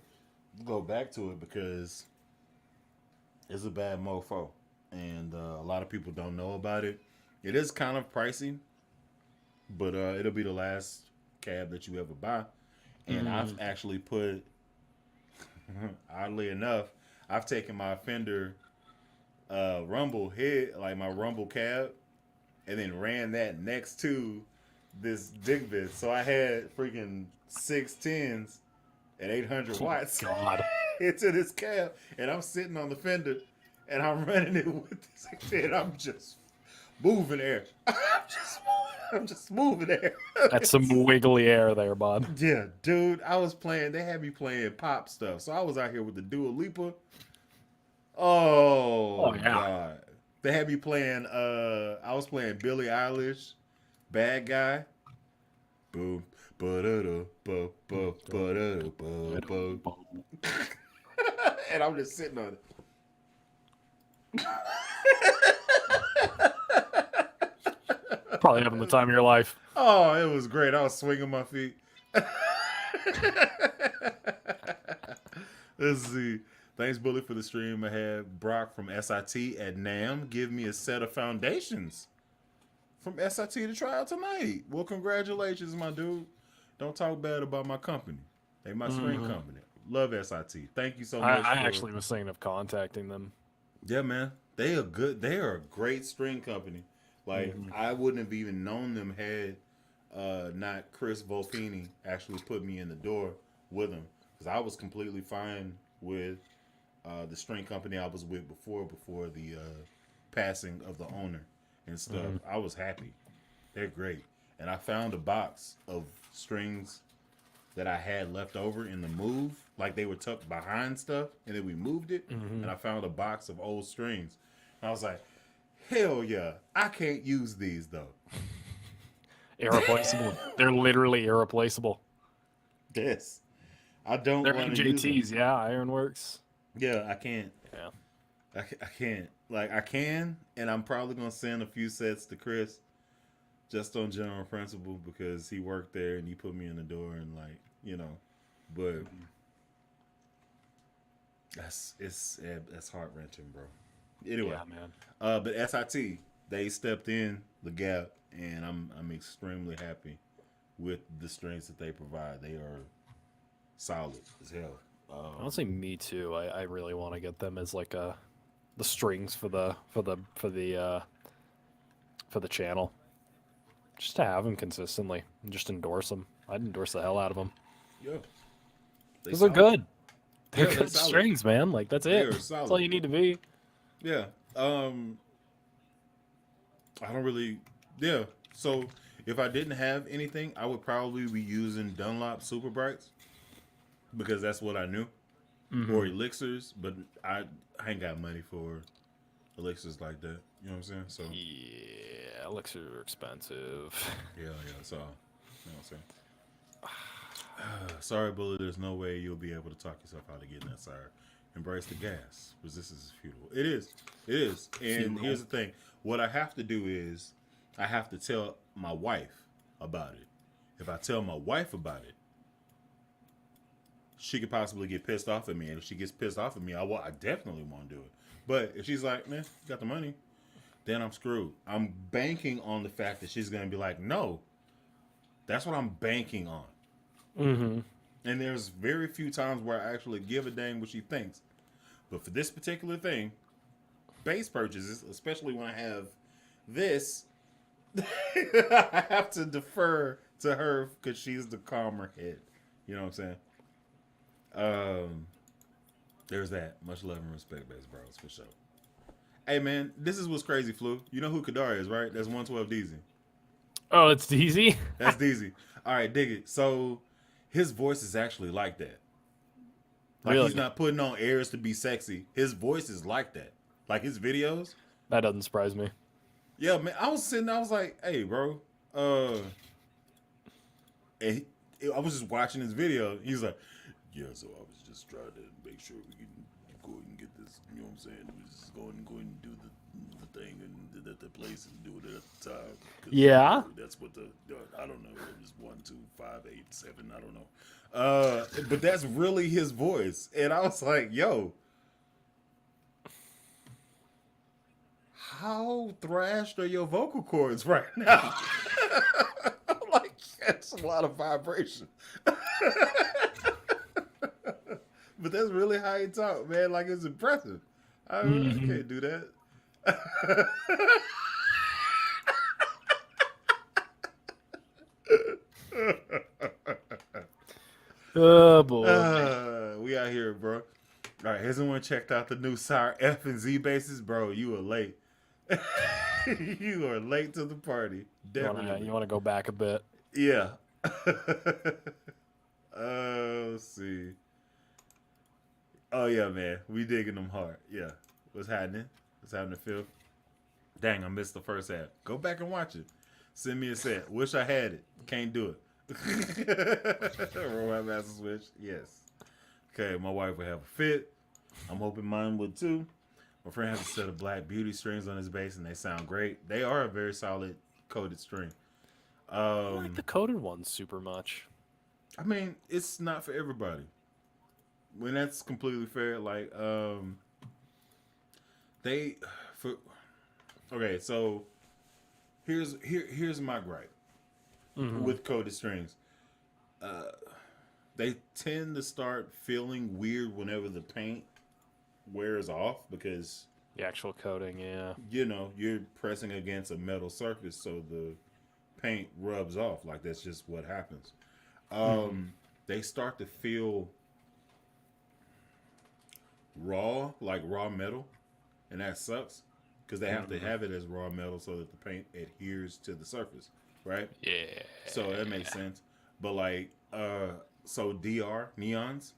A: go back to it because it's a bad mofo, and a lot of people don't know about it. It is kind of pricey, but it'll be the last cab that you ever buy. And I've actually put, oddly enough, I've taken my Fender Rumble head, like my Rumble cab, and then ran that next to this Digbith. So I had freaking 610s at 800 watts
B: God.
A: into this cab, and I'm sitting on the Fender, and I'm running it with this shit. I'm just moving air. I'm just moving air.
B: That's some wiggly air there, bud.
A: Yeah, dude. I was playing. They had me playing pop stuff, so I was out here with the Dua Lipa. Oh
B: yeah.
A: God. They had me playing. I was playing Billie Eilish, Bad Guy. Boom. And I'm just sitting on it.
B: Probably having the time of your life.
A: Oh, it was great. I was swinging my feet. Let's see. Thanks, Bully, for the stream. I had Brock from SIT at NAM give me a set of foundations from SIT to try out tonight. Well, congratulations, my dude. Don't talk bad about my company. They my string company. Love SIT. Thank you so much.
B: I actually was thinking of contacting them.
A: Yeah, man. They are good. They are a great string company. Like, I wouldn't have even known them had not Chris Volpini actually put me in the door with them. Because I was completely fine with the string company I was with before the passing of the owner and stuff. I was happy. They're great. And I found a box of strings that I had left over in the move. Like, they were tucked behind stuff, and then we moved it. And I found a box of old strings. And I was like, hell yeah, I can't use these though.
B: Irreplaceable. They're literally irreplaceable.
A: Yes. I don't
B: They're
A: want to use them.
B: MJTs, yeah, Ironworks.
A: Yeah, I can't.
B: Yeah.
A: I can't. Like, I can, and I'm probably going to send a few sets to Chris just on general principle because he worked there and he put me in the door and, like, you know, but that's heart-wrenching, bro. Anyway,
B: Yeah, man.
A: but SIT, they stepped in the gap, and I'm extremely happy with the strings that they provide. They are solid as hell.
B: Honestly, me too. I really want to get them as like the strings for the channel, just to have them consistently and just endorse them. I'd endorse the hell out of them
A: Yeah,
B: because they're good. They're
A: Yeah, they're
B: good
A: solid.
B: strings, man. Like that's
A: They
B: it.
A: are
B: That's all
A: solid.
B: you need to be.
A: Yeah. I don't really. Yeah. So if I didn't have anything, I would probably be using Dunlop Super Brights because that's what I knew, or elixirs. But I ain't got money for elixirs like that. You know what I'm saying? So
B: Yeah, elixirs are expensive.
A: yeah. So you know what I'm saying. Sorry, Bullet. There's no way you'll be able to talk yourself out of getting that sire. Embrace the gas. Resistance is futile. It is. And here's the thing. What I have to do is I have to tell my wife about it. If I tell my wife about it, she could possibly get pissed off at me. And if she gets pissed off at me, I definitely won't do it. But if she's like, man, you got the money, then I'm screwed. I'm banking on the fact that she's going to be like, no. That's what I'm banking on. And there's very few times where I actually give a dang what she thinks. But for this particular thing, base purchases, especially when I have this, I have to defer to her because she's the calmer head. You know what I'm saying? There's that. Much love and respect, base bros, for sure. Hey, man, this is what's crazy, Floof. You know who Kadar is, right? That's 112 DZ.
B: Oh, it's DZ?
A: That's DZ. All right, dig it. So his voice is actually like that. Like,
B: Really?
A: he's not putting on airs to be sexy. His voice is like that. Like, his videos.
B: That doesn't surprise me.
A: Yeah, man. I was sitting there, I was like, hey, bro. And I was just watching his video. He's like, yeah, so I was just trying to make sure we can go ahead and get this, you know what I'm saying? We just go and do the thing and at the place and do it at the time.
B: Yeah.
A: That's what I don't know. It was 1, 2, 5, 8, 7. I don't know. But that's really his voice. And I was like, yo, how thrashed are your vocal cords right now? I'm like, that's a lot of vibration. But that's really how he talk, man. Like, it's impressive. I can't do that.
B: Oh, boy.
A: We out here, bro. All right, has anyone checked out the new Sire F and Z bases? Bro, you are late. You are late to the party. Definitely.
B: You want to go back a bit?
A: Yeah. Let's see. Oh, yeah, man. We digging them hard. Yeah. What's happening? What's happening, Phil? Dang, I missed the first ad. Go back and watch it. Send me a set. Wish I had it. Can't do it. Robot Master Switch. Yes. Okay, my wife would have a fit. I'm hoping mine would too. My friend has a set of black beauty strings on his bass, and they sound great. They are a very solid coated string.
B: I like the coated ones super much.
A: I mean, it's not for everybody. When that's completely fair, like okay, so here's my gripe with coated strings. They tend to start feeling weird whenever the paint wears off because
B: The actual coating, yeah.
A: you know you're pressing against a metal surface, so the paint rubs off. Like, that's just what happens. They start to feel raw, like raw metal, and that sucks because they have to have it as raw metal so that the paint adheres to the surface, right?
B: Yeah.
A: So that makes sense. But like, so DR neons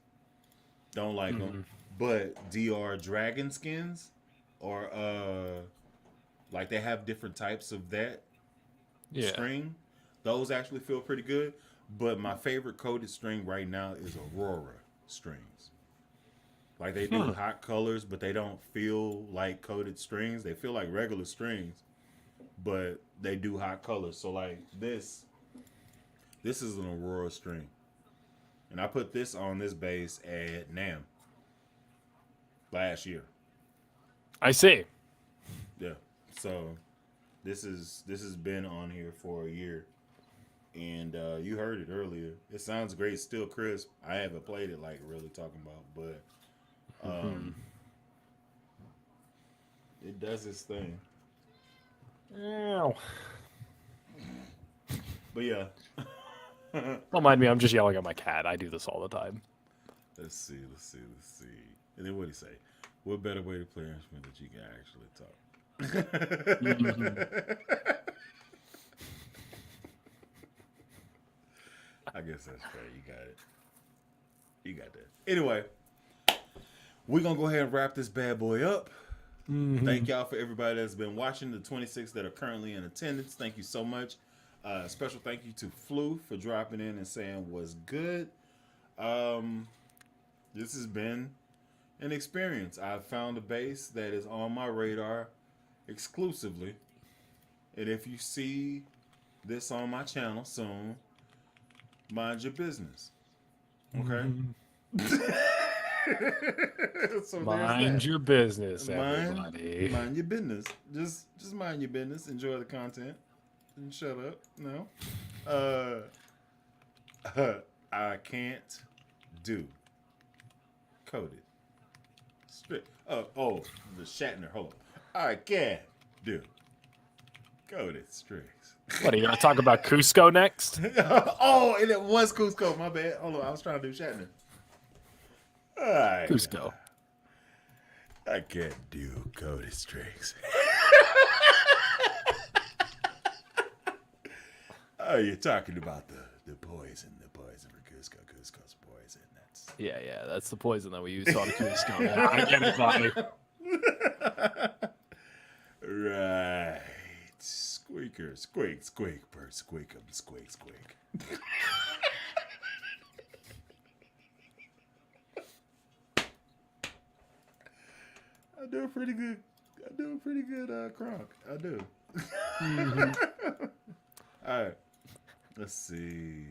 A: don't like them, but DR dragon skins or like they have different types of that string. Those actually feel pretty good. But my favorite coated string right now is Aurora strings. Like, they do hot colors, but they don't feel like coated strings. They feel like regular strings, but they do hot colors. So like this is an Aurora string. And I put this on this bass at NAMM last year.
B: I see.
A: Yeah. So this has been on here for a year. And you heard it earlier. It sounds great, still crisp. I haven't played it like really talking about, but it does its thing.
B: Ow.
A: But yeah.
B: Don't mind me, I'm just yelling at my cat. I do this all the time.
A: Let's see. And then what do you say? What better way to play an instrument that you can actually talk? I guess that's fair. You got that. Anyway, we're going to go ahead and wrap this bad boy up. Thank y'all for everybody that's been watching. The 26 that are currently in attendance, thank you so much. Special thank you to Floof for dropping in and saying what's good. This has been an experience. I've found a bass that is on my radar exclusively. And if you see this on my channel soon, mind your business. Okay? So
B: Mind your business, everybody.
A: Mind your business. Just mind your business. Enjoy the content. And shut up. No. I can't do Coded Strix. The Shatner. Hold on. I can do Coded Strix.
B: What, are you going to talk about Cusco next?
A: Oh, and it was Cusco. My bad. Hold on. I was trying to do Shatner. All right.
B: Cusco.
A: I can't do Coded Strix. Oh, you're talking about the poison for Cusco's poison.
B: Yeah, that's the poison that we use on Cusco. Yeah, I get it, buddy.
A: Right. Squeaker, squeak, bird, squeak 'em, squeak. I do a pretty good Kronk. I do. All right. Let's see.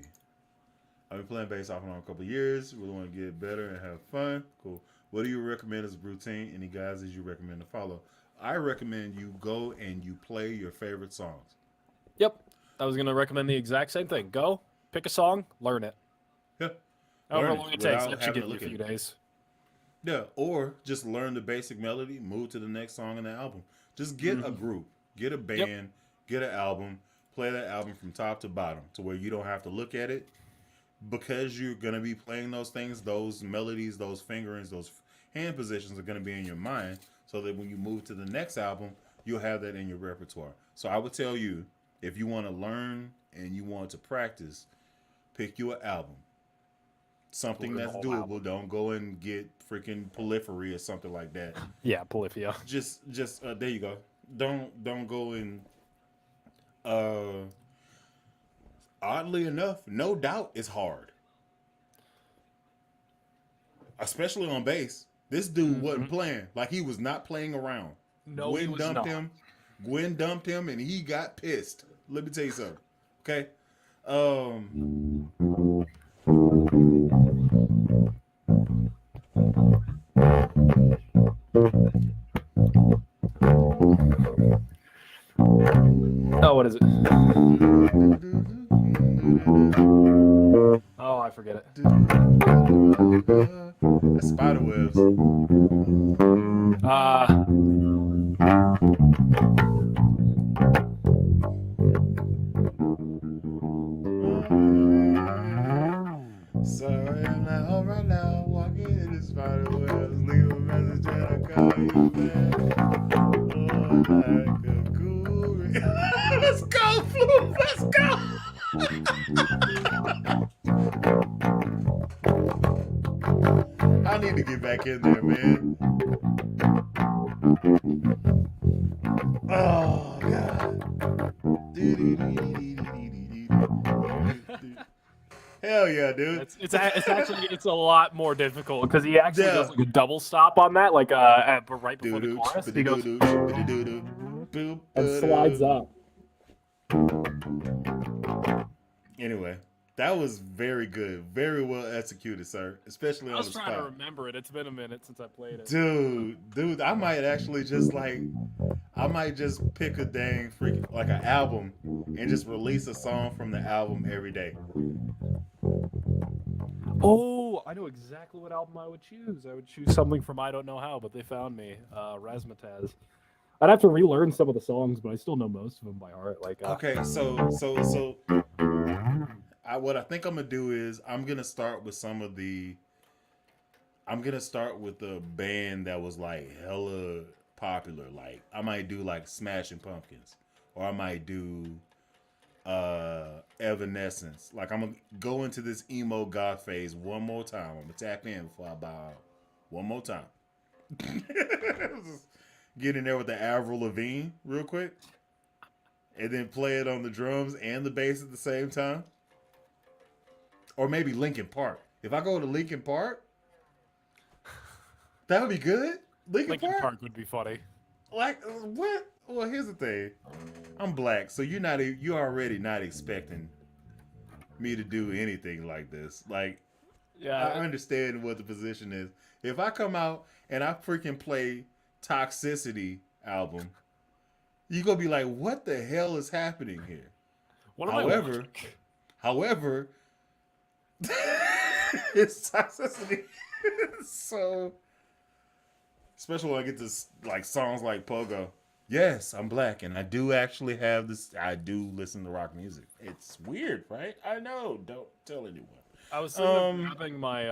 A: I've been playing bass off and on a couple of years. Really want to get better and have fun. Cool. What do you recommend as a routine? Any guys that you recommend to follow? I recommend you go and you play your favorite songs.
B: Yep. I was going to recommend the exact same thing. Go, pick a song, learn it.
A: Yeah.
B: However
A: Learn
B: long
A: it
B: it takes.
A: without
B: That should
A: having
B: give
A: to
B: you a
A: look
B: few
A: at it.
B: days.
A: Yeah, or just learn the basic melody, move to the next song in the album. Just get a group, get a band, get an album, play that album from top to bottom to where you don't have to look at it. Because you're going to be playing those things, those melodies, those fingerings, those hand positions are going to be in your mind so that when you move to the next album, you'll have that in your repertoire. So I would tell you, if you want to learn and you want to practice, pick you an album. Something that's doable. Don't go and get freaking Polyphony or something like that.
B: Yeah, Polyphia.
A: Just there you go. Don't go and oddly enough, No Doubt is hard. Especially on bass. This dude wasn't playing. Like, he was not playing around.
B: No, he was not.
A: Gwen dumped him and he got pissed. Let me tell you something. Okay?
B: Oh, what is it? Oh, I forget it.
A: That's Spiderwebs. Sorry, I'm not home right now. Walking in the Spiderwebs. Leave a message and I'll call you back. Oh, like a cool. Let's go, Floof. Let's go. I need to get back in there, man. Oh, God. Hell yeah, dude.
B: It's actually a lot more difficult because he actually does like a double stop on that, like right before the chorus. He goes
C: And slides up.
A: Anyway, that was very good. Very well executed, sir. Especially on the spot.
B: I was trying to remember it. It's been a minute since I played it.
A: Dude, I might actually just pick a dang freaking like an album and just release a song from the album every day.
B: Oh, I know exactly what album I would choose. I would choose something from I Don't Know How, but They Found Me, Razzmatazz. I'd have to relearn some of the songs, but I still know most of them by heart. Like,
A: okay, so what I think I'm gonna do is I'm gonna start with the band that was like hella popular. Like, I might do like Smashing Pumpkins, or I might do Evanescence. Like, I'm gonna go into this emo goth phase one more time. I'm gonna tap in before I bow out. One more time. Just get in there with the Avril Lavigne real quick, and then play it on the drums and the bass at the same time. Or maybe Linkin Park. If I go to Linkin Park, that would be good. Linkin Park
B: would be funny.
A: Like, what? Well, here's the thing. I'm black, so you're already not expecting me to do anything like this. Like,
B: yeah,
A: I understand what the position is. If I come out and I freaking play Toxicity album, you're gonna be like, what the hell is happening here?
B: What am I watching?
A: However, It's toxicity. So, especially when I get to like songs like Pogo. Yes, I'm black, and I do actually have this. I do listen to rock music. It's weird, right? I know. Don't tell anyone.
B: I was thinking of grabbing my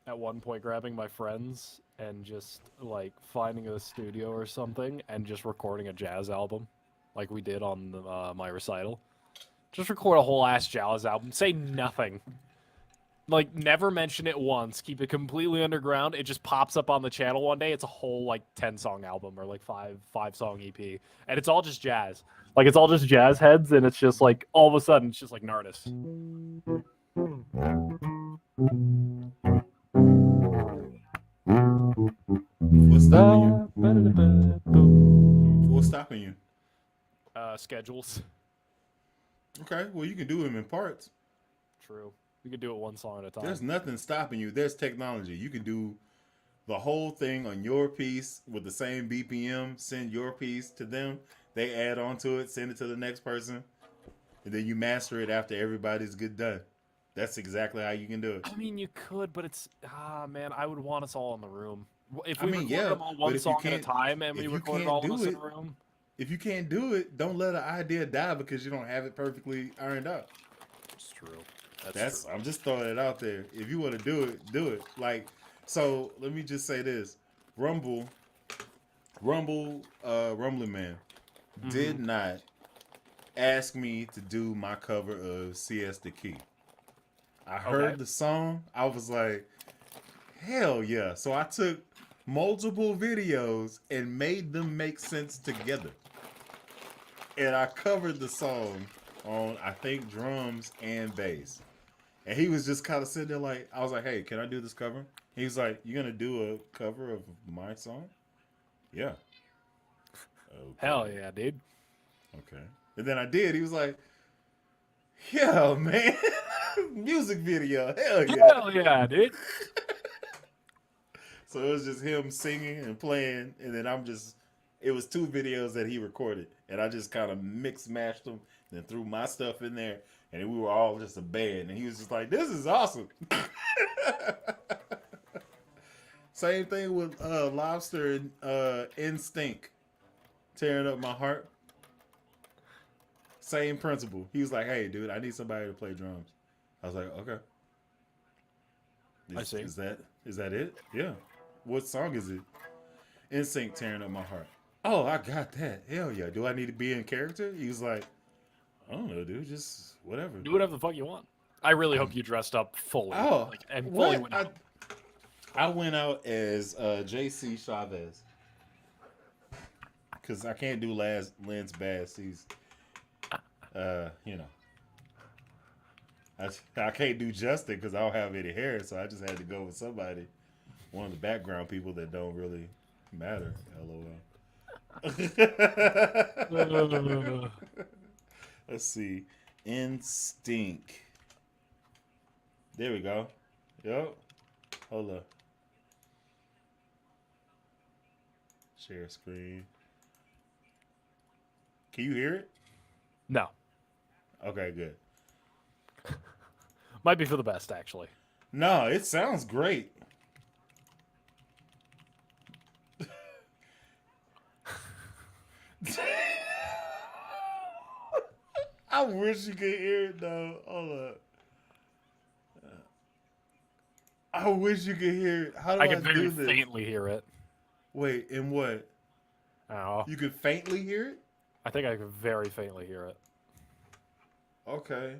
B: at one point grabbing my friends and just like finding a studio or something and just recording a jazz album, like we did on my recital. Just record a whole ass jazz album. Say nothing. Like never mention it once. Keep it completely underground. It just pops up on the channel one day. It's a whole like 10-song album or like five song EP, and it's all just jazz. Like it's all just jazz heads, and it's just like all of a sudden it's just like Nardis.
A: What's stopping you? What's stopping you?
B: Schedules.
A: Okay, well you can do them in parts.
B: True. We could do it one song at a time.
A: There's nothing stopping you. There's technology. You can do the whole thing on your piece with the same BPM. Send your piece to them. They add on to it. Send it to the next person, and then you master it after everybody's good done. That's exactly how you can do it.
B: I mean, you could, but it's man. I would want us all in the room. If
A: I
B: we
A: mean,
B: record
A: yeah,
B: them all
A: but
B: one
A: if you
B: song at a
A: can't-
B: time, and
A: if
B: we
A: you
B: recorded
A: can't
B: all of
A: do
B: us in
A: it-
B: a room,
A: If you can't do it, don't let an idea die because you don't have it perfectly ironed out.
B: it's true. That's true.
A: I'm just throwing it out there. If you want to do it, do it. Like, so let me just say this: Rumbling Man did not ask me to do my cover of CS the Key. I heard the song. I was like, hell yeah. So I took multiple videos and made them make sense together. And I covered the song on, I think, drums and bass. And he was just kind of sitting there like, I was like, hey, can I do this cover? He was like, you gonna do a cover of my song? Yeah. Okay.
B: Hell yeah, dude.
A: Okay. And then I did. He was like, yeah, man. Music video. Hell yeah.
B: Hell yeah, dude.
A: So it was just him singing and playing. And then it was 2 videos that he recorded. And I just kind of mix-matched them and threw my stuff in there. And we were all just a band. And he was just like, this is awesome. Same thing with Lobster and Instinct. Tearing Up My Heart. Same principle. He was like, hey, dude, I need somebody to play drums. I was like, okay.
B: I see.
A: Is that it? Yeah. What song is it? Instinct, Tearing Up My Heart. Oh, I got that. Hell yeah. Do I need to be in character? He was like, I don't know, dude. Just whatever.
B: Do whatever the fuck you want. I really hope you dressed up fully.
A: Oh,
B: and fully
A: what?
B: went out.
A: I went out as JC Chavez. Because I can't do Lance Bass. He's, you know. I can't do Justin because I don't have any hair, so I just had to go with somebody. One of the background people that don't really matter. LOL. Let's see. Instinct. There we go. Yep. Hold up. Share screen. Can you hear it?
B: No.
A: Okay, good.
B: Might be for the best, actually.
A: No, it sounds great. I wish you could hear it though. Hold up. I wish you could hear it. How do
B: I
A: I
B: can very
A: do this?
B: faintly hear it.
A: Wait, in what?
B: Oh,
A: You can faintly hear it?
B: I think I can very faintly hear it.
A: Okay.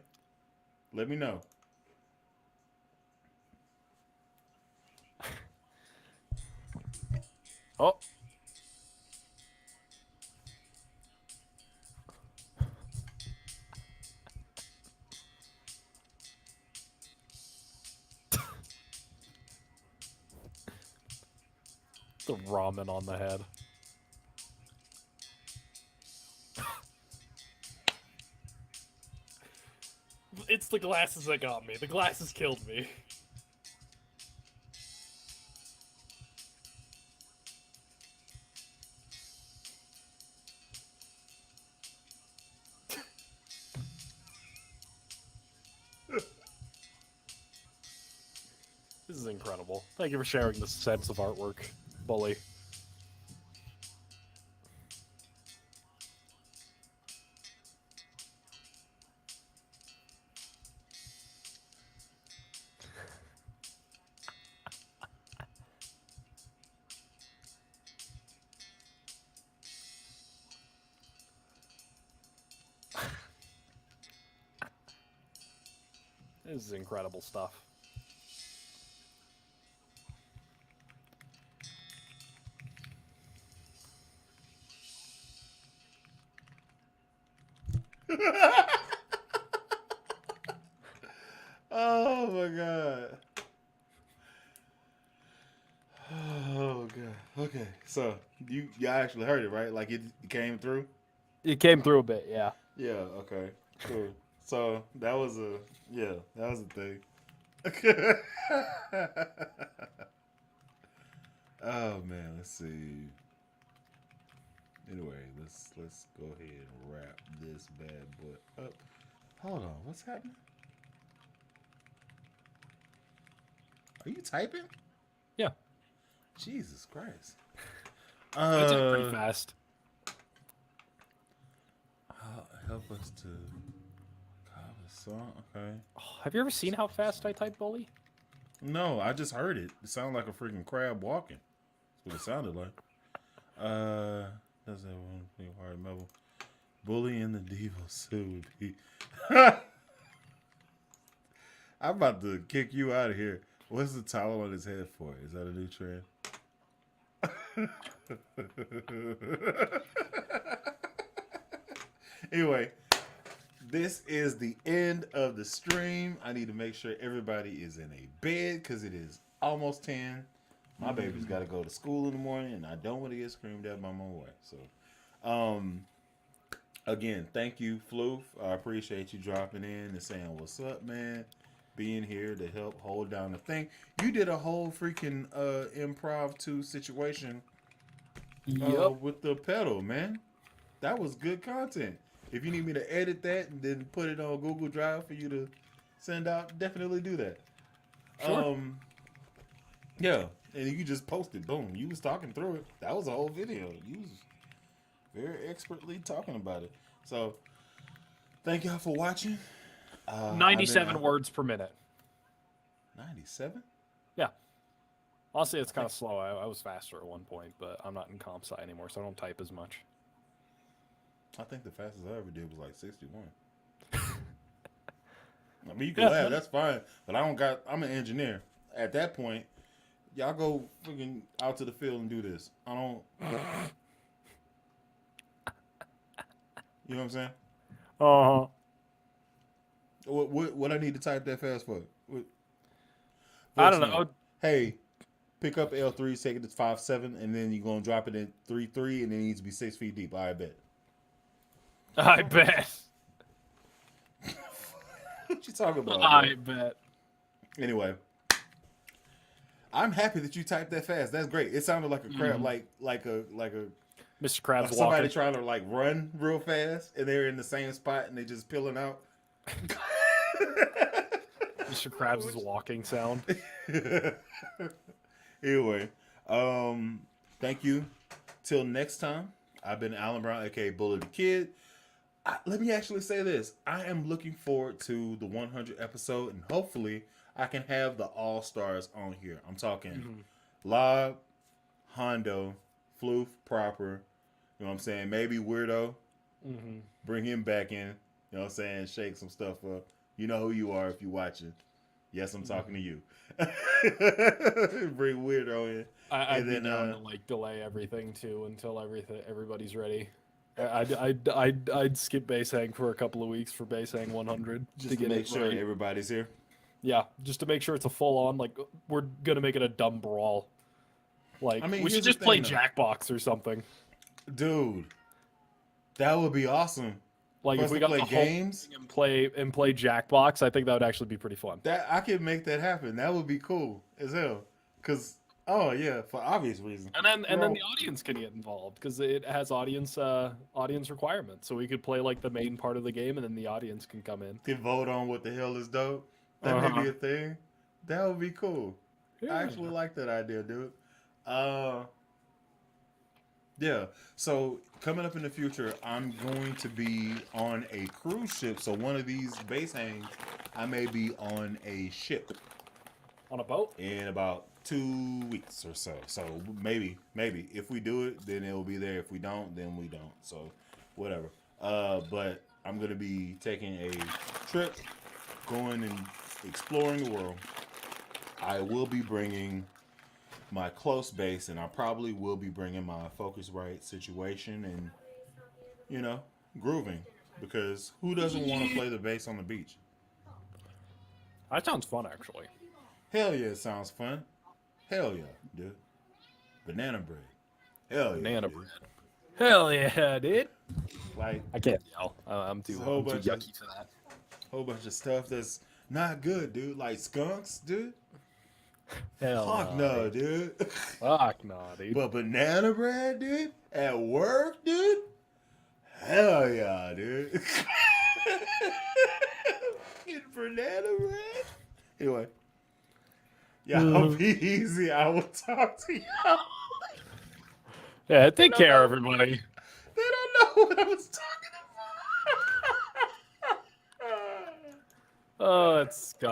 A: Let me know.
B: Oh. The ramen on the head. It's the glasses that got me. The glasses killed me. This is incredible. Thank you for sharing this sense of artwork, Bully. This is incredible stuff.
A: Oh my god. Oh god. Okay, so you actually heard it, right? Like it came through.
B: It came through a bit, yeah.
A: Yeah. Okay. Cool. So that was a thing. Oh man, let's see. Anyway, let's go ahead and wrap this bad boy up. Hold on, what's happening? Are you typing?
B: Yeah.
A: Jesus Christ.
B: I type pretty fast.
A: Help us to call the song. Okay.
B: Oh, have you ever seen how fast I type, Bully?
A: No, I just heard it. It sounded like a freaking crab walking. That's what it sounded like. Does that one thing hard level? Bully in the Devo suit would be. I'm about to kick you out of here. What's the towel on his head for? Is that a new trend? Anyway, this is the end of the stream. I need to make sure everybody is in a bed because it is almost 10. My baby's got to go to school in the morning, and I don't want to get screamed at by my wife. So, again, thank you, Floof. I appreciate you dropping in and saying what's up, man. Being here to help hold down the thing. You did a whole freaking improv 2 situation with the pedal, man. That was good content. If you need me to edit that and then put it on Google Drive for you to send out, definitely do that.
B: Sure.
A: Yeah, and you just posted. Boom. You was talking through it. That was a whole video. You was very expertly talking about it. So, thank y'all for watching.
B: 97 words per minute.
A: 97?
B: Yeah. Honestly, it's kind of slow. I was faster at one point, but I'm not in comp sci anymore, so I don't type as much.
A: I think the fastest I ever did was like 61. I mean, you can laugh, that's fine. But I'm an engineer. At that point, y'all go freaking out to the field and do this. I don't. You know what I'm saying?
B: Uh-huh.
A: What I need to type that fast for?
B: I don't know.
A: Hey, pick up L3, take it to 5.7, and then you're gonna drop it in 3.3, and then it needs to be 6 feet deep. I bet.
B: I bet.
A: What you talking about?
B: I bet.
A: Anyway, I'm happy that you typed that fast. That's great. It sounded like a crab, like a
B: Mr. Krabs
A: somebody
B: walking.
A: trying to like run real fast, and they're in the same spot and they just peeling out.
B: Mr. Krabs' walking sound.
A: Anyway, thank you. Till next time, I've been Alan Brown, aka Bully the Kid. Let me actually say this. I am looking forward to the 100 episode, and hopefully I can have the all-stars on here. I'm talking Lob, Hondo, Floof, Proper, you know what I'm saying? Maybe Weirdo. Bring him back in, you know what I'm saying? Shake some stuff up. You know who you are if you're watching. Yes, I'm talking to you. Bring Weirdo in.
B: I'd be down to like delay everything too until everybody's ready. I'd skip base hang for a couple of weeks for base hang 100
A: just to make sure everybody's here.
B: Yeah, just to make sure it's a full on. Like we're gonna make it a dumb brawl. Like I mean, we should just play Jackbox or something.
A: Dude, that would be awesome.
B: Like if we got the games and play Jackbox, I think that would actually be pretty fun.
A: That I could make that happen. That would be cool as hell. Cause for obvious reasons.
B: And then the audience can get involved because it has audience requirements. So we could play like the main part of the game, and then the audience can come in.
A: Can vote on what the hell is dope. That may be a thing. That would be cool. I actually like that idea, dude. Yeah. So coming up in the future, I'm going to be on a cruise ship. So one of these base hangs, I may be on a ship
B: On a boat?
A: in about 2 weeks or so. So maybe if we do it, then it'll be there. If we don't, then we don't. So whatever. But I'm gonna be taking a trip, going and exploring the world. I will be bringing my close base, and I probably will be bringing my Focusrite situation and, grooving. Because who doesn't want to play the bass on the beach?
B: That sounds fun, actually.
A: Hell yeah, it sounds fun. Hell yeah, dude. Banana bread. Hell yeah.
B: Banana
A: dude.
B: bread. Hell yeah, dude.
A: Like,
B: I can't yell. I'm too
A: It's a whole bunch of-
B: yucky for that.
A: whole bunch of stuff that's not good, dude. Like skunks, dude.
B: Hell
A: Fuck no, dude.
B: Fuck no, dude.
A: But banana bread, dude, at work, dude. Hell yeah, dude. Get banana bread. Anyway, y'all be easy. I will talk to y'all.
B: Yeah, take care, everybody.
A: They don't know what I was talking about.
B: Oh, it's God.